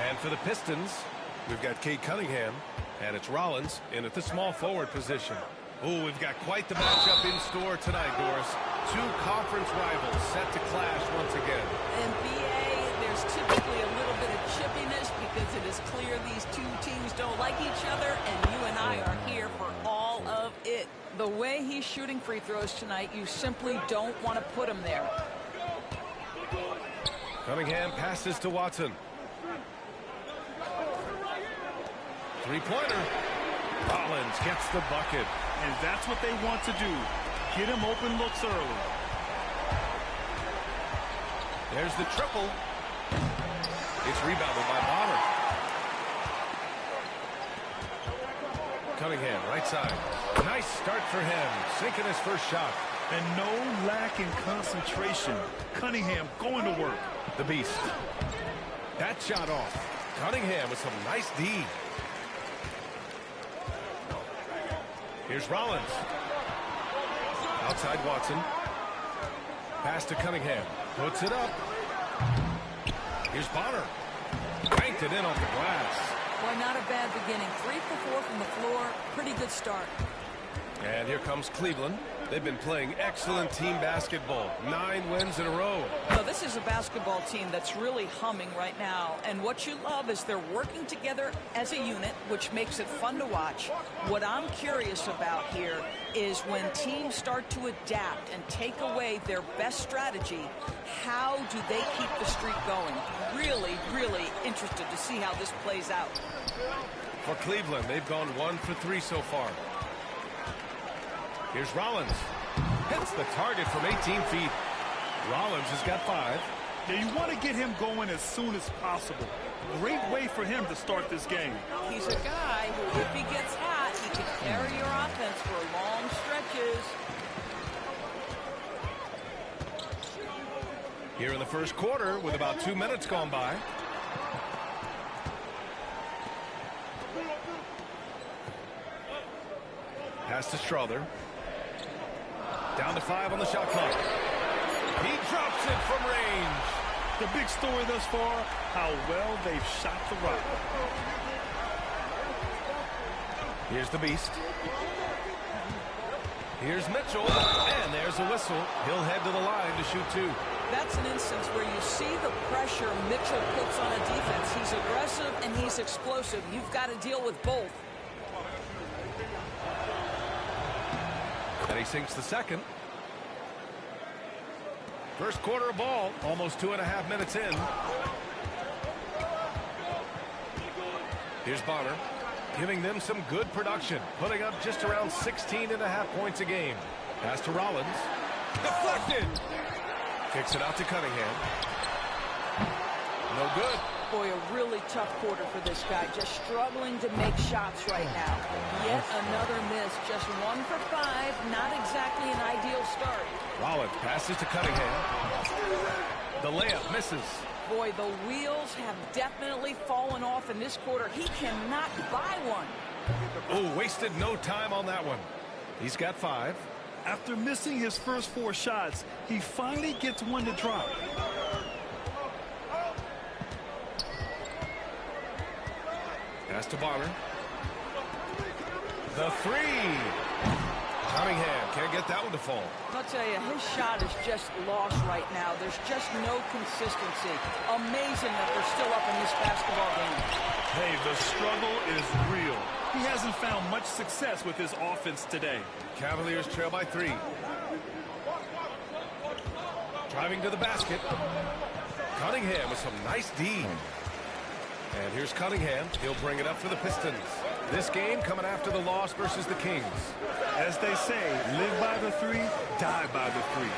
And for the Pistons, we've got Cade Cunningham. And it's Rollins in at the small forward position. Oh, we've got quite the matchup in store tonight, Doris. Two conference rivals set to clash once again. In BA, there's typically a little bit of chippiness because it is clear these two teams don't like each other, and you and I are here for all of it. The way he's shooting free throws tonight, you simply don't want to put him there. Cunningham passes to Watson. Three-pointer. Rollins gets the bucket. And that's what they want to do. Get him open looks early. There's the triple. It's rebounded by Bonner. Cunningham, right side. Nice start for him. Sinking his first shot. And no lack in concentration. Cunningham going to work. The Beast. That shot off. Cunningham with some nice D. Here's Rollins. Outside Watson. Pass to Cunningham. Puts it up. Here's Bonner. Banked it in off the glass. Well, not a bad beginning. 3 for 4 from the floor. Pretty good start. And here comes Cleveland. They've been playing excellent team basketball. 9 wins in a row. Well, this is a basketball team that's really humming right now. And what you love is they're working together as a unit, which makes it fun to watch. What I'm curious about here is when teams start to adapt and take away their best strategy, how do they keep the streak going? Really, really interested to see how this plays out. For Cleveland, they've gone 1 for 3 so far. Here's Rollins. Hits the target from 18 feet. Rollins has got 5. Yeah, you want to get him going as soon as possible. Great way for him to start this game. He's a guy who, if he gets hot, he can carry your offense for long stretches. Here in the first quarter with about 2 minutes gone by. Pass to Strother. Down to 5 on the shot clock. He drops it from range. The big story thus far, how well they've shot the rock. Here's the Beast. Here's Mitchell. And there's a whistle. He'll head to the line to shoot 2. That's an instance where you see the pressure Mitchell puts on a defense. He's aggressive and he's explosive. You've got to deal with both. And he sinks the second. First quarter of ball, almost 2.5 minutes in. Here's Bonner, giving them some good production, putting up just around 16.5 points a game. Pass to Rollins. Deflected. Kicks it out to Cunningham. No good. Boy, a really tough quarter for this guy. Just struggling to make shots right now. Yet another miss. Just 1 for 5. Not exactly an ideal start. Rollins passes to Cunningham. The layup misses. Boy, the wheels have definitely fallen off in this quarter. He cannot buy one. Oh, wasted no time on that one. He's got 5. After missing his first 4 shots, he finally gets one to drop. Pass to Bonner. The 3. Cunningham can't get that one to fall. I'll tell you, his shot is just lost right now. There's just no consistency. Amazing that they're still up in this basketball game. Hey, the struggle is real. He hasn't found much success with his offense today. Cavaliers trail by 3. Driving to the basket. Cunningham with some nice D. And here's Cunningham. He'll bring it up for the Pistons. This game coming after the loss versus the Kings. As they say, live by the 3, die by the 3.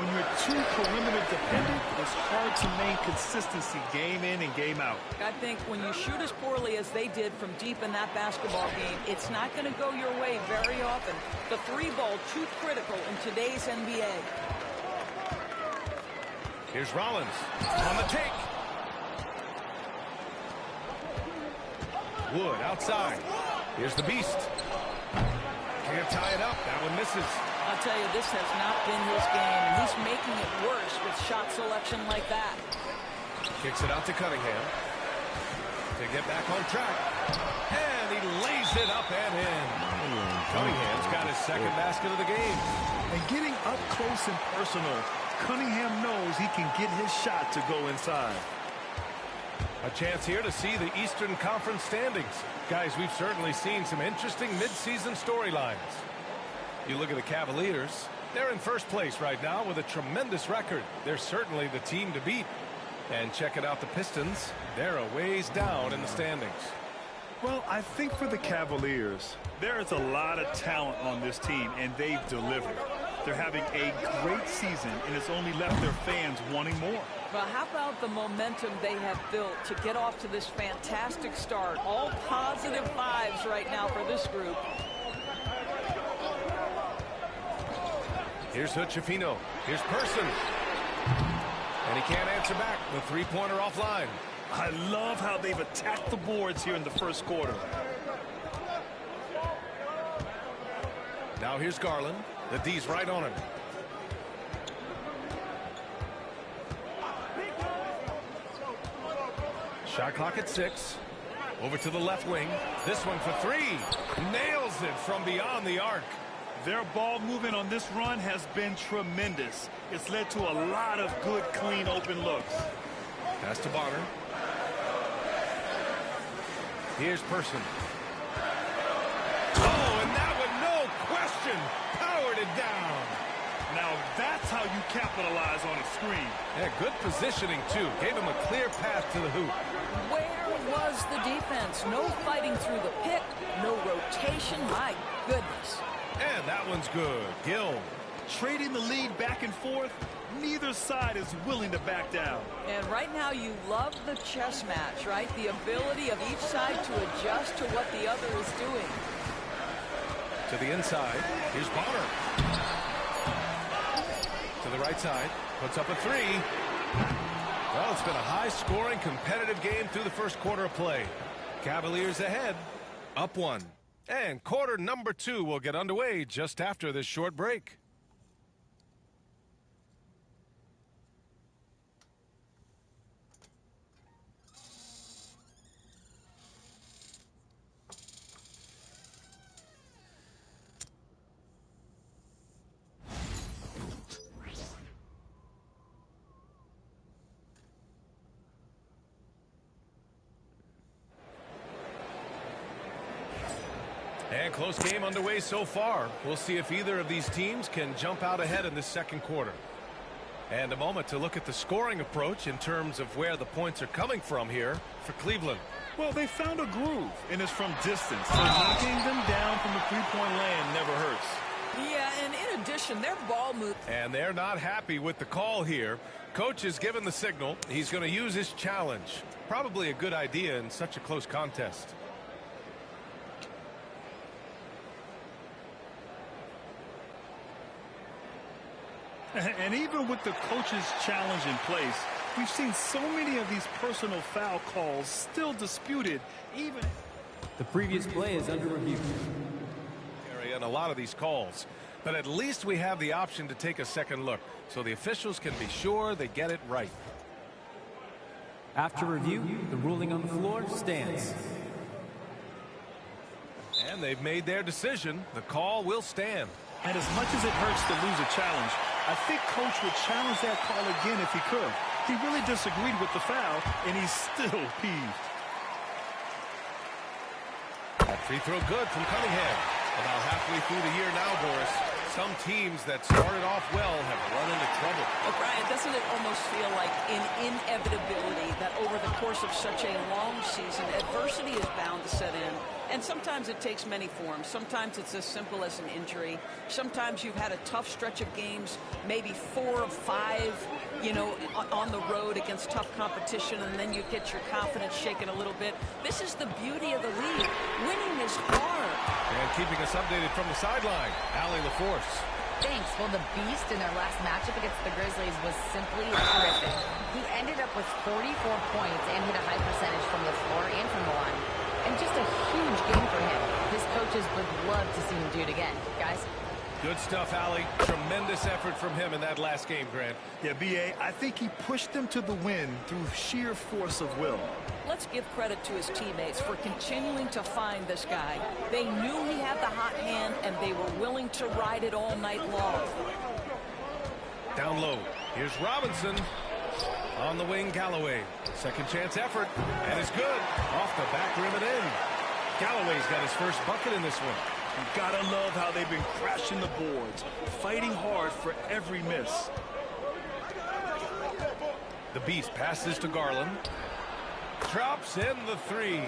When you're too perimeter dependent, it's hard to maintain consistency game in and game out. I think when you shoot as poorly as they did from deep in that basketball game, it's not going to go your way very often. The 3 ball too critical in today's NBA. Here's Rollins on the take. Wood outside. Here's the Beast. Can't tie it up. That one misses. I'll tell you, this has not been his game, and he's making it worse with shot selection like that. Kicks it out to Cunningham to get back on track. And he lays it up and in. Cunningham's got his second basket of the game. And getting up close and personal, Cunningham knows he can get his shot to go inside. A chance here to see the Eastern Conference standings. Guys, we've certainly seen some interesting midseason storylines. You look at the Cavaliers, they're in first place right now with a tremendous record. They're certainly the team to beat. And checking out the Pistons, they're a ways down in the standings. Well, I think for the Cavaliers, there is a lot of talent on this team, and they've delivered. They're having a great season, and it's only left their fans wanting more. Well, how about the momentum they have built to get off to this fantastic start? All positive vibes right now for this group. Here's Hood-Schifino. Here's Person. And he can't answer back. The three-pointer offline. I love how they've attacked the boards here in the first quarter. Now here's Garland. The D's right on him. Shot clock at 6. Over to the left wing. This one for 3. Nails it from beyond the arc. Their ball movement on this run has been tremendous. It's led to a lot of good, clean, open looks. Pass to Bonner. Here's Person. Oh, and that one, no question, powered it down. Now that's how you capitalize on a screen. Yeah, good positioning, too. Gave him a clear path to the hoop. Where was the defense? No fighting through the pick, no rotation. My goodness. And that one's good. Gill. Trading the lead back and forth, neither side is willing to back down. And right now you love the chess match, right? The ability of each side to adjust to what the other is doing. To the inside. Here's Bonner. To the right side. Puts up a 3. Well, it's been a high-scoring, competitive game through the first quarter of play. Cavaliers ahead. Up 1. And quarter number 2 will get underway just after this short break. And close game underway so far. We'll see if either of these teams can jump out ahead in this second quarter. And a moment to look at the scoring approach in terms of where the points are coming from here for Cleveland. Well, they found a groove, and it's from distance. So knocking them down from the three-point land never hurts. Yeah, and in addition, their ball move. And they're not happy with the call here. Coach has given the signal. He's going to use his challenge. Probably a good idea in such a close contest. And even with the coach's challenge in place, we've seen so many of these personal foul calls still disputed, even. The previous play is under review. And a lot of these calls. But at least we have the option to take a second look, so the officials can be sure they get it right. After review, the ruling on the floor stands. And they've made their decision. The call will stand. And as much as it hurts to lose a challenge, I think Coach would challenge that call again if he could. He really disagreed with the foul, and he's still peeved. That free throw good from Cunningham. About halfway through the year now, Boris. Some teams that started off well have run into trouble. But Brian, doesn't it almost feel like an inevitability that over the course of such a long season, adversity is bound to set in? And sometimes it takes many forms. Sometimes it's as simple as an injury. Sometimes you've had a tough stretch of games, maybe 4 or 5, you know, on the road against tough competition, and then you get your confidence shaken a little bit. This is the beauty of the league. Winning is hard. And keeping us updated from the sideline, Allie LaForce. Thanks. Well, the Beast in their last matchup against the Grizzlies was simply terrific. He ended up with 44 points and hit a high percentage from the floor and from the line. And just a huge game for him. His coaches would love to see him do it again. Guys? Good stuff, Allie. Tremendous effort from him in that last game, Grant. Yeah, B.A., I think he pushed them to the win through sheer force of will. Let's give credit to his teammates for continuing to find this guy. They knew he had the hot hand, and they were willing to ride it all night long. Down low. Here's Robinson. On the wing, Galloway. Second chance effort, and it's good. Off the back rim and in. Galloway's got his first bucket in this one. You gotta love how they've been crashing the boards, fighting hard for every miss. The Beast passes to Garland. Drops in the three.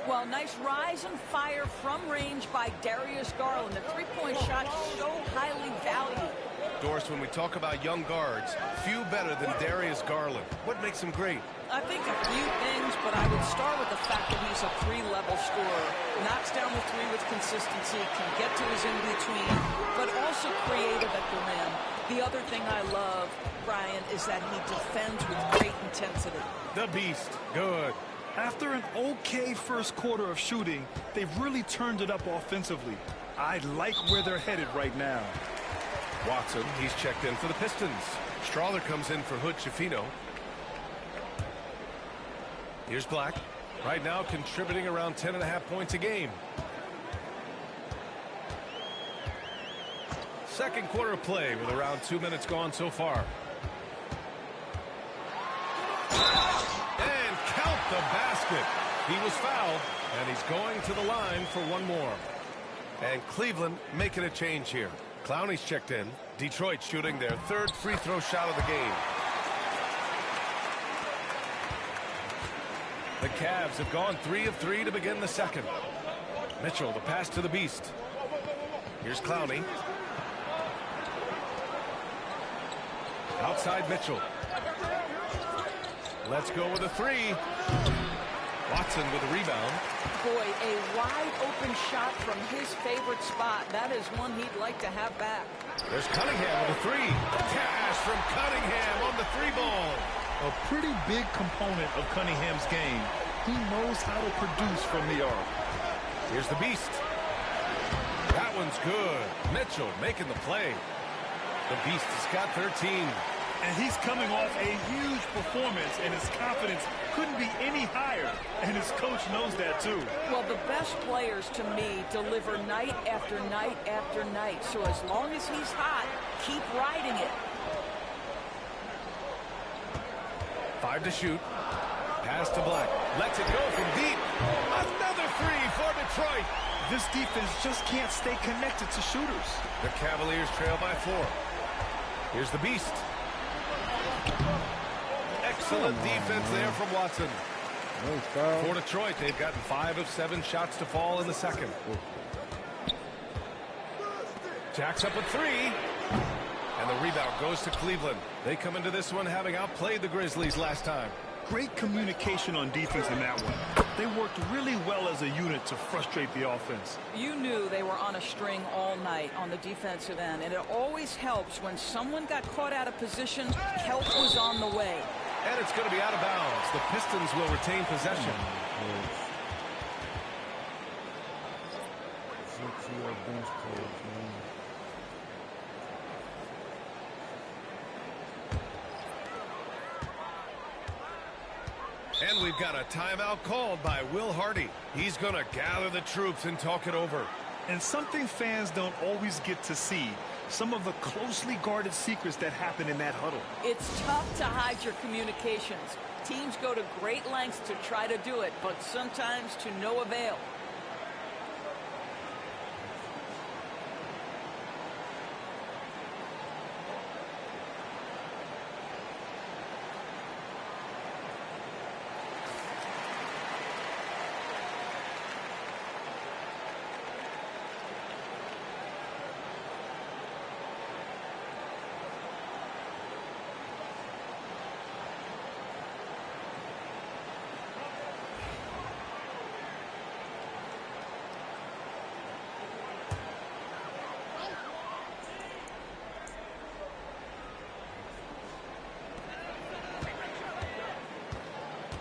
Well, nice rise and fire from range by Darius Garland. The three-point shot so highly valued. Doris, when we talk about young guards, few better than Darius Garland. What makes him great? I think a few things, but I would start with the fact that he's a three-level scorer. Knocks down the three with consistency, can get to his in-between, but also creative at the rim. The other thing I love, Brian, is that he defends with great intensity. The Beast, good. After an okay first quarter of shooting, they've really turned it up offensively. I like where they're headed right now. Watson, he's checked in for the Pistons. Strawther comes in for Hood Schifino. Here's Black. Right now contributing around 10.5 points a game. Second quarter of play with around 2 minutes gone so far. And count the basket. He was fouled, and he's going to the line for one more. And Cleveland making a change here. Clowney's checked in. Detroit shooting their third free throw shot of the game. The Cavs have gone 3 of 3 to begin the second. Mitchell, the pass to the Beast. Here's Clowney. Outside Mitchell. Let's go with a three. Watson with a rebound. Boy, a wide open shot from his favorite spot. That is one he'd like to have back. There's Cunningham with a three. Cash from Cunningham on the three ball. A pretty big component of Cunningham's game. He knows how to produce from the arc. Here's the Beast. That one's good. Mitchell making the play. The Beast has got 13. And he's coming off a huge performance, and his confidence couldn't be any higher. And his coach knows that, too. Well, the best players, to me, deliver night after night after night. So as long as he's hot, keep riding it. 5 to shoot. Pass to Black. Lets it go from deep. Another three for Detroit. This defense just can't stay connected to shooters. The Cavaliers trail by 4. Here's the Beast. Excellent defense there from Watson. For Detroit, they've gotten 5 of 7 shots to fall in the second. Jacks up a three. And the rebound goes to Cleveland. They come into this one having outplayed the Grizzlies last time. Great communication on defense in that one. They worked really well as a unit to frustrate the offense. You knew they were on a string all night on the defensive end, and it always helps when someone got caught out of position, help was on the way. And it's going to be out of bounds. The Pistons will retain possession. And we've got a timeout called by Will Hardy. He's going to gather the troops and talk it over. And something fans don't always get to see, some of the closely guarded secrets that happen in that huddle. It's tough to hide your communications. Teams go to great lengths to try to do it, but sometimes to no avail.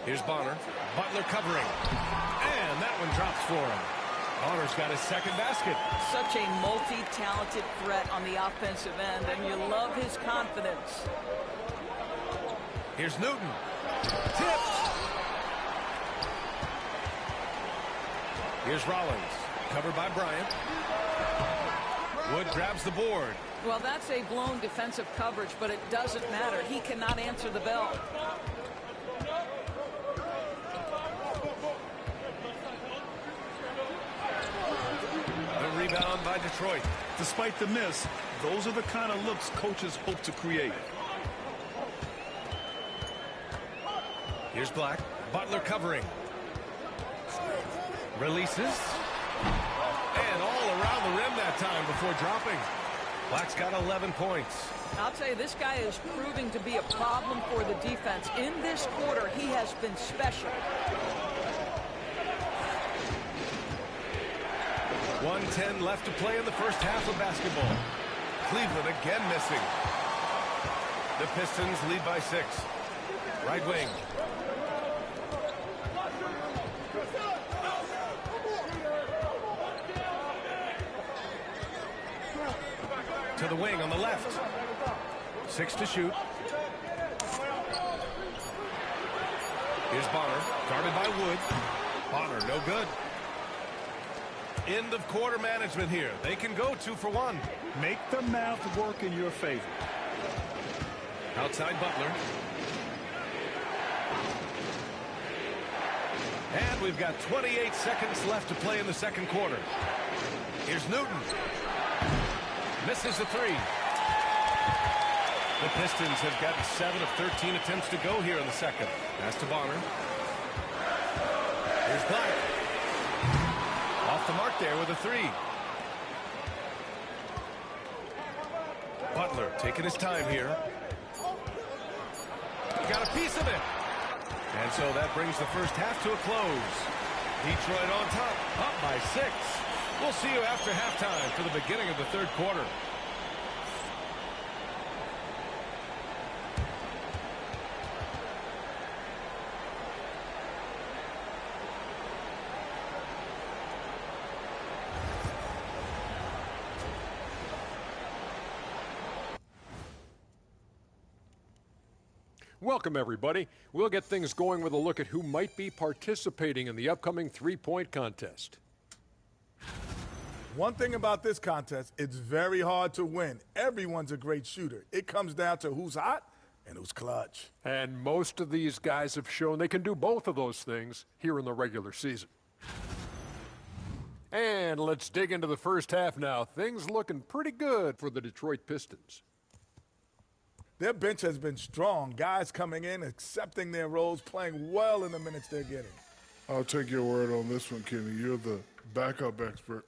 Here's Bonner. Butler covering. And that one drops for him. Bonner's got his second basket. Such a multi-talented threat on the offensive end, and you love his confidence. Here's Newton. Tipped. Here's Rollins. Covered by Bryant. Wood grabs the board. Well, that's a blown defensive coverage, but it doesn't matter. He cannot answer the bell. The rebound by Detroit. Despite the miss, those are the kind of looks coaches hope to create. Here's Black. Butler covering. Releases. And all around the rim that time before dropping. Black's got 11 points. I'll tell you, this guy is proving to be a problem for the defense. In this quarter, he has been special. 1:10 left to play in the first half of basketball. Cleveland again missing. The Pistons lead by 6. Right wing. To the wing on the left. 6 to shoot. Here's Bonner, guarded by Wood. Bonner, no good. End of quarter management here. They can go 2 for 1. Make the math work in your favor. Outside Butler. And we've got 28 seconds left to play in the second quarter. Here's Newton. Misses a 3. The Pistons have gotten 7 of 13 attempts to go here in the second. Pass to Bonner. Here's Black. Off the mark there with a 3. Butler taking his time here. Got a piece of it. And so that brings the first half to a close. Detroit on top, up by 6. We'll see you after halftime for the beginning of the third quarter. Welcome, everybody. We'll get things going with a look at who might be participating in the upcoming three-point contest. One thing about this contest, it's very hard to win. Everyone's a great shooter. It comes down to who's hot and who's clutch. And most of these guys have shown they can do both of those things here in the regular season. And let's dig into the first half now. Things looking pretty good for the Detroit Pistons. Their bench has been strong. Guys coming in, accepting their roles, playing well in the minutes they're getting. I'll take your word on this one, Kenny. You're the backup expert.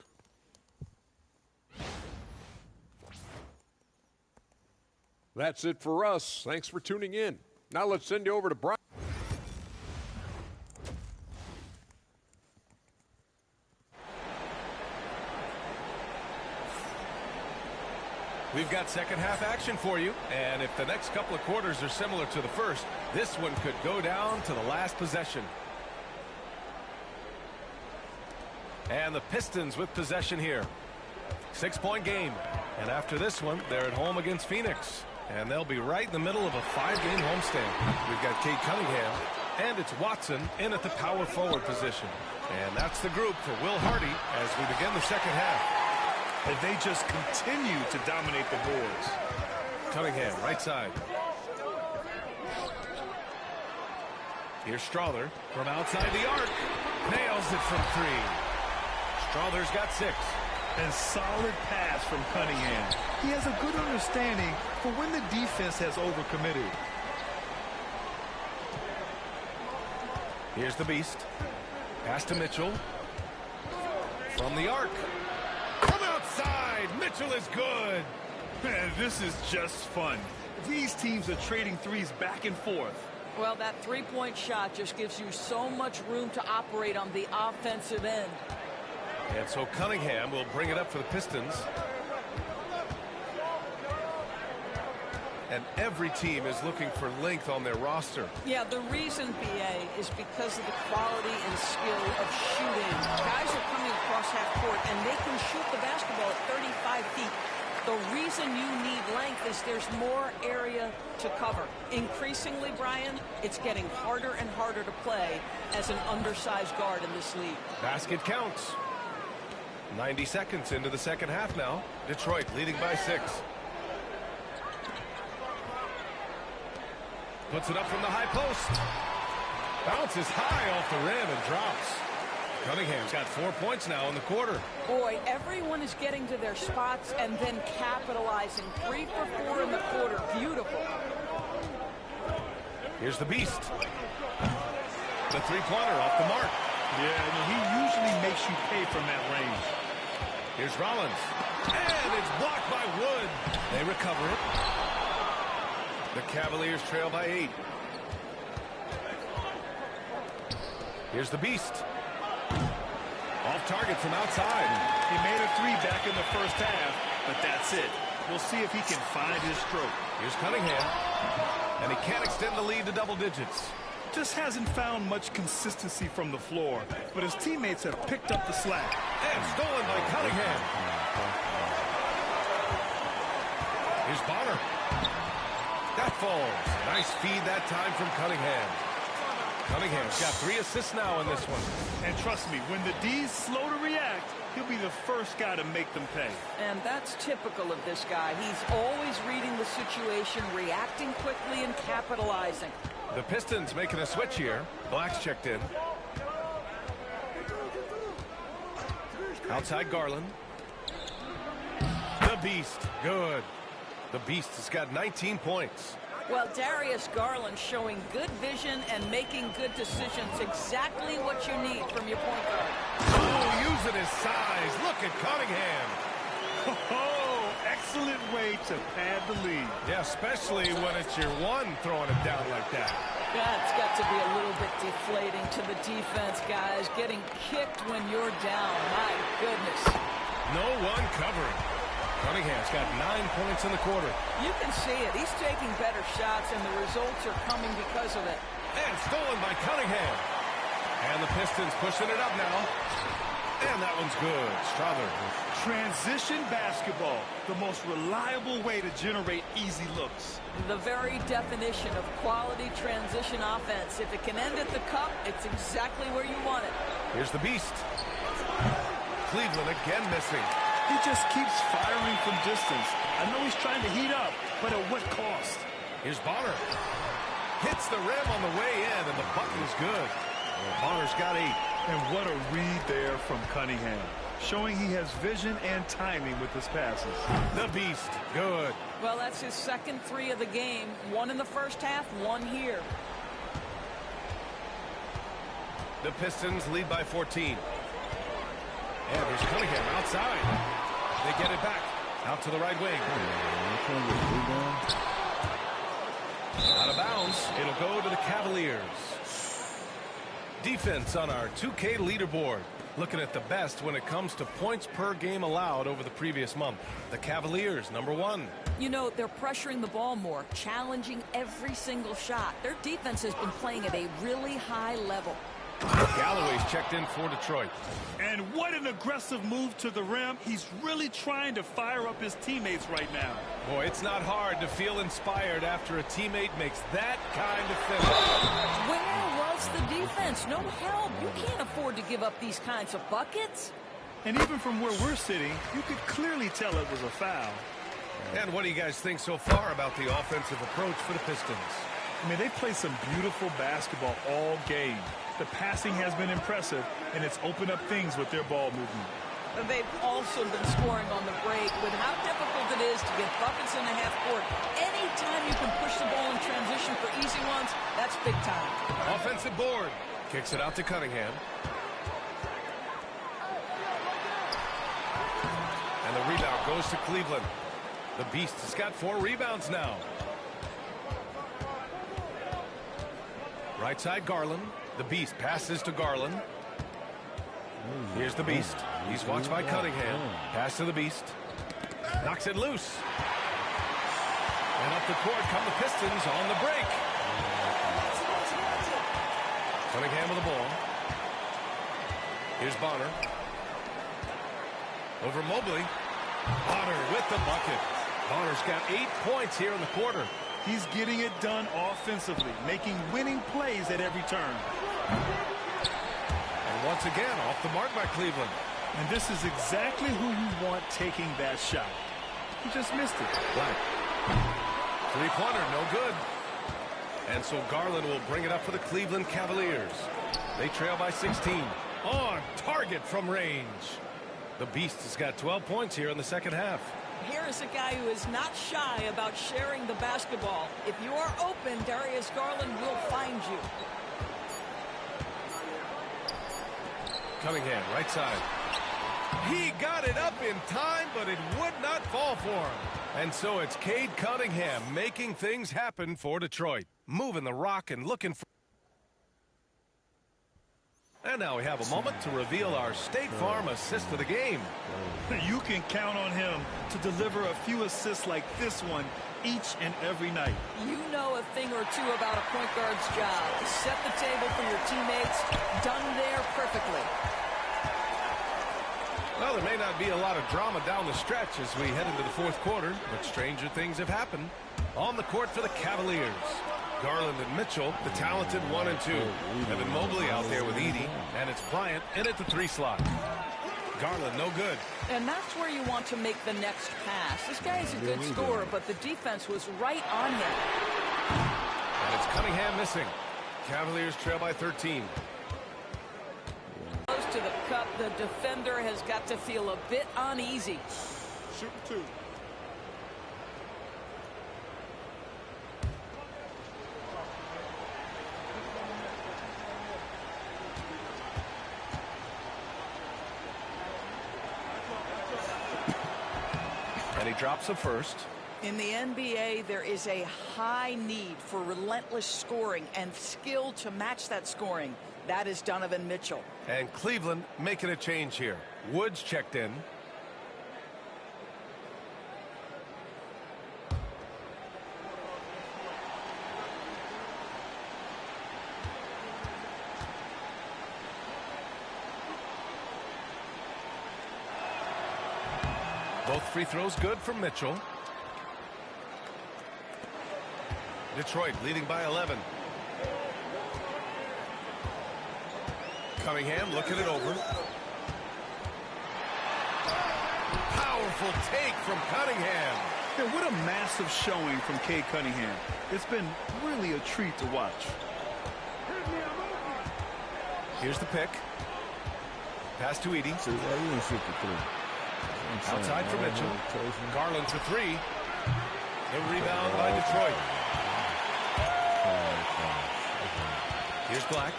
That's it for us. Thanks for tuning in. Now let's send you over to Brian. We've got second half action for you, and if the next couple of quarters are similar to the first, this one could go down to the last possession. And the Pistons with possession here. 6-point game, and after this one, they're at home against Phoenix, and they'll be right in the middle of a 5-game homestand. We've got Cade Cunningham, and it's Watson in at the power forward position. And that's the group for Will Hardy as we begin the second half. And they just continue to dominate the boards. Cunningham, right side. Here's Strawther from outside the arc. Nails it from 3. Strawther's got 6. And solid pass from Cunningham. He has a good understanding for when the defense has overcommitted. Here's the Beast. Pass to Mitchell. From the arc. Outside, Mitchell is good. Man, this is just fun. These teams are trading threes back and forth. Well, that three-point shot just gives you so much room to operate on the offensive end. And so Cunningham will bring it up for the Pistons. and every team is looking for length on their roster. Yeah, the reason, BA, is because of the quality and skill of shooting. Guys are coming across half court, and they can shoot the basketball at 35 feet. The reason you need length is there's more area to cover. Increasingly, Brian, it's getting harder and harder to play as an undersized guard in this league. Basket counts. 90 seconds into the second half now. Detroit leading by 6. Puts it up from the high post. Bounces high off the rim and drops. Cunningham's got 4 points now in the quarter. Boy, everyone is getting to their spots and then capitalizing. 3 for 4 in the quarter. Beautiful. Here's the Beast. The three-pointer off the mark. Yeah, he usually makes you pay from that range. Here's Rollins. And it's blocked by Wood. They recover it. The Cavaliers trail by 8. Here's the Beast. Off target from outside. He made a 3 back in the first half, but that's it. We'll see if he can find his stroke. Here's Cunningham. And he can't extend the lead to double digits. Just hasn't found much consistency from the floor, but his teammates have picked up the slack. And stolen by Cunningham. Here's Bonner. That falls. Nice feed that time from Cunningham. Cunningham's got 3 assists now in this one. And trust me, when the D's slow to react, he'll be the first guy to make them pay. And that's typical of this guy. He's always reading the situation, reacting quickly, and capitalizing. The Pistons making a switch here. Black's checked in. Outside Garland. The Beast. Good. The Beast has got 19 points. Well, Darius Garland showing good vision and making good decisions. Exactly what you need from your point guard. Oh, using his size. Look at Cunningham. Oh, excellent way to pad the lead. Yeah, especially when it's your one throwing it down like that. That's got to be a little bit deflating to the defense, guys. Getting kicked when you're down. My goodness. No one covering. Cunningham's got 9 points in the quarter. You can see it. He's taking better shots, and the results are coming because of it. And stolen by Cunningham. And the Pistons pushing it up now. And that one's good. Strother. Transition basketball, the most reliable way to generate easy looks. The very definition of quality transition offense. If it can end at the cup, it's exactly where you want it. Here's the Beast. Cleveland again missing. He just keeps firing from distance. I know he's trying to heat up, but at what cost? Here's Bonner. Hits the rim on the way in, and the bucket is good. Bonner's got 8. And what a read there from Cunningham, showing he has vision and timing with his passes. The Beast, good. Well, that's his second 3 of the game. 1 in the first half, 1 here. The Pistons lead by 14. And here's Cunningham outside. They get it back. Out to the right wing. Out of bounds. It'll go to the Cavaliers. Defense on our 2K leaderboard. Looking at the best when it comes to points per game allowed over the previous month. The Cavaliers, number 1. You know, they're pressuring the ball more, challenging every single shot. Their defense has been playing at a really high level. Galloway's checked in for Detroit. And what an aggressive move to the rim. He's really trying to fire up his teammates right now. Boy, it's not hard to feel inspired after a teammate makes that kind of finish. Where was the defense? No help. You can't afford to give up these kinds of buckets. And even from where we're sitting, you could clearly tell it was a foul. And what do you guys think so far about the offensive approach for the Pistons? I mean, they play some beautiful basketball all game. The passing has been impressive, and it's opened up things with their ball movement. They've also been scoring on the break. With how difficult it is to get buckets in the half court, anytime you can push the ball in transition for easy ones, that's big time. Offensive board. Kicks it out to Cunningham. And the rebound goes to Cleveland. The Beast has got 4 rebounds now. Right side Garland. The Beast passes to Garland. Here's the Beast. He's watched by Cunningham. Pass to the Beast. Knocks it loose. And up the court come the Pistons on the break. Cunningham with the ball. Here's Bonner. Over Mobley. Bonner with the bucket. Bonner's got 8 points here in the quarter. He's getting it done offensively, making winning plays at every turn. And once again, off the mark by Cleveland. And this is exactly who you want taking that shot. He just missed it. Black. Three-pointer, no good. And so Garland will bring it up for the Cleveland Cavaliers. They trail by 16. On target from range. The Beast has got 12 points here in the second half. Here is a guy who is not shy about sharing the basketball. If you are open, Darius Garland will find you. Cunningham, right side. He got it up in time, but it would not fall for him. And so it's Cade Cunningham making things happen for Detroit. Moving the rock and looking for... And now we have a moment to reveal our State Farm assist of the game. You can count on him to deliver a few assists like this one each and every night. You know a thing or two about a point guard's job. Set the table for your teammates. Done there perfectly. Well, there may not be a lot of drama down the stretch as we head into the fourth quarter, but stranger things have happened. On the court for the Cavaliers. Garland and Mitchell, the talented 1 and 2. Evan Mobley out there with Edey, and it's Bryant in at the 3 slot. Garland, no good. And that's where you want to make the next pass. This guy is a good scorer, but the defense was right on him. And it's Cunningham missing. Cavaliers trail by 13. Close to the cup, the defender has got to feel a bit uneasy. Shoot 2. And he drops the first. In the NBA, there is a high need for relentless scoring and skill to match that scoring. That is Donovan Mitchell. And Cleveland making a change here. Woods checked in. Both free throws good from Mitchell. Detroit leading by 11. Cunningham looking it over. Powerful take from Cunningham. Yeah, what a massive showing from Cade Cunningham. It's been really a treat to watch. Here's the pick. Pass to Edey. Outside for Mitchell. Garland for 3. The rebound by Detroit. Here's Black.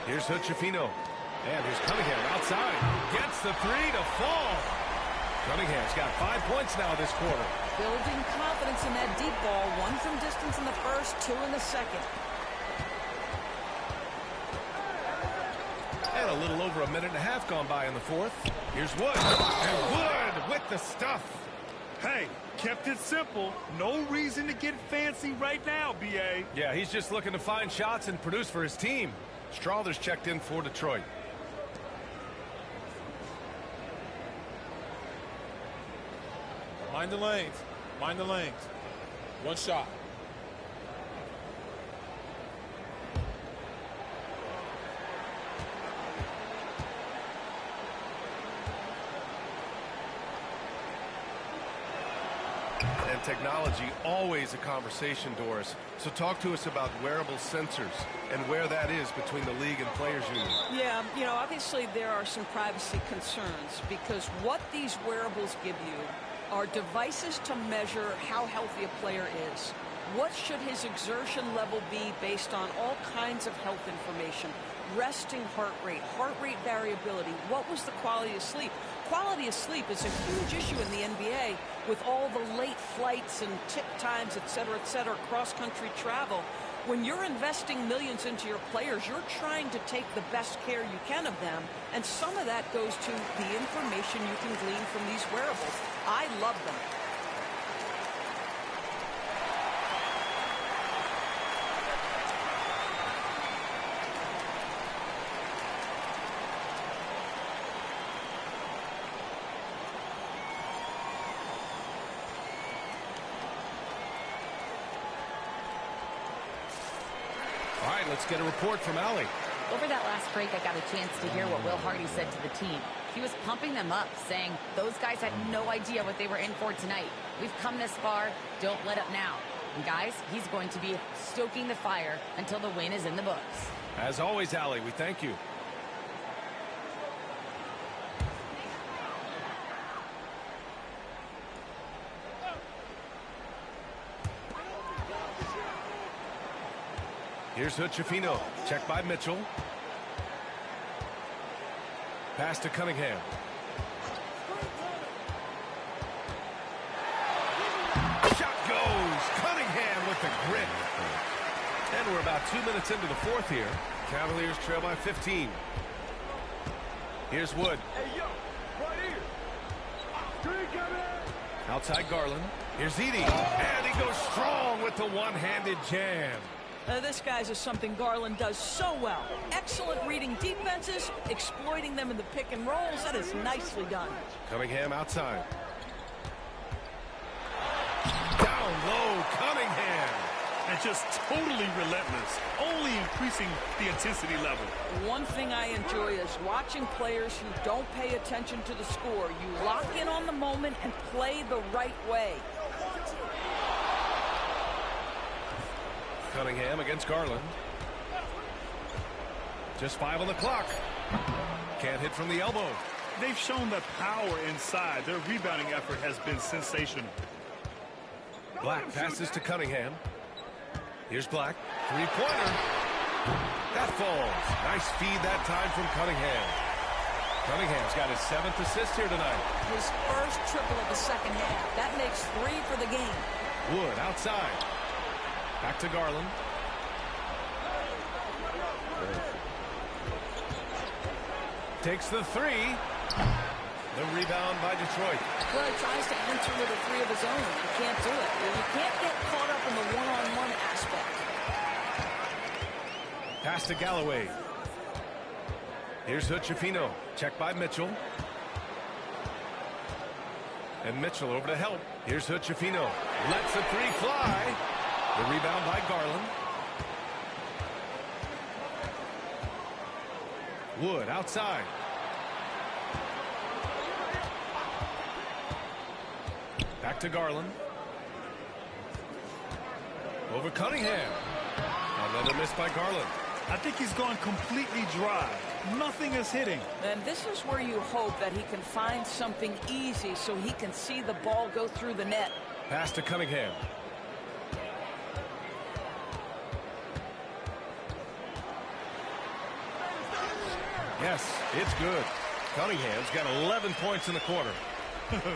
Here's Hood-Schifino. And here's Cunningham outside. Gets the 3 to fall. Cunningham's got 5 points now this quarter. Building confidence in that deep ball. 1 from distance in the first, 2 in the second. And a little over a minute and a half gone by in the fourth. Here's Wood. And Wood with the stuff. Hey, kept it simple. No reason to get fancy right now, B.A. Yeah, he's just looking to find shots and produce for his team. Strawther's checked in for Detroit. Mind the lanes. Mind the lanes. 1 shot. And technology, always a conversation, Doris. So talk to us about wearable sensors and where that is between the league and players union. Yeah, you know, obviously there are some privacy concerns because what these wearables give you are devices to measure how healthy a player is. What should his exertion level be based on all kinds of health information? Resting heart rate variability. What was the quality of sleep? Quality of sleep is a huge issue in the NBA with all the late flights and tip times, et cetera, cross-country travel. When you're investing millions into your players, you're trying to take the best care you can of them, and some of that goes to the information you can glean from these wearables. I love them. All right, let's get a report from Allie. Over that last break, I got a chance to hear what Will Hardy said to the team. He was pumping them up, saying those guys had no idea what they were in for tonight. We've come this far. Don't let up now. And guys, he's going to be stoking the fire until the win is in the books. As always, Allie, we thank you. Here's Hood-Schifino. Check by Mitchell. Pass to Cunningham. Shot goes. Cunningham with the grit. And we're about 2 minutes into the fourth here. Cavaliers trail by 15. Here's Wood. Hey, yo, right here. Outside Garland. Here's Edey. And he goes strong with the one-handed jam. This, guys, is something Garland does so well. Excellent reading defenses, exploiting them in the pick and rolls. That is nicely done. Cunningham outside. Down low, Cunningham. And just totally relentless, only increasing the intensity level. One thing I enjoy is watching players who don't pay attention to the score. You lock in on the moment and play the right way. Cunningham against Garland. Just 5 on the clock. Can't hit from the elbow. They've shown the power inside. Their rebounding effort has been sensational. Black passes to Cunningham. Here's Black. Three-pointer. That falls. Nice feed that time from Cunningham. Cunningham's got his 7th assist here tonight. His first triple of the second half. That makes 3 for the game. Wood outside. Back to Garland. Takes the 3. The rebound by Detroit. Well, he tries to enter with a 3 of his own. You can't do it. You can't get caught up in the one-on-one aspect. Pass to Galloway. Here's Hood-Schifino. Check by Mitchell. And Mitchell over to help. Here's Hood-Schifino. Lets the 3 fly. The rebound by Garland. Wood outside. Back to Garland. Over Cunningham. Another miss by Garland. I think he's gone completely dry. Nothing is hitting. And this is where you hope that he can find something easy so he can see the ball go through the net. Pass to Cunningham. Yes, it's good. Cunningham's got 11 points in the quarter.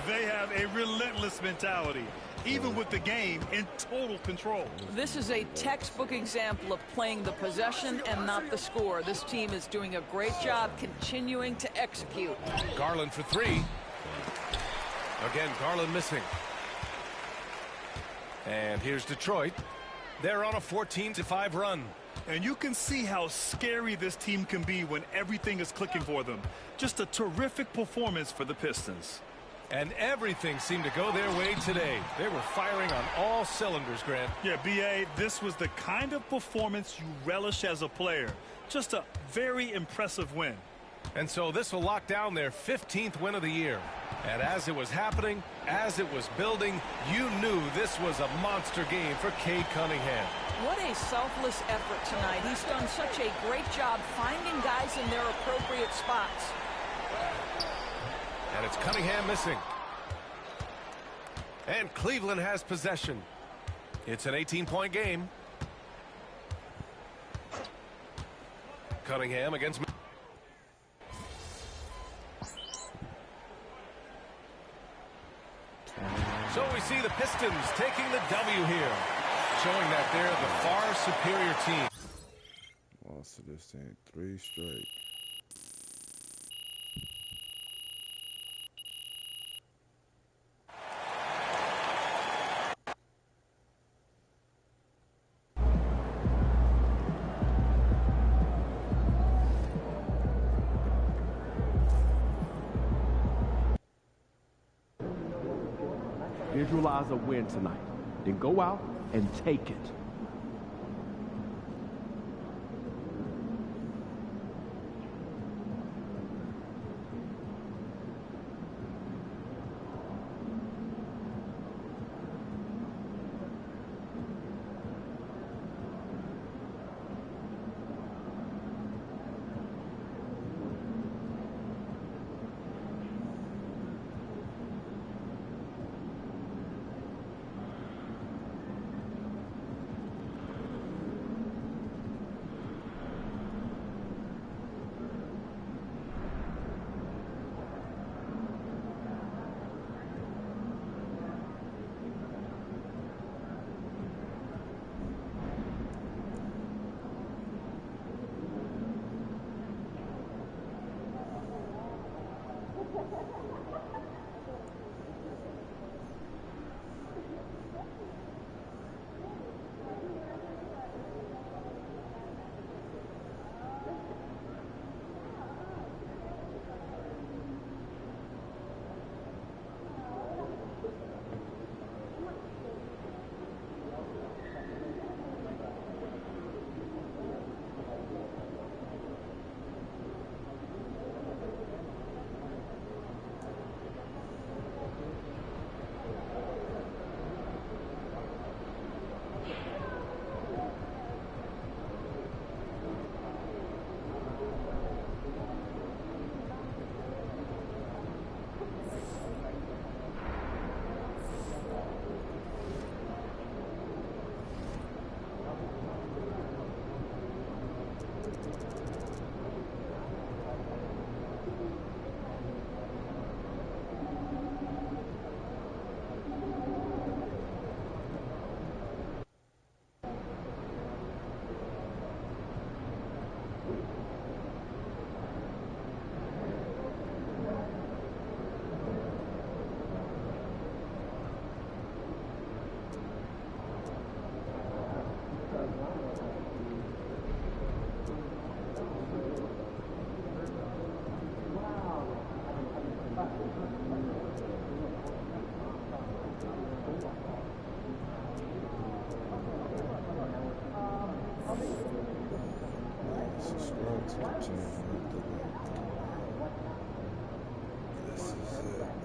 They have a relentless mentality, even with the game in total control. This is a textbook example of playing the possession and not the score. This team is doing a great job continuing to execute. Garland for 3. Again, Garland missing. And here's Detroit. They're on a 14-5 run. And you can see how scary this team can be when everything is clicking for them. Just a terrific performance for the Pistons. And everything seemed to go their way today. They were firing on all cylinders, Grant. Yeah, B.A., this was the kind of performance you relish as a player. Just a very impressive win. And so this will lock down their 15th win of the year. And as it was happening, as it was building, you knew this was a monster game for Cade Cunningham. What a selfless effort tonight. He's done such a great job finding guys in their appropriate spots. And it's Cunningham missing. And Cleveland has possession. It's an 18-point game. Cunningham against... So we see the Pistons taking the W here. showing that they're the far superior team. Lost to this team 3 straight. Visualize a win tonight. Then go out and take it. This is it.